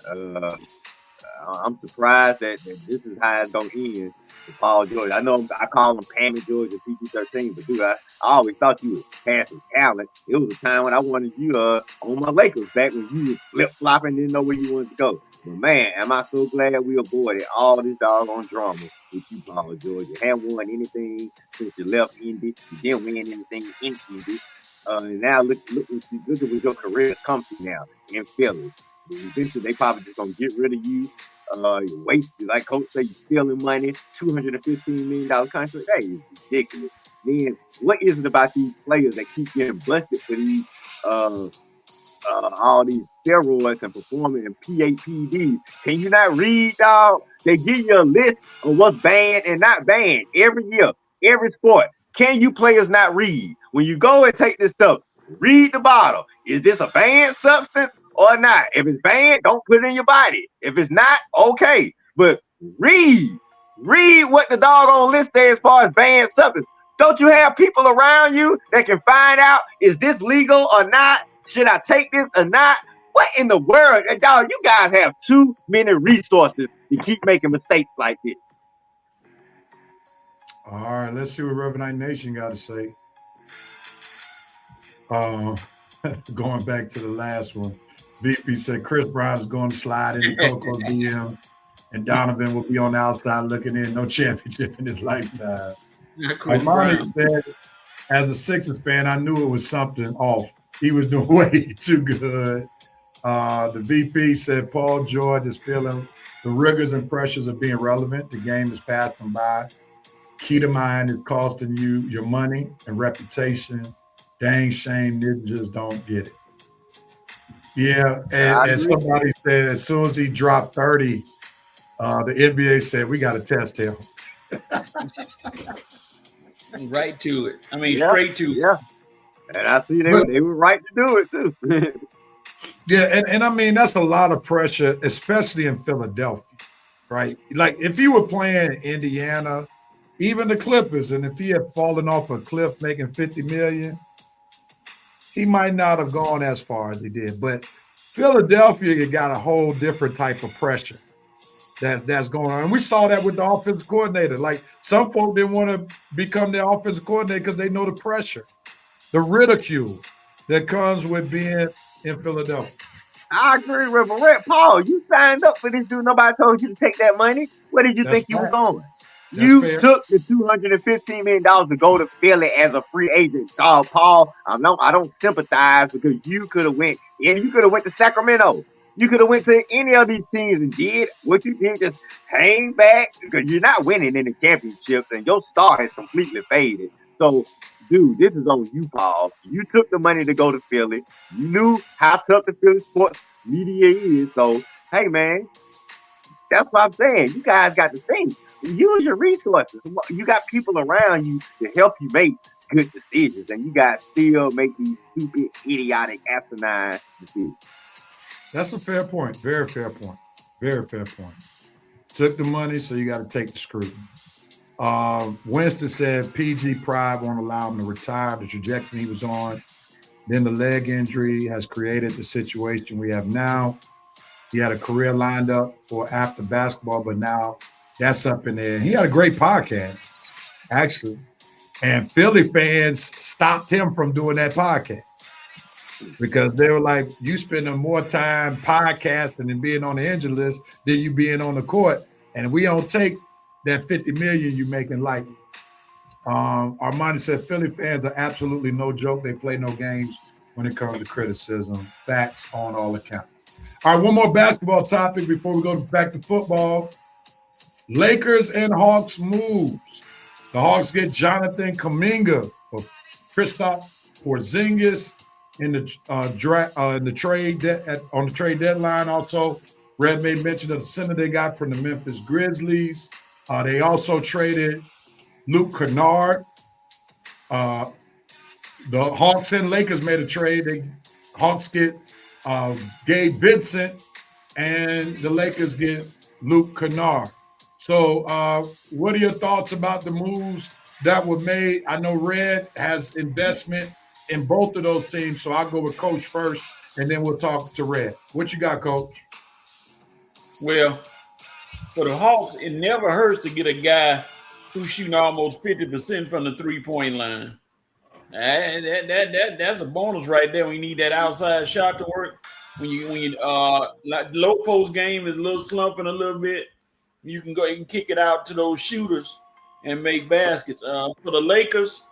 I'm surprised that this is how it's going to end with Paul George. I know I call him Pammy George and PG-13, but dude, I always thought you had some talent. It was a time when I wanted you on my Lakers back when you was flip-flopping, didn't know where you wanted to go. But man, am I so glad we avoided all this doggone drama with you, Paul George. You haven't won anything since you left Indy. You didn't win anything in Indy. And now look at what your career has come to now in Philly. Eventually, they probably just gonna get rid of you. You wasted, like Coach say, you stealing money, $215 million contract. That is ridiculous. Then what is it about these players that keep getting busted for these all these steroids and performing in PAPDs? Can you not read, dog? They give you a list of what's banned and not banned every year, every sport. Can you players not read? When you go and take this stuff, read the bottle. Is this a banned substance or not? If it's banned, don't put it in your body. If it's not, okay. But read what the doggone list says as far as banned substance. Don't you have people around you that can find out, is this legal or not? Should I take this or not? What in the world? And dog, you guys have too many resources to keep making mistakes like this. All right, let's see what Reverend Nation got to say. Going back to the last one, VP said Chris Brown is going to slide into Coco's DM, and Donovan will be on the outside looking in. No championship in his lifetime. Armani said, as a Sixers fan, I knew it was something off. He was doing way too good. The VP said Paul George is feeling the rigors and pressures of being relevant. The game is passing by. Key to mind is costing you your money and reputation. dang shame ninjas don't get it. Yeah, I and agree. somebody said as soon as he dropped 30, the NBA said we got to test him. Right to it. I mean, Yeah, straight to it. yeah. And I see But- they were right to do it too. Yeah, and I mean that's a lot of pressure, especially in Philadelphia, right? Like if you were playing Indiana, even the Clippers, and if he had fallen off a cliff making 50 million, he might not have gone as far as he did. But Philadelphia, you got a whole different type of pressure that's going on. And we saw that with the offensive coordinator. Like some folk didn't want to become the offensive coordinator because they know the pressure, the ridicule that comes with being in Philadelphia. I agree with Red Paul. You signed up for this dude. Nobody told you to take that money. Where did you That's think you were right. going? That's You fair. took the $215 million to go to Philly as a free agent. Paul, I don't sympathize because you could have went and you could have went to Sacramento. You could have went to any of these teams and did what you did, just hang back because you're not winning in the championships and your star has completely faded. So, dude, this is on you, Paul. You took the money to go to Philly. You knew how tough the Philly sports media is. So, hey, man, that's what I'm saying. You guys got to think. Use your resources. You got people around you to help you make good decisions, and you guys still make these stupid, idiotic, asinine decisions. That's a fair point. Very fair point. Very fair point. Took the money, so you got to take the scrutiny. Winston said PG pride won't allow him to retire. The trajectory he was on. Then the leg injury has created the situation we have now. He had a career lined up for after basketball, but now that's up in there. He had a great podcast, actually. And Philly fans stopped him from doing that podcast because they were like, you spending more time podcasting and being on the injury list than you being on the court. And we don't take that 50 million you making lightly. Armani said Philly fans are absolutely no joke. They play no games when it comes to criticism. Facts on all accounts. All right, one more basketball topic before we go back to football. Lakers and Hawks moves. The Hawks get Jonathan Kuminga for Kristaps Porzingis in the trade deadline. Also, Red made mention of the center they got from the Memphis Grizzlies. They also traded Luke Kennard. The Hawks and Lakers made a trade. The Hawks get Gabe Vincent, and the Lakers get Luke Kennard. So what are your thoughts about the moves that were made? I know Red has investments in both of those teams, so I'll go with Coach first, and then we'll talk to Red. What you got, Coach? Well, for the Hawks, it never hurts to get a guy who's shooting almost 50% from the three-point line. That's a bonus right there. We need that outside shot to work. When you like low post game is a little slumping a little bit, you can kick it out to those shooters and make baskets. For the Lakers,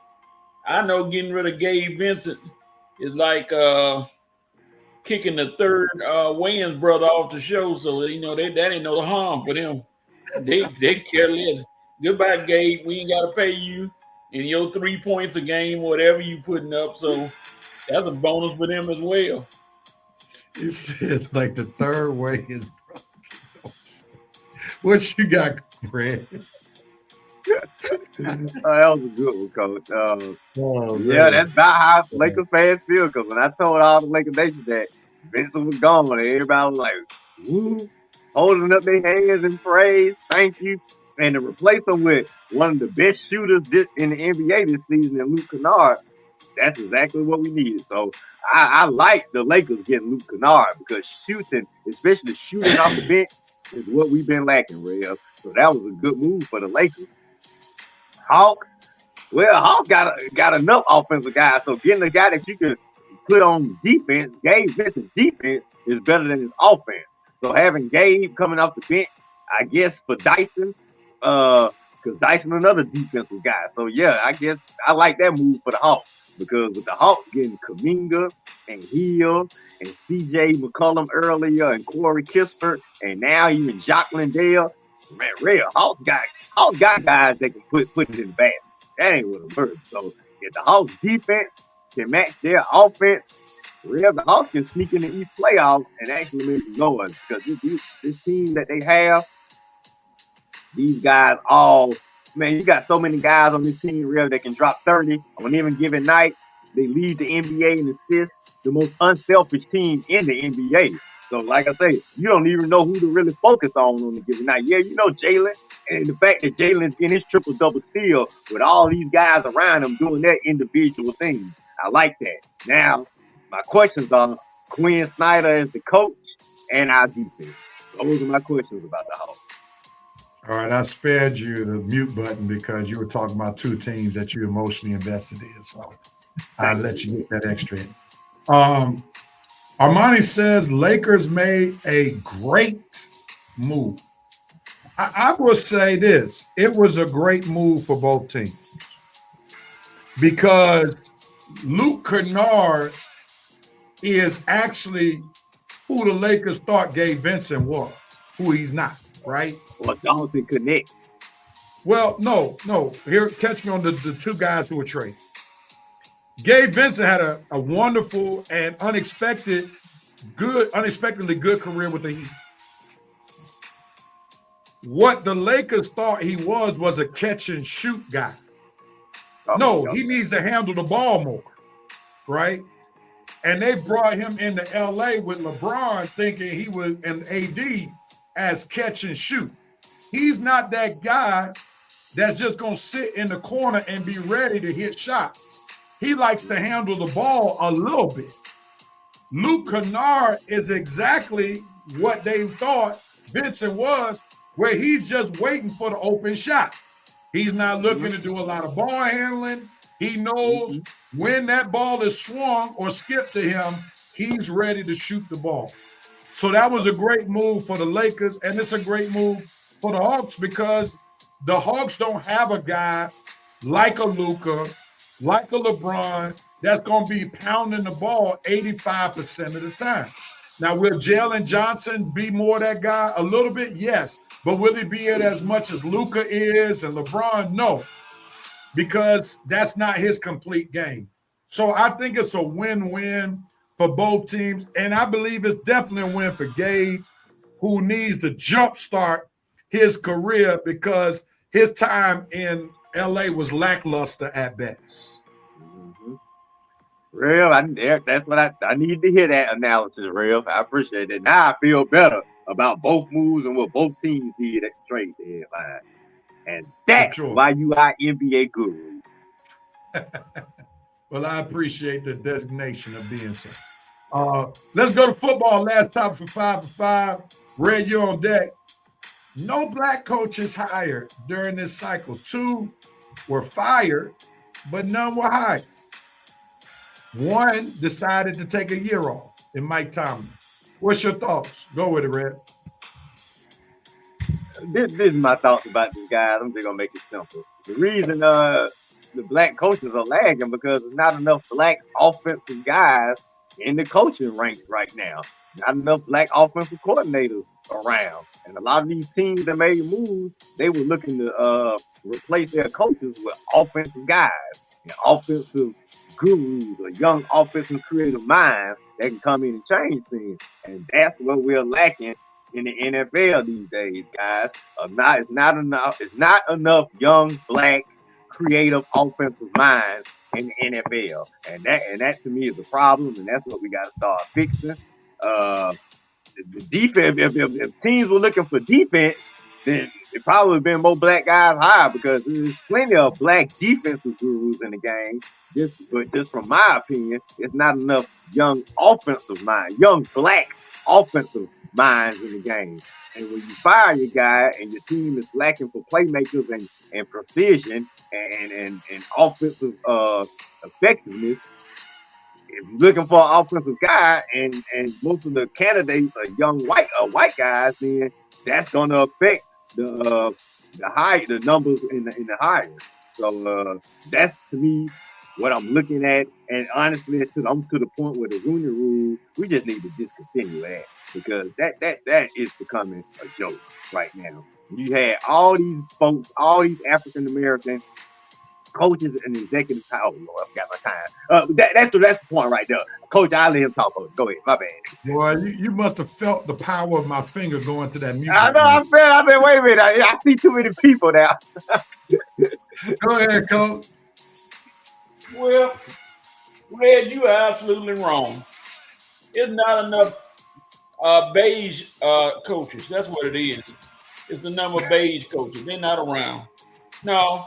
I know getting rid of Gabe Vincent is like kicking the third Wayans brother off the show. So that ain't no harm for them. They care less. Goodbye, Gabe. We ain't got to pay you. And your 3 points a game, whatever you putting up. So that's a bonus for them as well. You said like the third way is what you got, Fred? That was a good one, Coach. Yeah, that's about how Lakers fans feel. Because when I told all the Lakers Nation that Vincent was gone, everybody was like, woo, holding up their hands in praise. Thank you. And to replace him with one of the best shooters in the NBA this season, in Luke Kennard, that's exactly what we needed. So I like the Lakers getting Luke Kennard because shooting, especially shooting off the bench, is what we've been lacking, Rev. So that was a good move for the Lakers. Hawks got enough offensive guys. So getting a guy that you can put on defense, Gabe Vincent's defense, is better than his offense. So having Gabe coming off the bench, I guess for Dyson, because Dyson another defensive guy. So yeah, I guess I like that move for the Hawks because with the Hawks getting Kuminga and Hill and CJ McCollum earlier and Corey Kispert and now even Jock Landale, man, real Hawks got guys that can put it in the basket. That ain't what I'm hurt. So if the Hawks defense can match their offense, Rev, the Hawks can sneak in the East playoffs and actually make it noise because this team that they have, these guys all, man, you got so many guys on this team, Rev, that can drop 30 on any given night. They lead the NBA in assists, the most unselfish team in the NBA. So, like I say, you don't even know who to really focus on a given night. Yeah, you know Jalen, and the fact that Jalen's getting his triple-double steal with all these guys around him doing their individual things. I like that. Now, my questions are Quinn Snyder as the coach and our defense. Those are my questions about the Hawks. All right, I spared you the mute button because you were talking about two teams that you emotionally invested in. So I'll let you get that extra in. Armani says Lakers made a great move. I will say this. It was a great move for both teams because Luke Kennard is actually who the Lakers thought Gabe Vincent was, who he's not, right? Or Jonathan Connect. Well, no. Here, catch me on the two guys who were traded. Gabe Vincent had a wonderful and unexpectedly good career with the Heat. What the Lakers thought he was a catch and shoot guy. No, he needs to handle the ball more, right? And they brought him into LA with LeBron thinking he was an AD as catch and shoot. He's not that guy that's just going to sit in the corner and be ready to hit shots. He likes to handle the ball a little bit. Luke Kennard is exactly what they thought Vincent was, where he's just waiting for the open shot. He's not looking to do a lot of ball handling. He knows when that ball is swung or skipped to him, he's ready to shoot the ball. So that was a great move for the Lakers, and it's a great move for the Hawks because the Hawks don't have a guy like a Luka, like a LeBron, that's going to be pounding the ball 85% of the time. Now, will Jalen Johnson be more that guy? A little bit, yes. But will he be it as much as Luka is and LeBron? No, because that's not his complete game. So I think it's a win-win for both teams. And I believe it's definitely a win for Gabe, who needs to jumpstart his career because his time in LA was lackluster at best. Real, that's what I need to hear that analysis, Real. I appreciate it. Now I feel better about both moves and what both teams did at the trade deadline. And that's why you are NBA guru. Well, I appreciate the designation of being so. Let's go to football. Last topic for 5 for 5. Red, you're on deck. No black coaches hired during this cycle. 2 were fired, but none were hired. 1 decided to take a year off in Mike Tomlin. What's your thoughts? Go with it, Red. This is my thoughts about this guy. I'm just going to make it simple. The reason the black coaches are lagging because there's not enough black offensive guys in the coaching ranks right now. Not enough black offensive coordinators around. And a lot of these teams that made moves, they were looking to replace their coaches with offensive guys and offensive gurus or young offensive creative minds that can come in and change things. And that's what we're lacking in the NFL these days, guys. It's not enough young black creative offensive minds in the NFL. And that to me is a problem, and that's what we got to start fixing. The defense, if teams were looking for defense, then it probably would have been more black guys hired because there's plenty of black defensive gurus in the game. But just from my opinion, it's not enough young black offensive minds in the game. And when you fire your guy and your team is lacking for playmakers and precision and offensive effectiveness, if you're looking for an offensive guy and most of the candidates are young white guys, then that's going to affect the numbers in the hires. So that's to me what I'm looking at. And honestly, I'm to the point where the Rooney Rule, we just need to discontinue that because that is becoming a joke right now. You had all these folks, all these African Americans coaches and executives. Oh Lord, I got my time. That's the point right there. Coach, I'll let him talk. Go ahead, my bad. Boy, you must have felt the power of my finger going to that mute. I know. I said, wait a minute. I see too many people now. Go ahead, Coach. Well, Red, you are absolutely wrong. It's not enough beige coaches. That's what it is. It's the number of beige coaches. They're not around. No,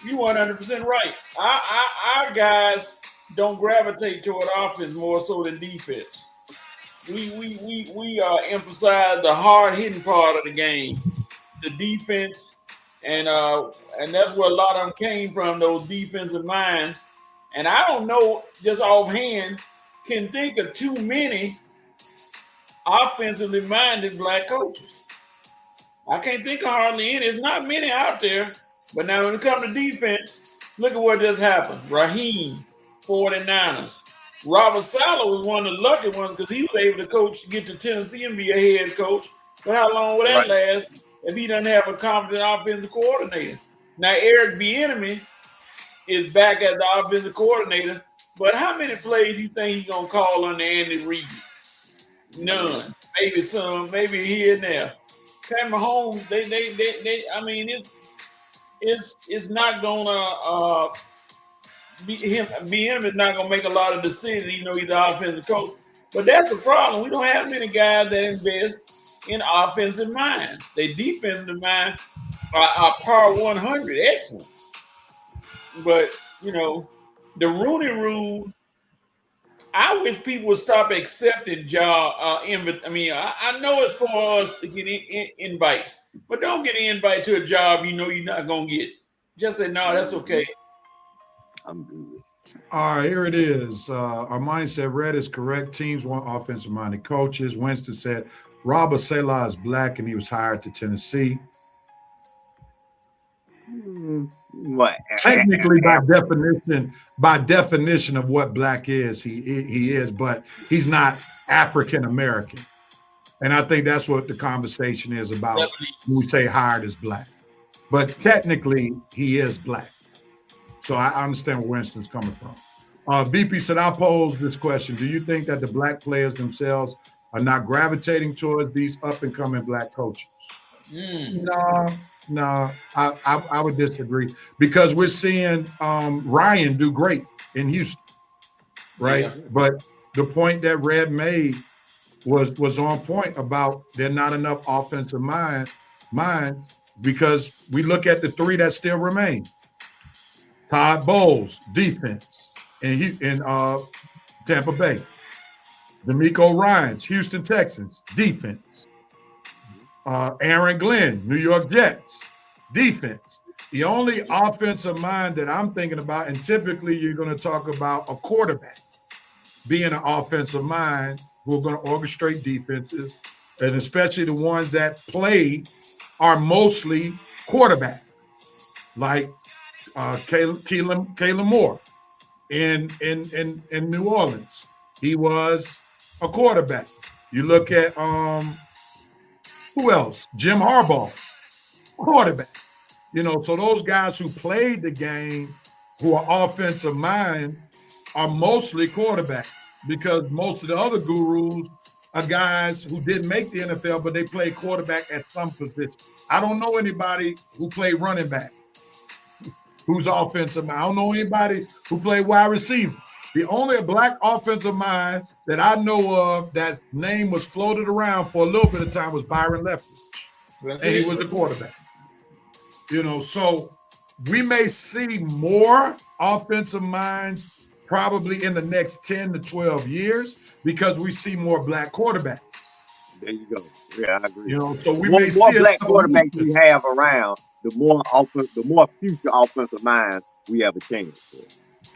you 100% right. Our guys don't gravitate toward offense more so than defense. We emphasize the hard hitting part of the game, the defense, and that's where a lot of them came from. Those defensive minds. And I don't know, just offhand, can think of too many offensively minded black coaches. I can't think of hardly any. There's not many out there. But now when it comes to defense, look at what just happened. Raheem, 49ers. Robert Saleh was one of the lucky ones because he was able to coach, get to Tennessee and be a head coach. But how long will that last if he doesn't have a competent offensive coordinator? Now Eric Bieniemy is back as the offensive coordinator, but how many plays do you think he's gonna call under Andy Reid? None. Maybe some, maybe here and there. Pat Mahomes, they I mean, it's not gonna BM is not gonna make a lot of decisions, even though he's the offensive coach. But that's the problem. We don't have many guys that invest in offensive minds. They defensive minds are par 100, excellent. But, you know, the Rooney Rule, I wish people would stop accepting job. I know it's for us to get invites, but don't get an invite to a job you know you're not going to get. Just say, no, that's okay. I'm good. All right, here it is. Armani said, Red is correct. Teams want offensive-minded coaches. Winston said, Robert Saleh is black and he was hired to Tennessee. What? Technically, by definition of what black is, he is, but he's not African American. And I think that's what the conversation is about when we say hired as black. But technically, he is black. So I understand where Winston's coming from. VP said, I'll pose this question. Do you think that the black players themselves are not gravitating towards these up-and-coming black coaches? No, I would disagree because we're seeing Ryan do great in Houston, right? Yeah. But the point that Red made was on point about there not enough offensive minds because we look at the three that still remain. Todd Bowles, defense, in Tampa Bay. D'Amico Ryans, Houston Texans, defense. Aaron Glenn, New York Jets, defense. The only offensive mind that I'm thinking about, and typically you're going to talk about a quarterback being an offensive mind who are going to orchestrate defenses, and especially the ones that play are mostly quarterback, like Kellen Moore in New Orleans. He was a quarterback. You look at who else? Jim Harbaugh, quarterback. You know, so those guys who played the game, who are offensive mind, are mostly quarterbacks because most of the other gurus are guys who didn't make the NFL, but they played quarterback at some position. I don't know anybody who played running back who's offensive mind. I don't know anybody who played wide receiver. The only black offensive mind that I know of that name was floated around for a little bit of time was Byron Leftwich. And he was a quarterback. You know, so we may see more offensive minds probably in the next 10 to 12 years because we see more black quarterbacks. There you go. Yeah, I agree. You know, so we more may see black quarterbacks we have around, the more future offensive minds we have a chance for.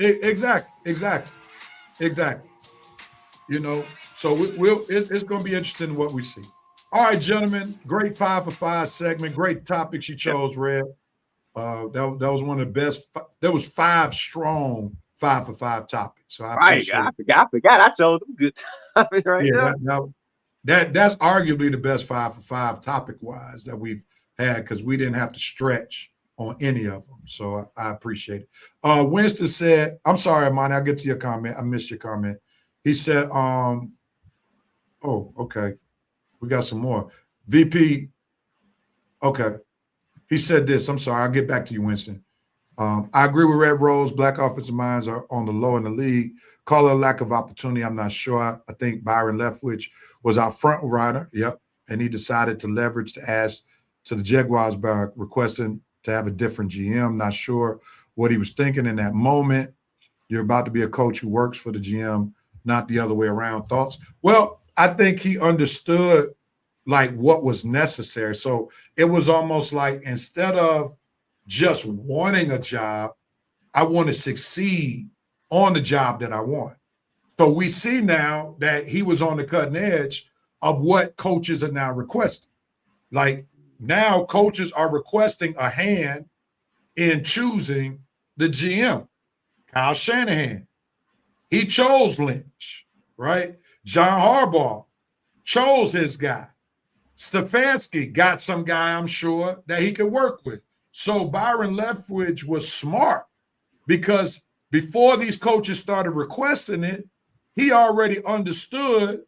Exactly. You know, so it's going to be interesting what we see. All right, gentlemen, great 5 for 5 segment. Great topics you chose, Red. That was one of the best. There was 5 strong 5 for 5 topics. So I forgot. I chose them good topics right now. That's arguably the best 5 for 5 topic wise that we've had because we didn't have to stretch on any of them. So I appreciate it. Winston said, I'm sorry, Amani, I'll get to your comment. I missed your comment. He said, oh, okay. We got some more. VP, okay. He said this. I'm sorry. I'll get back to you, Winston. I agree with Red Rose. Black offensive minds are on the low in the league. Call it a lack of opportunity. I'm not sure. I think Byron Leftwich was our front rider. Yep. And he decided to leverage to ask to the Jaguars by requesting to have a different GM. Not sure what he was thinking in that moment. You're about to be a coach who works for the GM, not the other way around. Thoughts? Well, I think he understood like what was necessary. So it was almost like instead of just wanting a job, I want to succeed on the job that I want. So we see now that he was on the cutting edge of what coaches are now requesting. Like now coaches are requesting a hand in choosing the GM. Kyle Shanahan, he chose Lynch, right? John Harbaugh chose his guy. Stefanski got some guy, I'm sure, that he could work with. So Byron Leftwich was smart because before these coaches started requesting it, he already understood,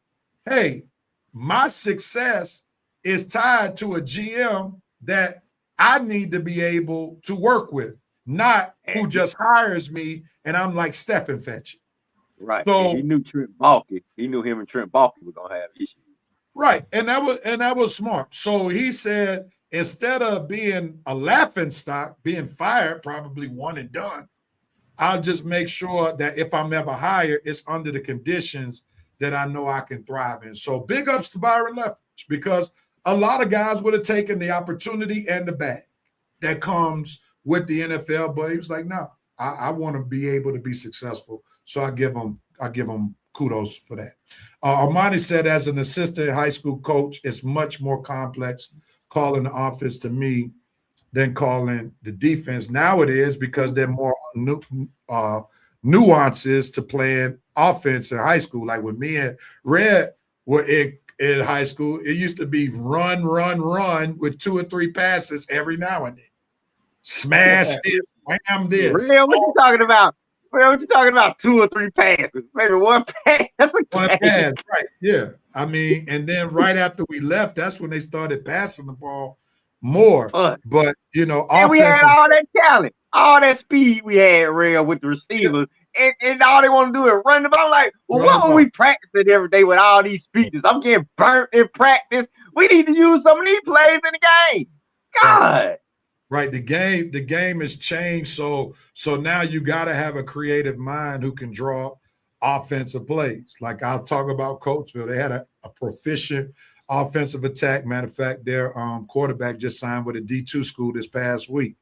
hey, my success is tied to a GM that I need to be able to work with, not who just hires me and I'm like step and fetch it. Right. So he knew Trent Baalke. He knew him and Trent Baalke were gonna have issues. Right. And that was smart. So he said, instead of being a laughing stock, being fired, probably one and done, I'll just make sure that if I'm ever hired, it's under the conditions that I know I can thrive in. So big ups to Byron Leftwich, because a lot of guys would have taken the opportunity and the bag that comes with the NFL, but he was like, no, I want to be able to be successful. So I give him kudos for that. Armani said, as an assistant high school coach, it's much more complex calling the offense to me than calling the defense. Now it is, because there are more nuances to playing offense in high school. Like when me and Red were in high school, it used to be run with 2 or 3 passes every now and then. Smash this, wham this. Real, what you talking about? Real, what you talking about? 2 or 3 passes, maybe 1 pass. That's one pass, right? Yeah, I mean, and then right after we left, that's when they started passing the ball more. But you know, and we had all that talent, all that speed we had, Real, with the receivers, and all they want to do is run the ball. Like, well, what were we practicing every day with all these speeches? I'm getting burnt in practice. We need to use some of these plays in the game. God. Right. The game has changed. So now you got to have a creative mind who can draw offensive plays. Like I'll talk about Coatesville. They had a proficient offensive attack. Matter of fact, their quarterback just signed with a D2 school this past week,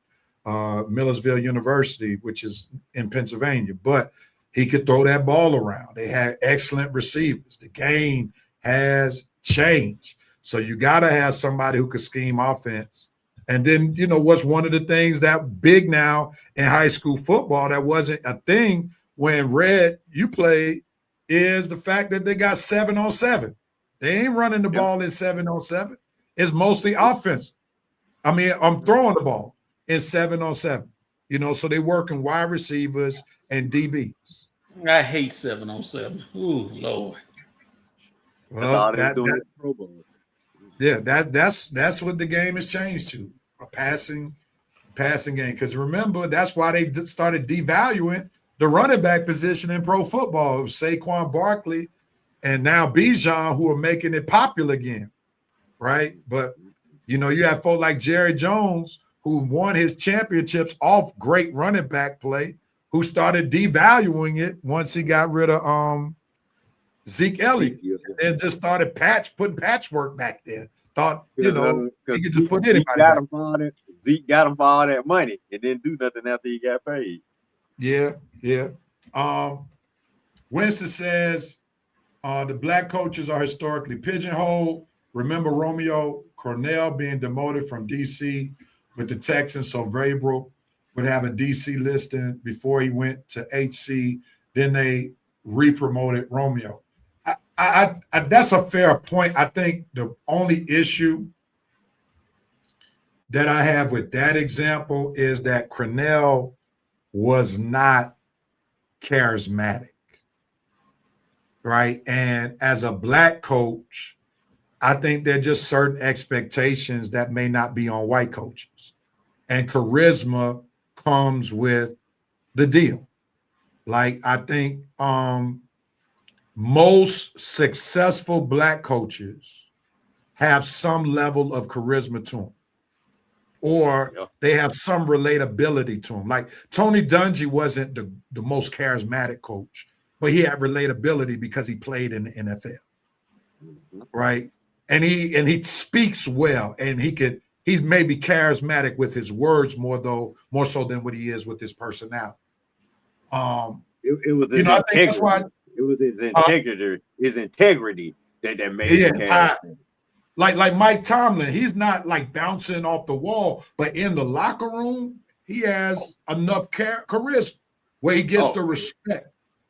Millersville University, which is in Pennsylvania. But he could throw that ball around. They had excellent receivers. The game has changed. So you got to have somebody who could scheme offense. And then, you know, what's one of the things that big now in high school football that wasn't a thing when Red, you played, is the fact that they got 7-on-7. They ain't running the ball in 7-on-7. It's mostly offensive. I mean, I'm throwing the ball in 7-on-7. You know, so they working wide receivers and DBs. I hate 7-on-7. Ooh, Lord. Well, that's what the game has changed to, a passing game. Because remember, that's why they started devaluing the running back position in pro football. It was Saquon Barkley and now Bijan who are making it popular again, right? But, you know, you have folks like Jerry Jones who won his championships off great running back play, who started devaluing it once he got rid of Zeke Elliott, and just started putting patchwork back there. Thought, you know, he could just put anybody back. Zeke got him for all that money and didn't do nothing after he got paid. Yeah. Winston says the black coaches are historically pigeonholed. Remember Romeo Cornell being demoted from DC with the Texans, so Vrabel would have a DC listing before he went to HC. Then they re-promoted Romeo. I that's a fair point. I think the only issue that I have with that example is that Crennel was not charismatic, right? And as a black coach, I think there are just certain expectations that may not be on white coaches. And charisma comes with the deal. Like, I think most successful black coaches have some level of charisma to them, or they have some relatability to them. Like Tony Dungy wasn't the most charismatic coach, but he had relatability because he played in the NFL, right? And he speaks well, and he's maybe charismatic with his words more so than what he is with his personality. It was his integrity. I think that's why it was his integrity that made him charismatic. Like Mike Tomlin, he's not like bouncing off the wall, but in the locker room, he has enough charisma where he gets the respect.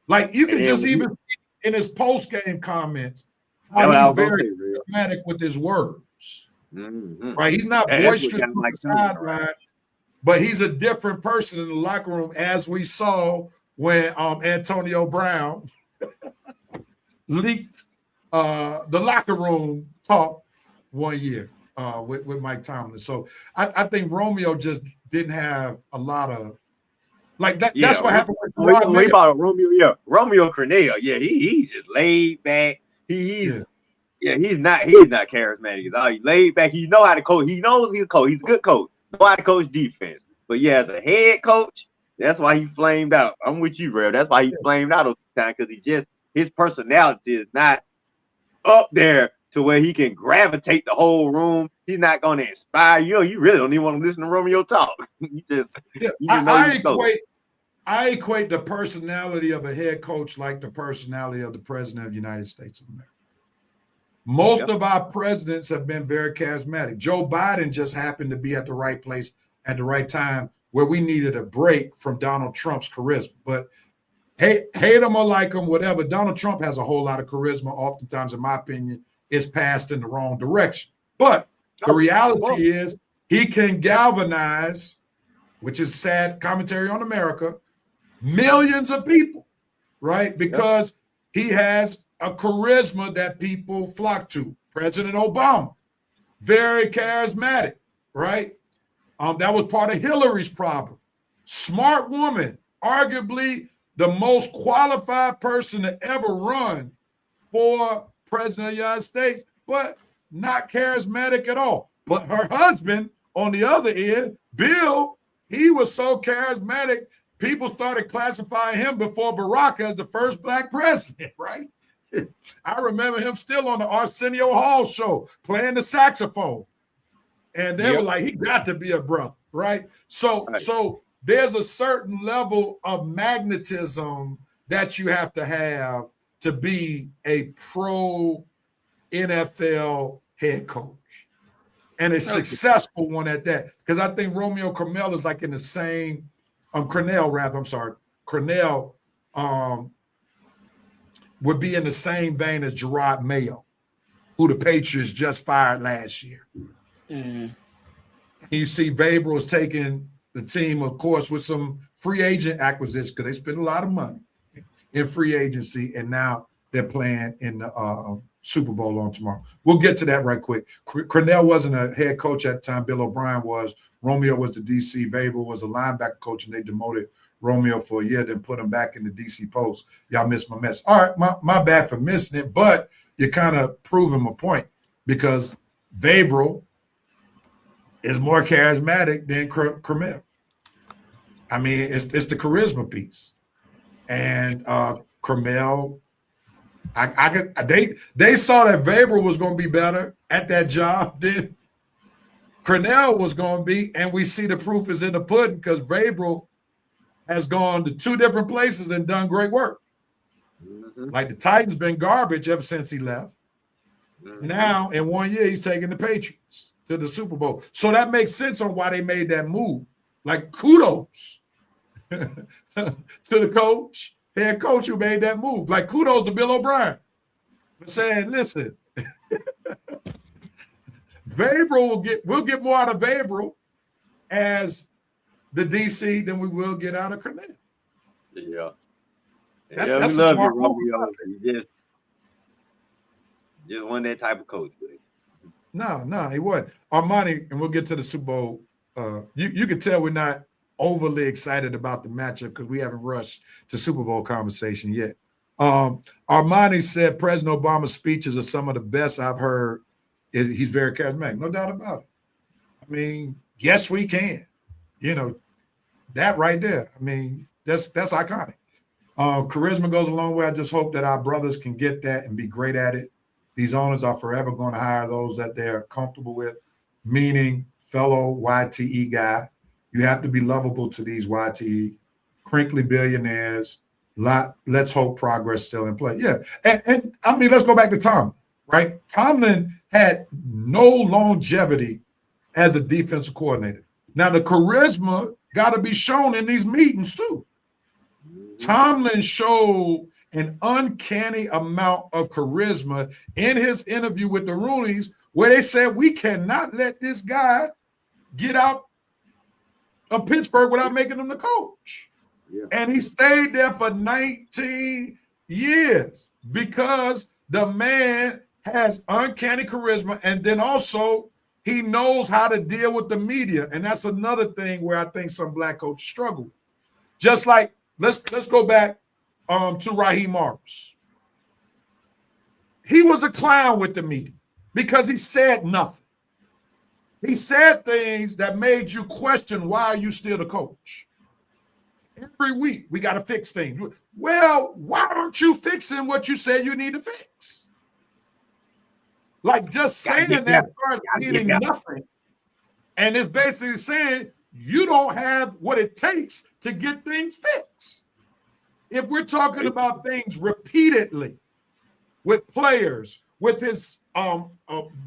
Like you can just even see in his post-game comments how he's very charismatic with his words. Right? He's not boisterous on the sideline, but he's a different person in the locker room, as we saw when Antonio Brown leaked the locker room talk one year with Mike Tomlin. So I think Romeo just didn't have a lot of like that. Yeah, that's what happened with Romeo Crennel. Yeah, he's just laid back. He's not charismatic at all. He's laid back. He know how to coach. He knows he's a coach. He's a good coach. Know how to coach defense. But yeah, as a head coach, that's why he flamed out. I'm with you, Rev. That's why he flamed out all the time, because his personality is not up there to where he can gravitate the whole room. He's not going to inspire you. You really don't even want to listen to Romeo talk. I equate the personality of a head coach like the personality of the president of the United States of America. Most of our presidents have been very charismatic. Joe Biden just happened to be at the right place at the right time where we needed a break from Donald Trump's charisma. But hate him or like him, whatever, Donald Trump has a whole lot of charisma. Oftentimes, in my opinion, is passed in the wrong direction. But the reality is he can galvanize, which is sad commentary on America, millions of people, right? Because he has a charisma that people flock to. President Obama, very charismatic, right? That was part of Hillary's problem. Smart woman, arguably the most qualified person to ever run for president of the United States, but not charismatic at all. But her husband, on the other end, Bill, he was so charismatic, people started classifying him before Barack as the first black president, right? I remember him still on the Arsenio Hall show playing the saxophone. And they were like, he got to be a brother, right? So there's a certain level of magnetism that you have to be a pro NFL head coach, and a successful one at that. Because I think Romeo Crennel is like in the same Crennel would be in the same vein as Gerard Mayo, who the Patriots just fired last year. Mm-hmm. You see Vrabel is taking the team, of course, with some free agent acquisition because they spent a lot of money in free agency, and now they're playing in the Super Bowl on tomorrow. We'll get to that right quick. Crennel wasn't a head coach at the time. Bill O'Brien was. Romeo was the DC. Vrabel was a linebacker coach, and they demoted Romeo for a year, then put him back in the DC post. Y'all missed my mess. All right, my bad for missing it, but you're kind of proving my point because Vrabel is more charismatic than Crennel. I mean, it's the charisma piece. And Crennel, they saw that Vrabel was going to be better at that job than Crennel was going to be, and we see the proof is in the pudding because Vrabel has gone to two different places and done great work. Mm-hmm. Like the Titans been garbage ever since he left. Mm-hmm. Now, in 1 year, he's taking the Patriots to the Super Bowl. So that makes sense on why they made that move. Like, kudos to the head coach who made that move. Like, kudos to Bill O'Brien for saying, listen, we'll get more out of Averill as the DC than we will get out of Cornell. Yeah. That's we a love smart you, move. Romeo. You just wasn't that type of coach, buddy. No, he wasn't. Armani, and we'll get to the Super Bowl. You can tell we're not overly excited about the matchup because we haven't rushed to Super Bowl conversation yet. Armani said President Obama's speeches are some of the best I've heard. He's very charismatic, no doubt about it. I mean, yes, we can. You know, that right there. I mean, that's iconic. Charisma goes a long way. I just hope that our brothers can get that and be great at it. These owners are forever going to hire those that they're comfortable with, meaning fellow YTE guy. You have to be lovable to these YTE, crinkly billionaires. Let's hope progress still in play. Yeah. And I mean, let's go back to Tomlin, right? Tomlin had no longevity as a defensive coordinator. Now, the charisma got to be shown in these meetings, too. Tomlin showed an uncanny amount of charisma in his interview with the Rooneys, where they said, we cannot let this guy get out of Pittsburgh without making him the coach. Yeah. And he stayed there for 19 years because the man has uncanny charisma, and then also he knows how to deal with the media. And that's another thing where I think some black coaches struggle. Just like, let's go back to Raheem Morris. He was a clown with the media because he said nothing. He said things that made you question, why are you still the coach? Every week, we got to fix things. Well, why aren't you fixing what you said you need to fix? Like just saying that starts meaning nothing. And it's basically saying you don't have what it takes to get things fixed. If we're talking about things repeatedly with players, with his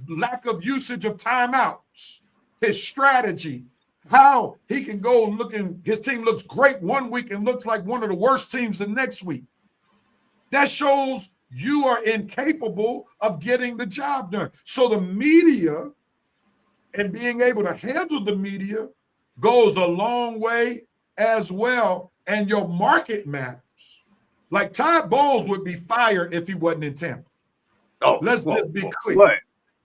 lack of usage of timeouts, his strategy, how he can go looking, his team looks great one week and looks like one of the worst teams the next week. That shows you are incapable of getting the job done. So the media and being able to handle the media goes a long way as well. And your market matters. Like Todd Bowles would be fired if he wasn't in Tampa. Let's just be clear. What?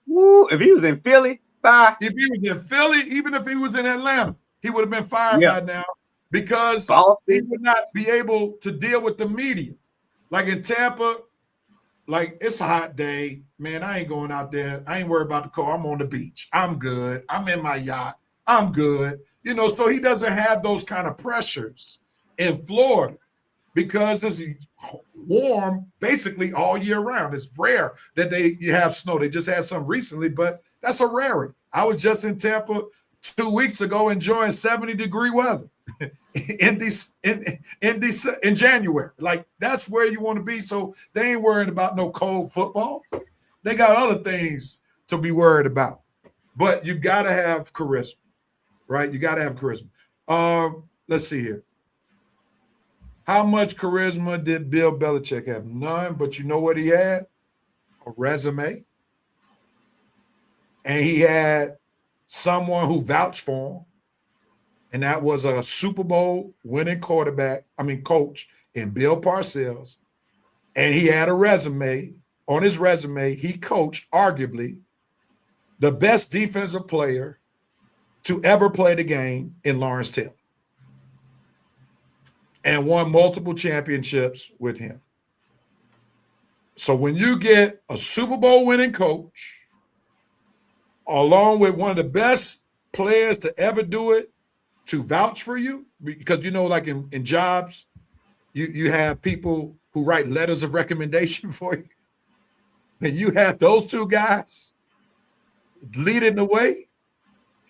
Woo, if he was in Philly, bye. If he was in Philly, even if he was in Atlanta, he would have been fired by now because he would not be able to deal with the media. Like in Tampa, like it's a hot day. Man, I ain't going out there. I ain't worried about the car. I'm on the beach. I'm good. I'm in my yacht. I'm good. You know, so he doesn't have those kind of pressures in Florida because it's warm basically all year round. It's rare that you have snow. They just had some recently, but that's a rarity. I was just in Tampa 2 weeks ago enjoying 70-degree weather in January. Like that's where you want to be. So they ain't worried about no cold football. They got other things to be worried about. But you got to have charisma, right? You got to have charisma. Let's see here. How much charisma did Bill Belichick have? None, but you know what he had? A resume. And he had someone who vouched for him. And that was a Super Bowl winning coach in Bill Parcells. And he had a resume. On his resume, he coached arguably the best defensive player to ever play the game in Lawrence Taylor. And won multiple championships with him. So when you get a Super Bowl winning coach, along with one of the best players to ever do it, to vouch for you, because you know, like in jobs, you have people who write letters of recommendation for you. And you have those two guys leading the way,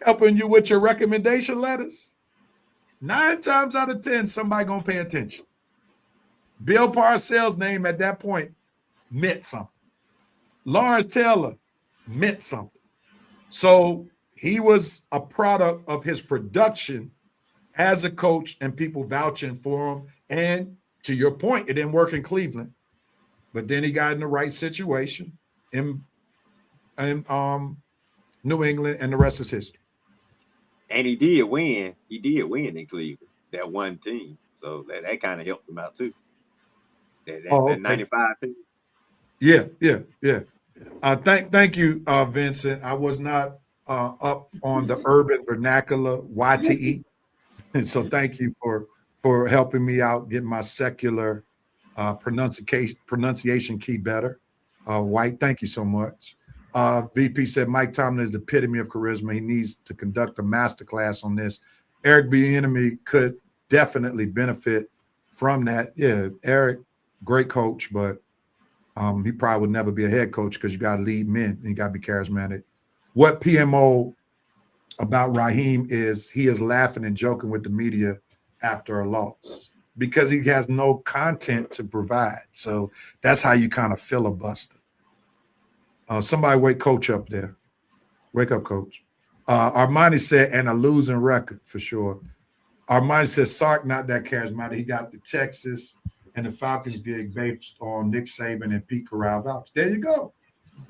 helping you with your recommendation letters. 9 times out of 10, somebody gonna pay attention. Bill Parcells' name at that point meant something. Lawrence Taylor meant something. So he was a product of his production as a coach and people vouching for him. And to your point, it didn't work in Cleveland, but then he got in the right situation in New England, and the rest is history. And he did win. He did win in Cleveland, that one team. So that kind of helped him out too. That 95 team. Yeah. Thank you, Vincent. I was not up on the urban vernacular YTE, and so thank you for helping me out get my secular pronunciation key better. White, thank you so much. VP said Mike Tomlin is the epitome of charisma. He needs to conduct a masterclass on this. Eric Bieniemy could definitely benefit from that. Yeah, Eric, great coach, but he probably would never be a head coach because you got to lead men and you got to be charismatic. What PMO about Raheem is he is laughing and joking with the media after a loss because he has no content to provide. So that's how you kind of filibuster. Somebody wake Coach up there. Wake up, Coach. Armani said, and a losing record for sure. Armani says Sark not that charismatic. He got the Texas and the Falcons gig based on Nick Saban and Pete Corral vouch. There you go.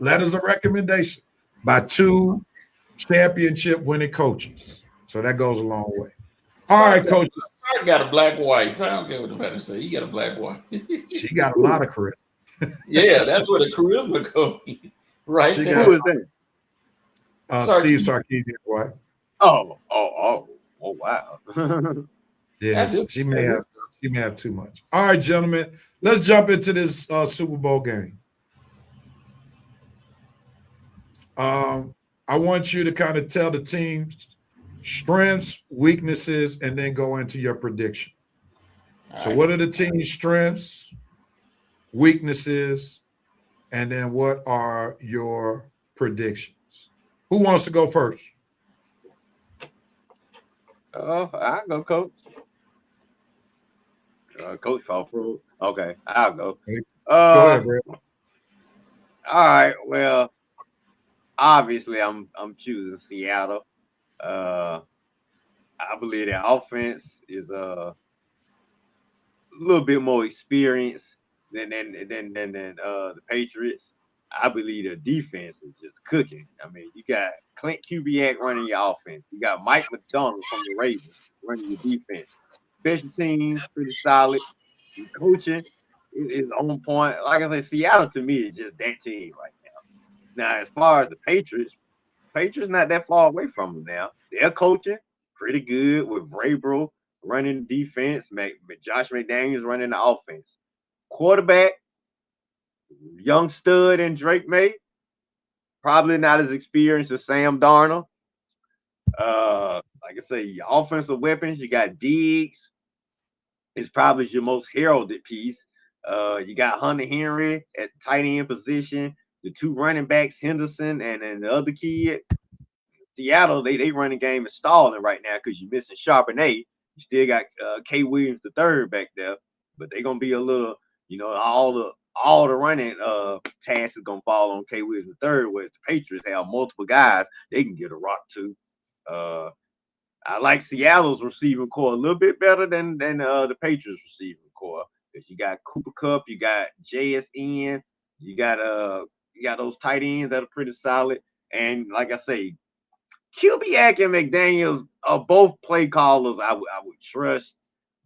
Letters of recommendation by 2 championship winning coaches. So that goes a long way. All right, Coach. Sark got a black wife. I don't care what the man say. He got a black wife. She got a lot of charisma. Yeah, that's where the charisma goes. Right there. Who is that? Steve Sarkisian's wife. Oh, wow. Yes, she may have too much. All right, gentlemen, let's jump into this Super Bowl game. I want you to kind of tell the team's strengths, weaknesses, and then go into your prediction. So what are the team's strengths, weaknesses, and then what are your predictions? Who wants to go first? I'll go, Coach. Coach fall through. Okay, I'll go. Go ahead, Brett. All right. Well, obviously, I'm choosing Seattle. I believe their offense is a little bit more experienced than the Patriots. I believe their defense is just cooking. I mean, you got Clint Kubiak running your offense. You got Mike McDonald from the Ravens running your defense. Special teams pretty solid. Your coaching is on point. Like I said, Seattle to me is just that team right now. Now, as far as the Patriots not that far away from them now. Their coaching pretty good with Vrabel running the defense, Josh McDaniels running the offense. Quarterback, young stud and Drake May, probably not as experienced as Sam Darnold. Like I say, your offensive weapons, you got Diggs. It's probably your most heralded piece. You got Hunter Henry at the tight end position. The 2 running backs, Henderson and the other kid. Seattle, they running game is stalling right now because you're missing Charbonnet. You still got K. Williams III back there, but they're gonna be a little, all the running tasks is gonna fall on K. Williams III, where the Patriots have multiple guys they can get a rock to. I like Seattle's receiving core a little bit better than the Patriots receiving core because you got Cooper Kupp, you got JSN, you got those tight ends that are pretty solid, and like I say, Kubiak and McDaniels are both play callers I would trust,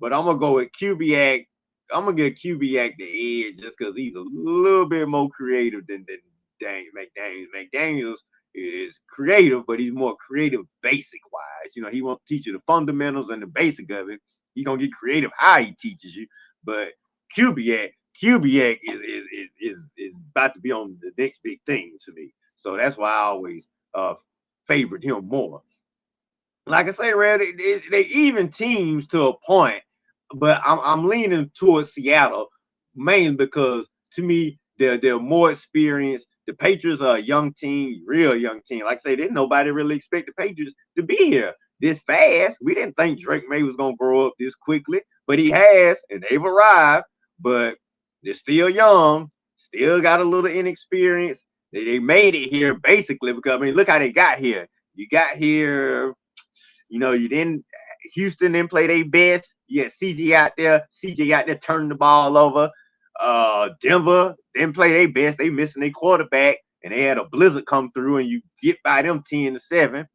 but I'm gonna go with Kubiak. I'm gonna give Kubiak the edge just because he's a little bit more creative than McDaniels. McDaniels is creative, but he's more creative basic wise. He won't teach you the fundamentals and the basic of it. He's gonna get creative how he teaches you. But Kubiak is about to be on the next big thing to me. So that's why I always favored him more. Like I say, Red, they even teams to a point, but I'm leaning towards Seattle mainly because to me they're more experienced. The Patriots are a young team, real young team. Like I say, didn't nobody really expect the Patriots to be here this fast. We didn't think Drake May was gonna grow up this quickly, but he has, and they've arrived. But they're still young, still got a little inexperience. They made it here basically because look how they got here. You got here, Houston didn't play their best. You had CJ out there turning the ball over. Denver didn't play their best. They missing their quarterback. and they had a blizzard come through, and you get by them 10-7.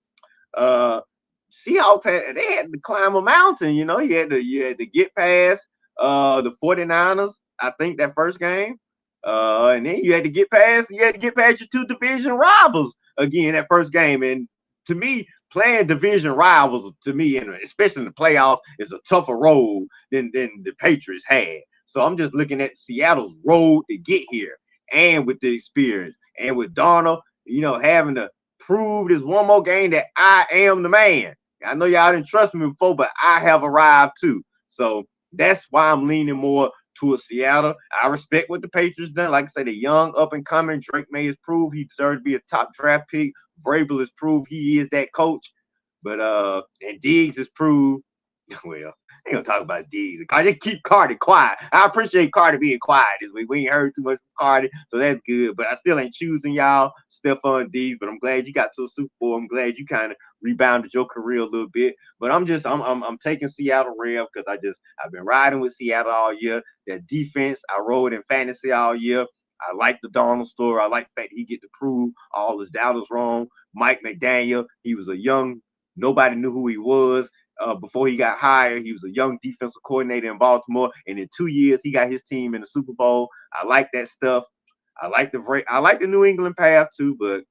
Seahawks had to climb a mountain. You had to get past the 49ers. I think that first game, and then you had to get past your two division rivals again that first game. And to me, playing division rivals, to me, and especially in the playoffs, is a tougher road than the Patriots had. So I'm just looking at Seattle's road to get here, and with the experience, and with Darnold, having to prove this one more game that I am the man. I know y'all didn't trust me before, but I have arrived too. So that's why I'm leaning more towards Seattle. I respect what the Patriots done. Like I said, the young up and coming Drake May has proved he deserves to be a top draft pick. Vrabel has proved he is that coach. But and Diggs has proved, well, I ain't gonna talk about Diggs. I just keep Cardi quiet. I appreciate Cardi being quiet this week. We ain't heard too much from Cardi, so that's good. But I still ain't choosing y'all, Stephon Diggs. But I'm glad you got to a Super Bowl. I'm glad you kind of rebounded your career a little bit. But I'm taking Seattle Rev because I've been riding with Seattle all year. That defense, I rode in fantasy all year. I like the Darnold story. I like the fact that he get to prove all his doubters wrong. Mike McDaniel, he was a young, nobody knew who he was. Before he got hired, he was a young defensive coordinator in Baltimore, and in 2 years he got his team in the Super Bowl. I like that stuff. I like the New England path too, but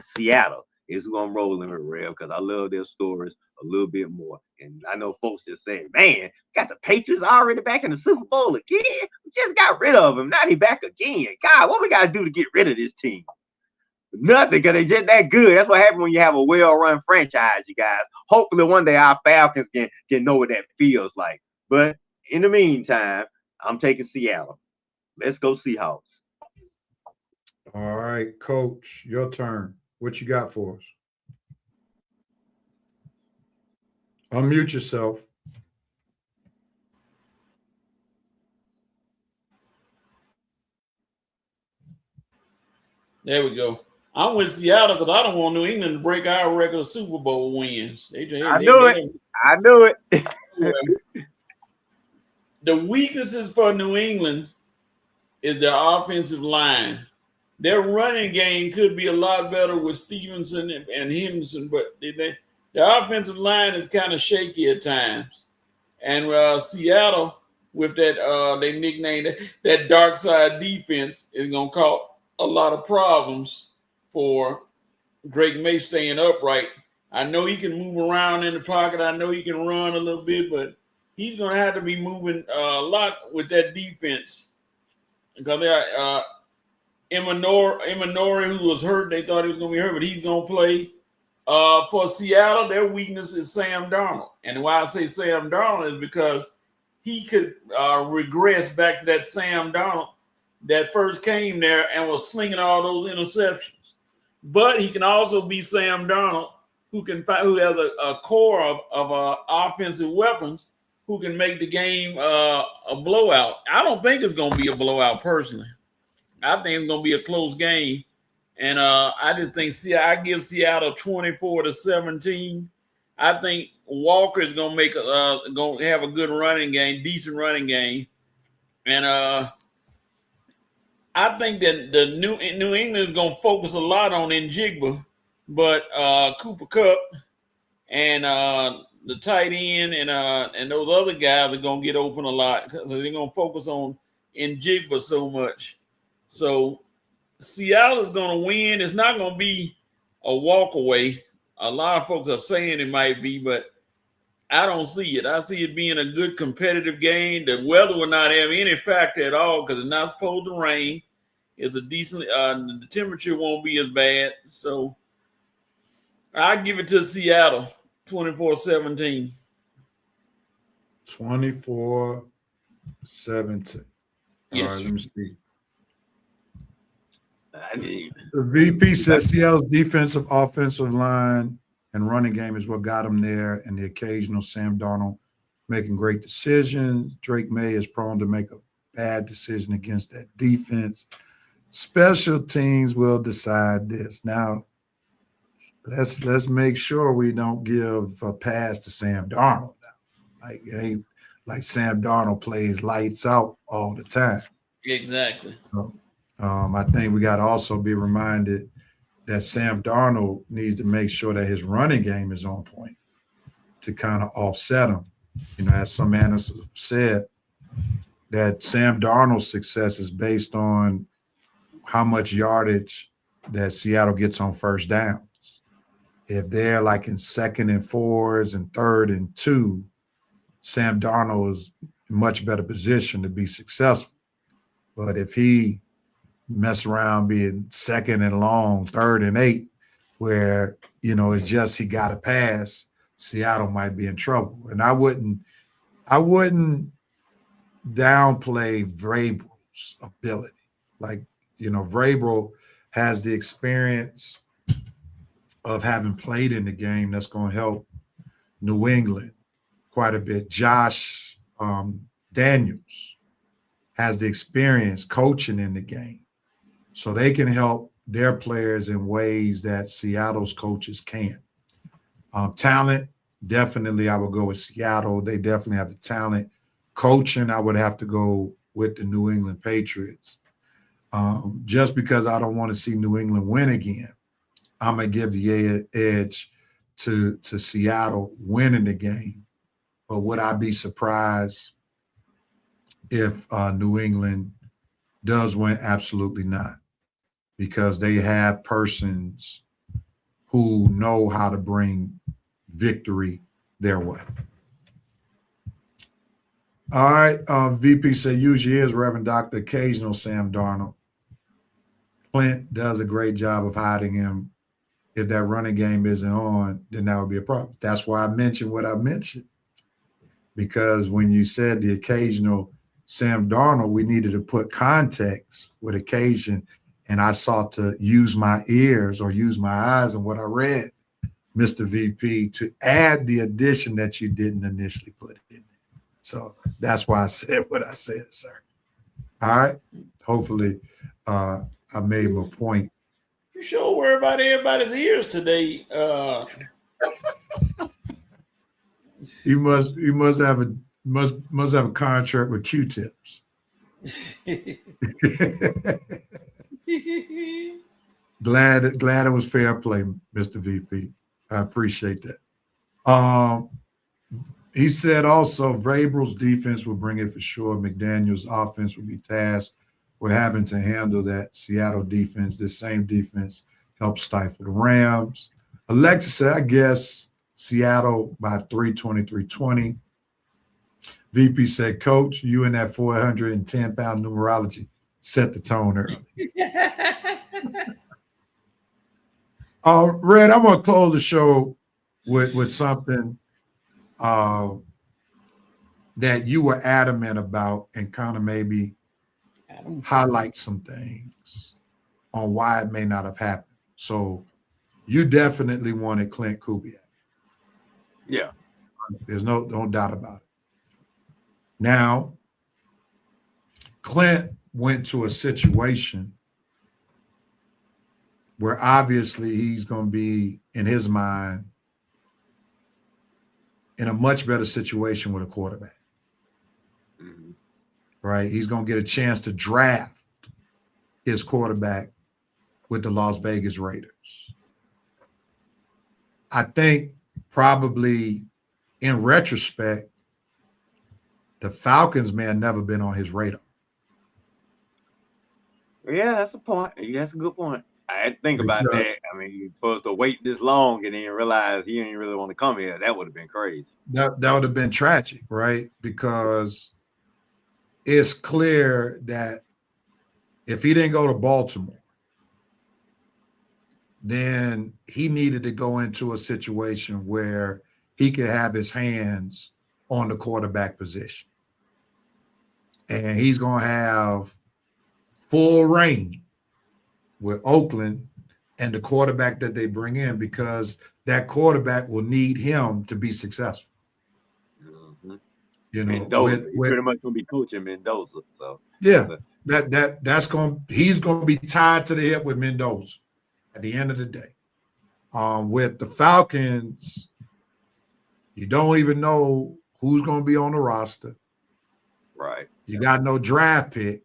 Seattle is who I'm rolling with, Rev, because I love their stories a little bit more. And I know folks just saying, "Man, got the Patriots already back in the Super Bowl again? We just got rid of him. Now they back again. God, what we got to do to get rid of this team?" Nothing, because they just that good. That's what happens when you have a well-run franchise, you guys. Hopefully one day our Falcons can know what that feels like. But in the meantime, I'm taking Seattle. Let's go Seahawks. All right, Coach, your turn. What you got for us? Unmute yourself. There we go. I'm with Seattle because I don't want New England to break our record of Super Bowl wins. I knew it. The weaknesses for New England is their offensive line. Their running game could be a lot better with Stevenson and Henderson, but their offensive line is kind of shaky at times. And Seattle, with that they nicknamed that dark side defense, is going to cause a lot of problems for Drake May staying upright. I know he can move around in the pocket. I know he can run a little bit, but he's going to have to be moving a lot with that defense. Because Emanori, who was hurt, they thought he was going to be hurt, but he's going to play. For Seattle, their weakness is Sam Darnold. And why I say Sam Darnold is because he could regress back to that Sam Darnold that first came there and was slinging all those interceptions. But he can also be Sam Darnold, who has a core of offensive weapons who can make the game a blowout. I don't think it's going to be a blowout personally. I think it's going to be a close game. And I just think I give Seattle 24-17. I think Walker is going to have a good running game, decent running game. And I think that the New England is going to focus a lot on Njigba, but Cooper Kupp and the tight end and those other guys are going to get open a lot because they're going to focus on Njigba so much. So Seattle is going to win. It's not going to be a walk away. A lot of folks are saying it might be, but I don't see it. I see it being a good competitive game. The weather will not have any factor at all because it's not supposed to rain. It's a decent, the temperature won't be as bad. So I give it to Seattle, 24-17. 24-17. Yes. All right, let me see. The VP says Seattle's defensive, offensive line, and running game is what got them there, and the occasional Sam Darnold making great decisions. Drake May is prone to make a bad decision against that defense. Special teams will decide this. Now, let's make sure we don't give a pass to Sam Darnold. Like it ain't like Sam Darnold plays lights out all the time. Exactly. So I think we got to also be reminded that Sam Darnold needs to make sure that his running game is on point to kind of offset him. You know, as some analysts have said, that Sam Darnold's success is based on how much yardage that Seattle gets on first downs. If they're like in 2nd and 4s and 3rd and 2, Sam Darnold is in much better position to be successful. But if he mess around being 2nd and long, 3rd and 8, where, you know, it's just he got to pass, Seattle might be in trouble. And I wouldn't downplay Vrabel's ability. Like, you know, Vrabel has the experience of having played in the game that's going to help New England quite a bit. Josh Daniels has the experience coaching in the game. So they can help their players in ways that Seattle's coaches can't. Talent, definitely I would go with Seattle. They definitely have the talent. Coaching, I would have to go with the New England Patriots. Just because I don't want to see New England win again, I'm going to give the edge to Seattle winning the game. But would I be surprised if New England does win? Absolutely not, because they have persons who know how to bring victory their way. All right, VP said usually is Reverend Dr. Occasional Sam Darnold. Clint does a great job of hiding him. If that running game isn't on, then that would be a problem. That's why I mentioned what I mentioned, because when you said the occasional Sam Darnold, we needed to put context with occasion, and I sought to use my ears or use my eyes and what I read, Mr. VP, to add the addition that you didn't initially put in there. So that's why I said what I said, sir. All right. Hopefully I made my point. You sure worry about everybody's ears today. You must have a contract with Q-tips. Glad it was fair play, Mr. VP. I appreciate that. He said also Vrabel's defense will bring it for sure. McDaniel's offense will be tasked with having to handle that Seattle defense. This same defense helped stifle the Rams. Alexis said, I guess Seattle by 320. VP said, Coach, you and that 410-pound numerology set the tone early. Red, I'm going to close the show with something that you were adamant about and kind of maybe highlight some things on why it may not have happened. So you definitely wanted Clint Kubiak. Yeah. There's no doubt about it. Now, Clint went to a situation where obviously he's going to be, in his mind, in a much better situation with a quarterback. Mm-hmm. Right? He's going to get a chance to draft his quarterback with the Las Vegas Raiders. I think probably in retrospect, the Falcons may have never been on his radar. Yeah, that's a point. That's a good point. I had to think about that. I mean, you're supposed to wait this long and then realize he didn't really want to come here. That would have been crazy. That would have been tragic, right? Because it's clear that if he didn't go to Baltimore, then he needed to go into a situation where he could have his hands on the quarterback position. And he's going to have full reign with Oakland and the quarterback that they bring in, because that quarterback will need him to be successful. Mm-hmm. You know, Mendoza, he's pretty much going to be coaching Mendoza. So yeah, he's going to be tied to the hip with Mendoza at the end of the day. With the Falcons, you don't even know who's going to be on the roster. Right. You got no draft pick.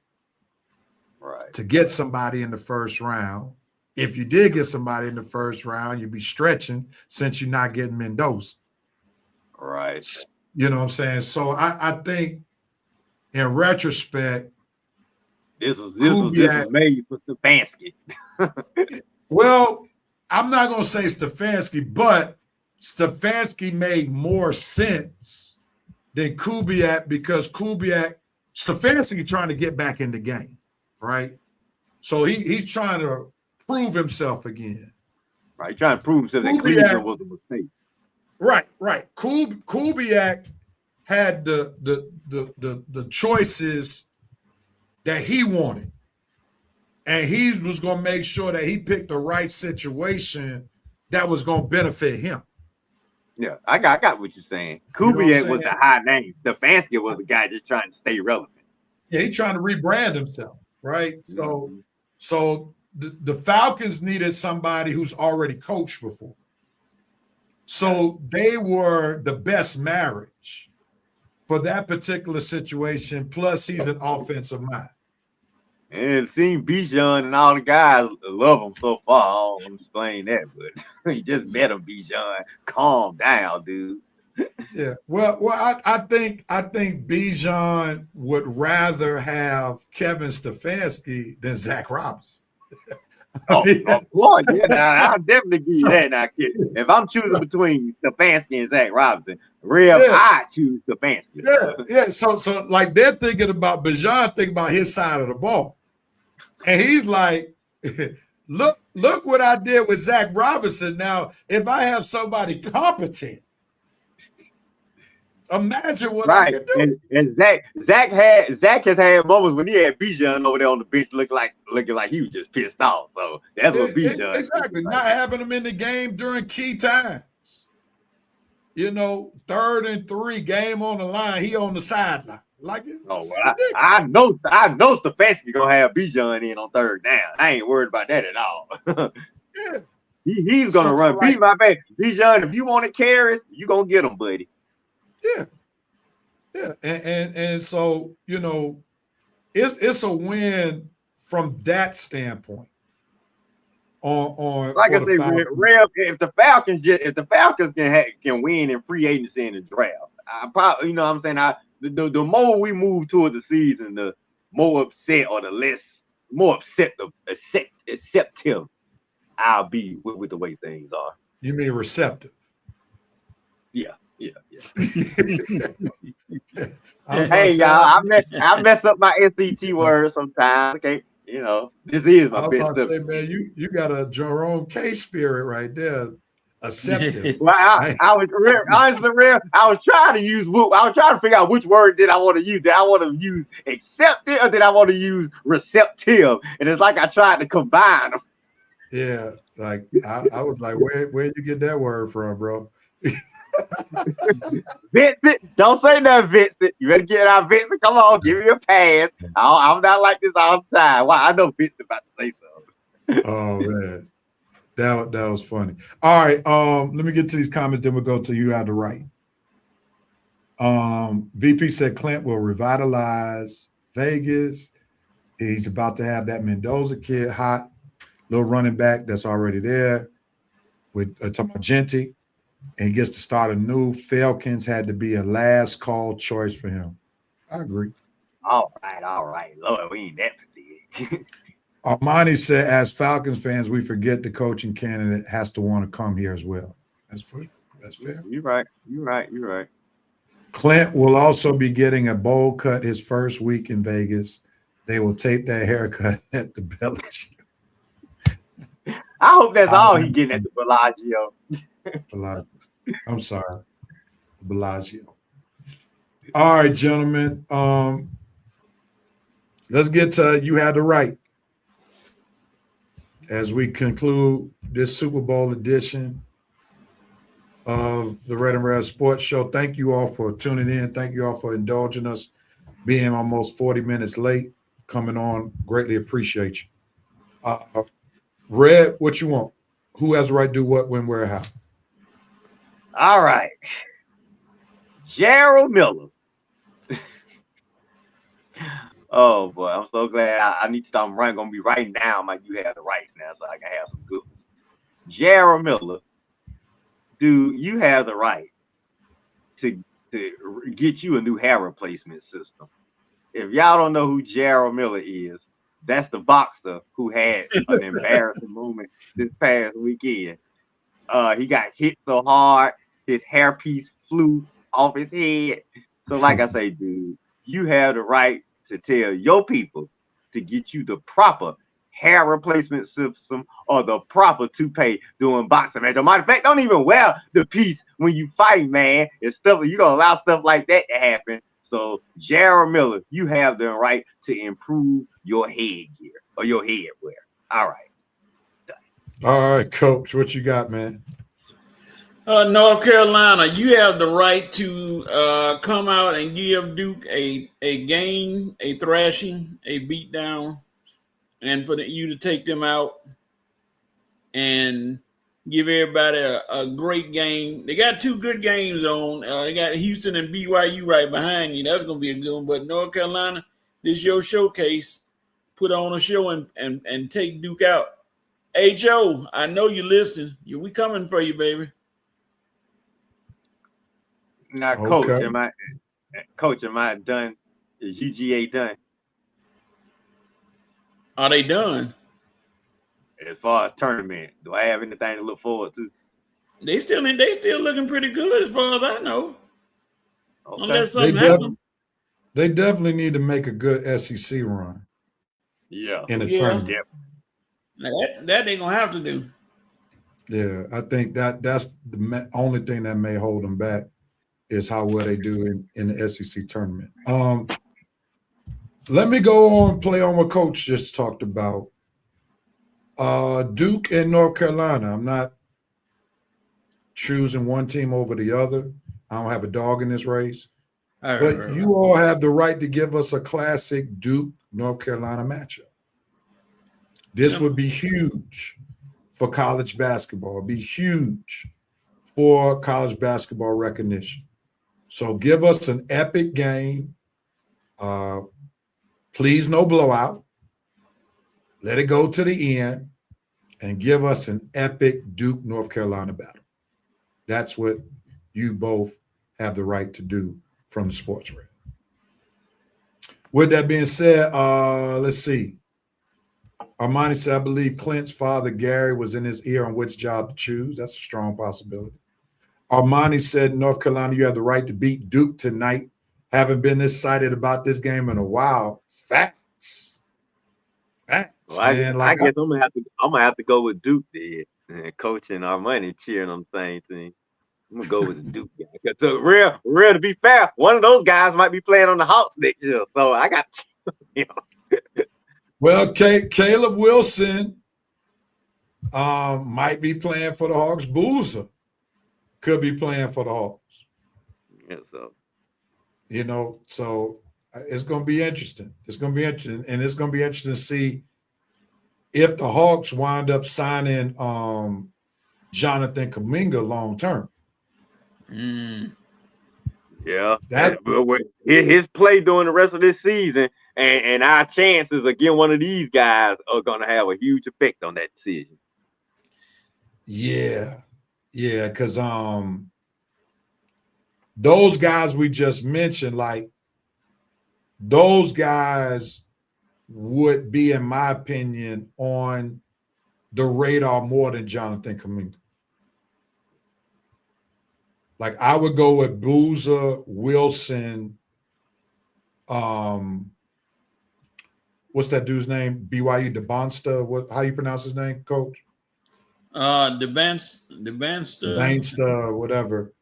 Right. to get somebody in the first round. If you did get somebody in the first round, you'd be stretching since you're not getting Mendoza. Right. You know what I'm saying? So I think in retrospect, This was made for Stefanski. well, I'm not going to say Stefanski, but Stefanski made more sense than Kubiak because Stefanski trying to get back in the game, right? So he's trying to prove himself again. Right, trying to prove himself that Cleveland was a mistake. Right. Kubiak had the choices that he wanted. And he was going to make sure that he picked the right situation that was going to benefit him. Yeah, I got what you're saying. Kubiak was the high name. Stefanski was the guy just trying to stay relevant. Yeah, he's trying to rebrand himself, right? Mm-hmm. So the Falcons needed somebody who's already coached before. So they were the best marriage for that particular situation. Plus, he's an offensive mind. And seeing Bijan and all the guys love him so far. I don't explain that, but he just met him, Bijan. Calm down, dude. Yeah. Well, I think Bijan would rather have Kevin Stefanski than Zach Robinson. Of course, yeah. Now, I'll definitely give you that. Now, kid. If I'm choosing between Stefanski and Zach Robinson, I choose Stefanski. Yeah. So like they're thinking about Bijan, thinking about his side of the ball. And he's like, look what I did with Zach Robinson. Now, if I have somebody competent, imagine what I can do. And Zach has had moments when he had Bijan over there on the bench looking like he was just pissed off. So that's what Bijan exactly not having him in the game during key times. 3rd and 3, game on the line, he on the sideline. I know Stefanski gonna have Bijan in on 3rd down. I ain't worried about that at all. Yeah, he's gonna run. Beat my baby Bijan. If you want to carry, you gonna get him, buddy. Yeah, and so it's a win from that standpoint. On like I say, Rev, if the Falcons can win in free agency in the draft, I probably what I'm saying. The more we move toward the season, the more upset or the more acceptive I'll be with the way things are. You mean receptive? Yeah. Hey y'all, I mess up my SAT words sometimes. Okay, this is my best stuff. Man, you got a Jerome K spirit right there. Acceptive. Well, I was honestly real. I was trying to figure out which word did I want to use. Did I want to use accepted or did I want to use receptive? And it's like I tried to combine them. Yeah, like I was like, where'd you get that word from, bro? Vincent, don't say nothing, Vincent. You better get out, Vincent. Come on, give me a pass. I'm not like this all the time. Wow, I know Vincent about to say something. Oh man, that was funny. All right, let me get to these comments. Then we'll go to you out the right. VP said Clint will revitalize Vegas. He's about to have that Mendoza kid hot, little running back that's already there with talking about Genty. And he gets to start anew. Falcons had to be a last call choice for him. I agree. All right. Lord, we ain't that big. Armani said, as Falcons fans, we forget the coaching candidate has to want to come here as well. That's fair. You're right. Clint will also be getting a bowl cut his first week in Vegas. They will tape that haircut at the Bellagio. I hope that's all he getting at the Bellagio. I'm sorry, Bellagio. All right, gentlemen. Let's get to you had the right as we conclude this Super Bowl edition of the Red and Red Sports Show. Thank you all for tuning in. Thank you all for indulging us, being almost 40 minutes late, coming on. Greatly appreciate you. Red, what you want? Who has the right to do what, when, where, how? All right. Gerald Miller. Oh boy, I'm so glad. I need to stop running. Gonna be writing down like you have the rights now, so I can have some good ones. Jarrell Miller, dude, you have the right to get you a new hair replacement system. If y'all don't know who Jarrell Miller is, that's the boxer who had an embarrassing moment this past weekend. He got hit so hard, his hairpiece flew off his head. So, like I say, dude, you have the right to tell your people to get you the proper hair replacement system or the proper toupee doing boxing match. Matter of fact, don't even wear the piece when you fight, man. If stuff you don't allow stuff like that to happen. So, Jarrell Miller, you have the right to improve your headgear or your headwear. All right. All right, Coach, what you got, man? North Carolina, you have the right to come out and give Duke a game, a thrashing, a beatdown, and for you to take them out and give everybody a great game. They got two good games on. They got Houston and BYU right behind you. That's going to be a good one. But North Carolina, this is your showcase. Put on a show and take Duke out. Hey, Joe, I know you're listening. We coming for you, baby. Now, Okay. Coach, am I done? Is UGA done? Are they done? As far as tournament, do I have anything to look forward to? They still looking pretty good as far as I know. Okay. Unless something happens. They definitely need to make a good SEC run. Yeah. In the tournament. That they gonna have to do. Yeah, I think that's the only thing that may hold them back is how well they do in the SEC tournament. Let me go on and play on what Coach just talked about. Duke and North Carolina. I'm not choosing one team over the other. I don't have a dog in this race. But you all have the right to give us a classic Duke North Carolina matchup. This would be huge for college basketball. It'd be huge for college basketball recognition. So give us an epic game. Please no blowout. Let it go to the end and give us an epic Duke North Carolina battle. That's what you both have the right to do from the sports realm. With that being said, let's see. Armani said, I believe Clint's father, Gary, was in his ear on which job to choose. That's a strong possibility. Armani said, North Carolina, you have the right to beat Duke tonight. Haven't been this excited about this game in a while. Facts. Well, I guess I'm gonna have to go with Duke then. And Coach and Armani cheering on the same team. I'm gonna go with the Duke guy. Because real to be fair, one of those guys might be playing on the Hawks next year. So I got Well, Caleb Wilson might be playing for the Hawks. Boozer could be playing for the Hawks. Yeah, so it's going to be interesting. It's going to be interesting, and it's going to be interesting to see if the Hawks wind up signing Jonathan Kuminga long term. Yeah, his play during the rest of this season and our chances of getting one of these guys are going to have a huge effect on that decision. Yeah, because those guys we just mentioned, like those guys would be, in my opinion, on the radar more than Jonathan Kuminga. Like I would go with Boozer, Wilson, what's that dude's name? BYU DeBonsta. How you pronounce his name, Coach? DeBansta, whatever.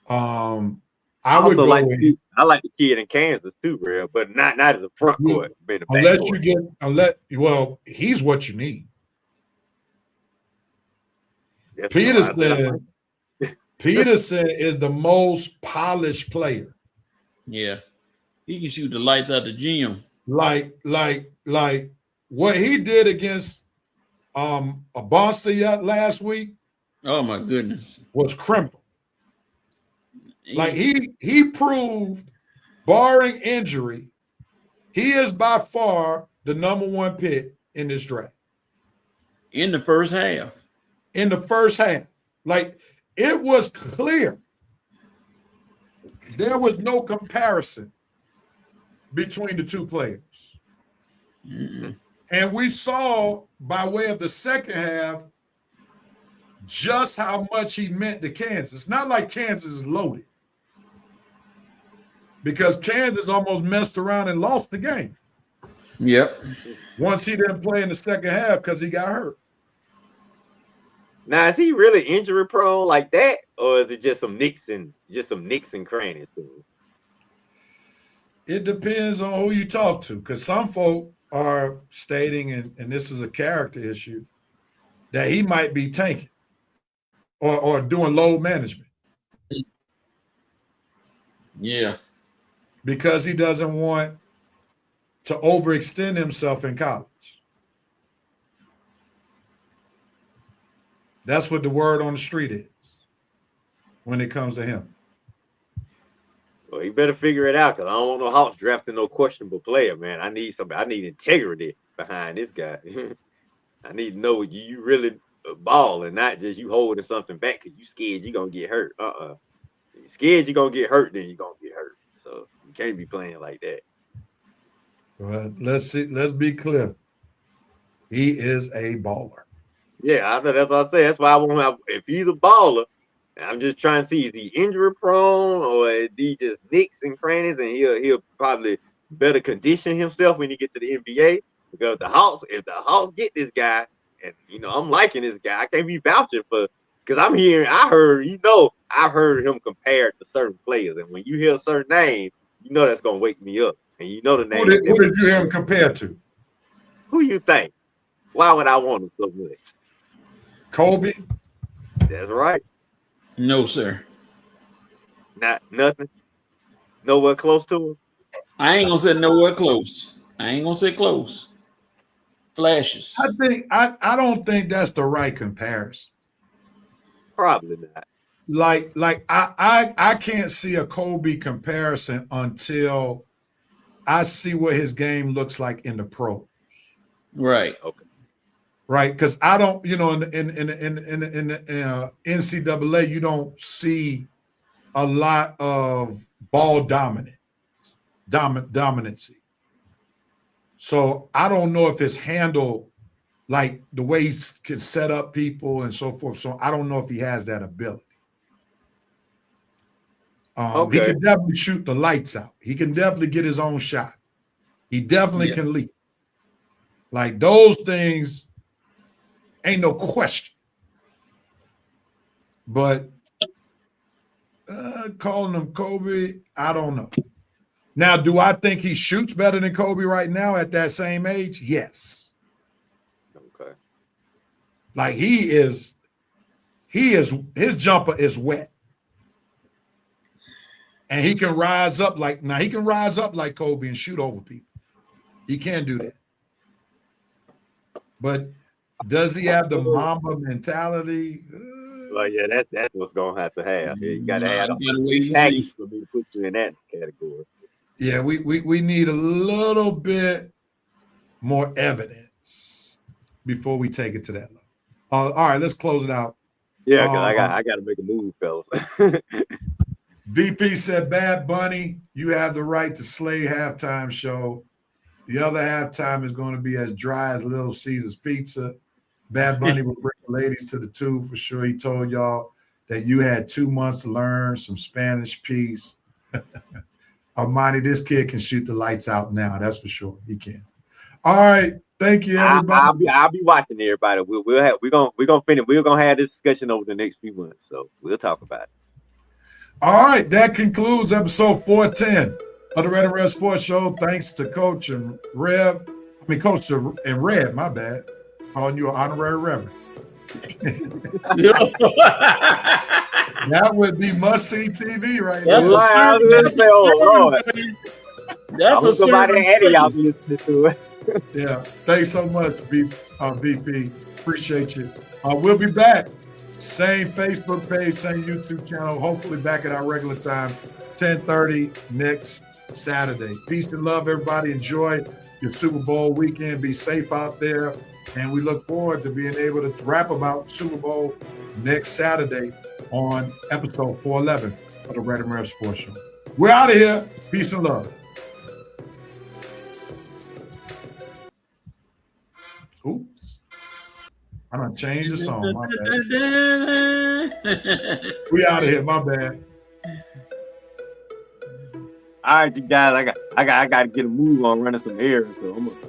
I like the kid in Kansas too, real, but not as a front court. He's what you need. Peterson is the most polished player. Yeah, he can shoot the lights out the gym. Like what he did against Bonsta last week. Oh my goodness, was criminal. Like he proved, barring injury, He is by far the number one pick in this draft. In the first half. In the first half. Like, it was clear. There was no comparison between the two players. Mm-mm. And we saw, by way of the second half, just how much he meant to Kansas. It's not like Kansas is loaded, because Kansas almost messed around and lost the game. Yep. Once he didn't play in the second half because he got hurt. Now, is he really injury prone like that, or is it just some nicks and crannies to him? It depends on who you talk to, because some folk are stating, and this is a character issue, that he might be tanking or doing load management. Yeah. Because he doesn't want to overextend himself in college. That's what the word on the street is when it comes to him. Well, you better figure it out, because I don't want no Hawks drafting no questionable player, man. I need somebody. I need integrity behind this guy. I need to know you really ball and not just you holding something back because you scared you're going to get hurt. If you're scared you're going to get hurt, then you're going to get hurt. So you can't be playing like that. Well, let's see. Let's be clear. He is a baller. Yeah, I know that's what I say. That's why I want him. If he's a baller, I'm just trying to see, is he injury prone or is he just nicks and crannies, and he'll probably better condition himself when he get to the NBA. Because if the Hawks get this guy, and I'm liking this guy, I can't be vouching for, because I've heard him compared to certain players, and when you hear a certain name, that's gonna wake me up, and the name. Who did you hear him compared to? Who you think? Why would I want him so much? Kobe? That's right. No, sir. Nothing. Nowhere close to him. I ain't gonna say nowhere close. I ain't gonna say close. Flashes. I don't think that's the right comparison. Probably not. Like I can't see a Kobe comparison until I see what his game looks like in the pros. Right. Okay. Right, because I don't, in the NCAA, you don't see a lot of ball dominancy. So I don't know if it's handled like the way he can set up people and so forth. So I don't know if he has that ability. He can definitely shoot the lights out. He can definitely get his own shot. He definitely can lead. Like those things. Ain't no question. But calling him Kobe, I don't know. Now, do I think he shoots better than Kobe right now at that same age? Yes. Okay. Like his jumper is wet. And he can rise up like Kobe and shoot over people. He can do that. But does he have the Mamba mentality? Well, yeah, that's what's gonna have to have. Yeah, you gotta have wait package for me to put you in that category. Yeah, we need a little bit more evidence before we take it to that level. All right, let's close it out. Yeah, because I got to make a move, fellas. VP said, Bad Bunny, you have the right to slay halftime show. The other halftime is going to be as dry as Little Caesar's pizza. Bad Bunny will bring the ladies to the tube for sure. He told y'all that you had 2 months to learn some Spanish piece. Armani, this kid can shoot the lights out now. That's for sure. He can. All right. Thank you, everybody. I'll be watching everybody. We're gonna finish. We're gonna have this discussion over the next few months. So we'll talk about it. All right. That concludes episode 410 of the Red and Rev Sports Show. Thanks to Coach and Rev. Coach and Rev, my bad. Calling you an honorary reverend. That would be must-see TV right now. That's somebody ahead of y'all listening to it. Yeah. Thanks so much, VP. Appreciate you. We'll be back. Same Facebook page, same YouTube channel. Hopefully back at our regular time, 10:30 next Saturday. Peace and love, everybody. Enjoy your Super Bowl weekend. Be safe out there. And we look forward to being able to rap about Super Bowl next Saturday on episode 411 of the Red and Rev Sports Show. We're out of here. Peace and love. Oops. I done changed the song. My bad. We out of here. My bad. All right, you guys. I got to get a move on running some errands. So I'm gonna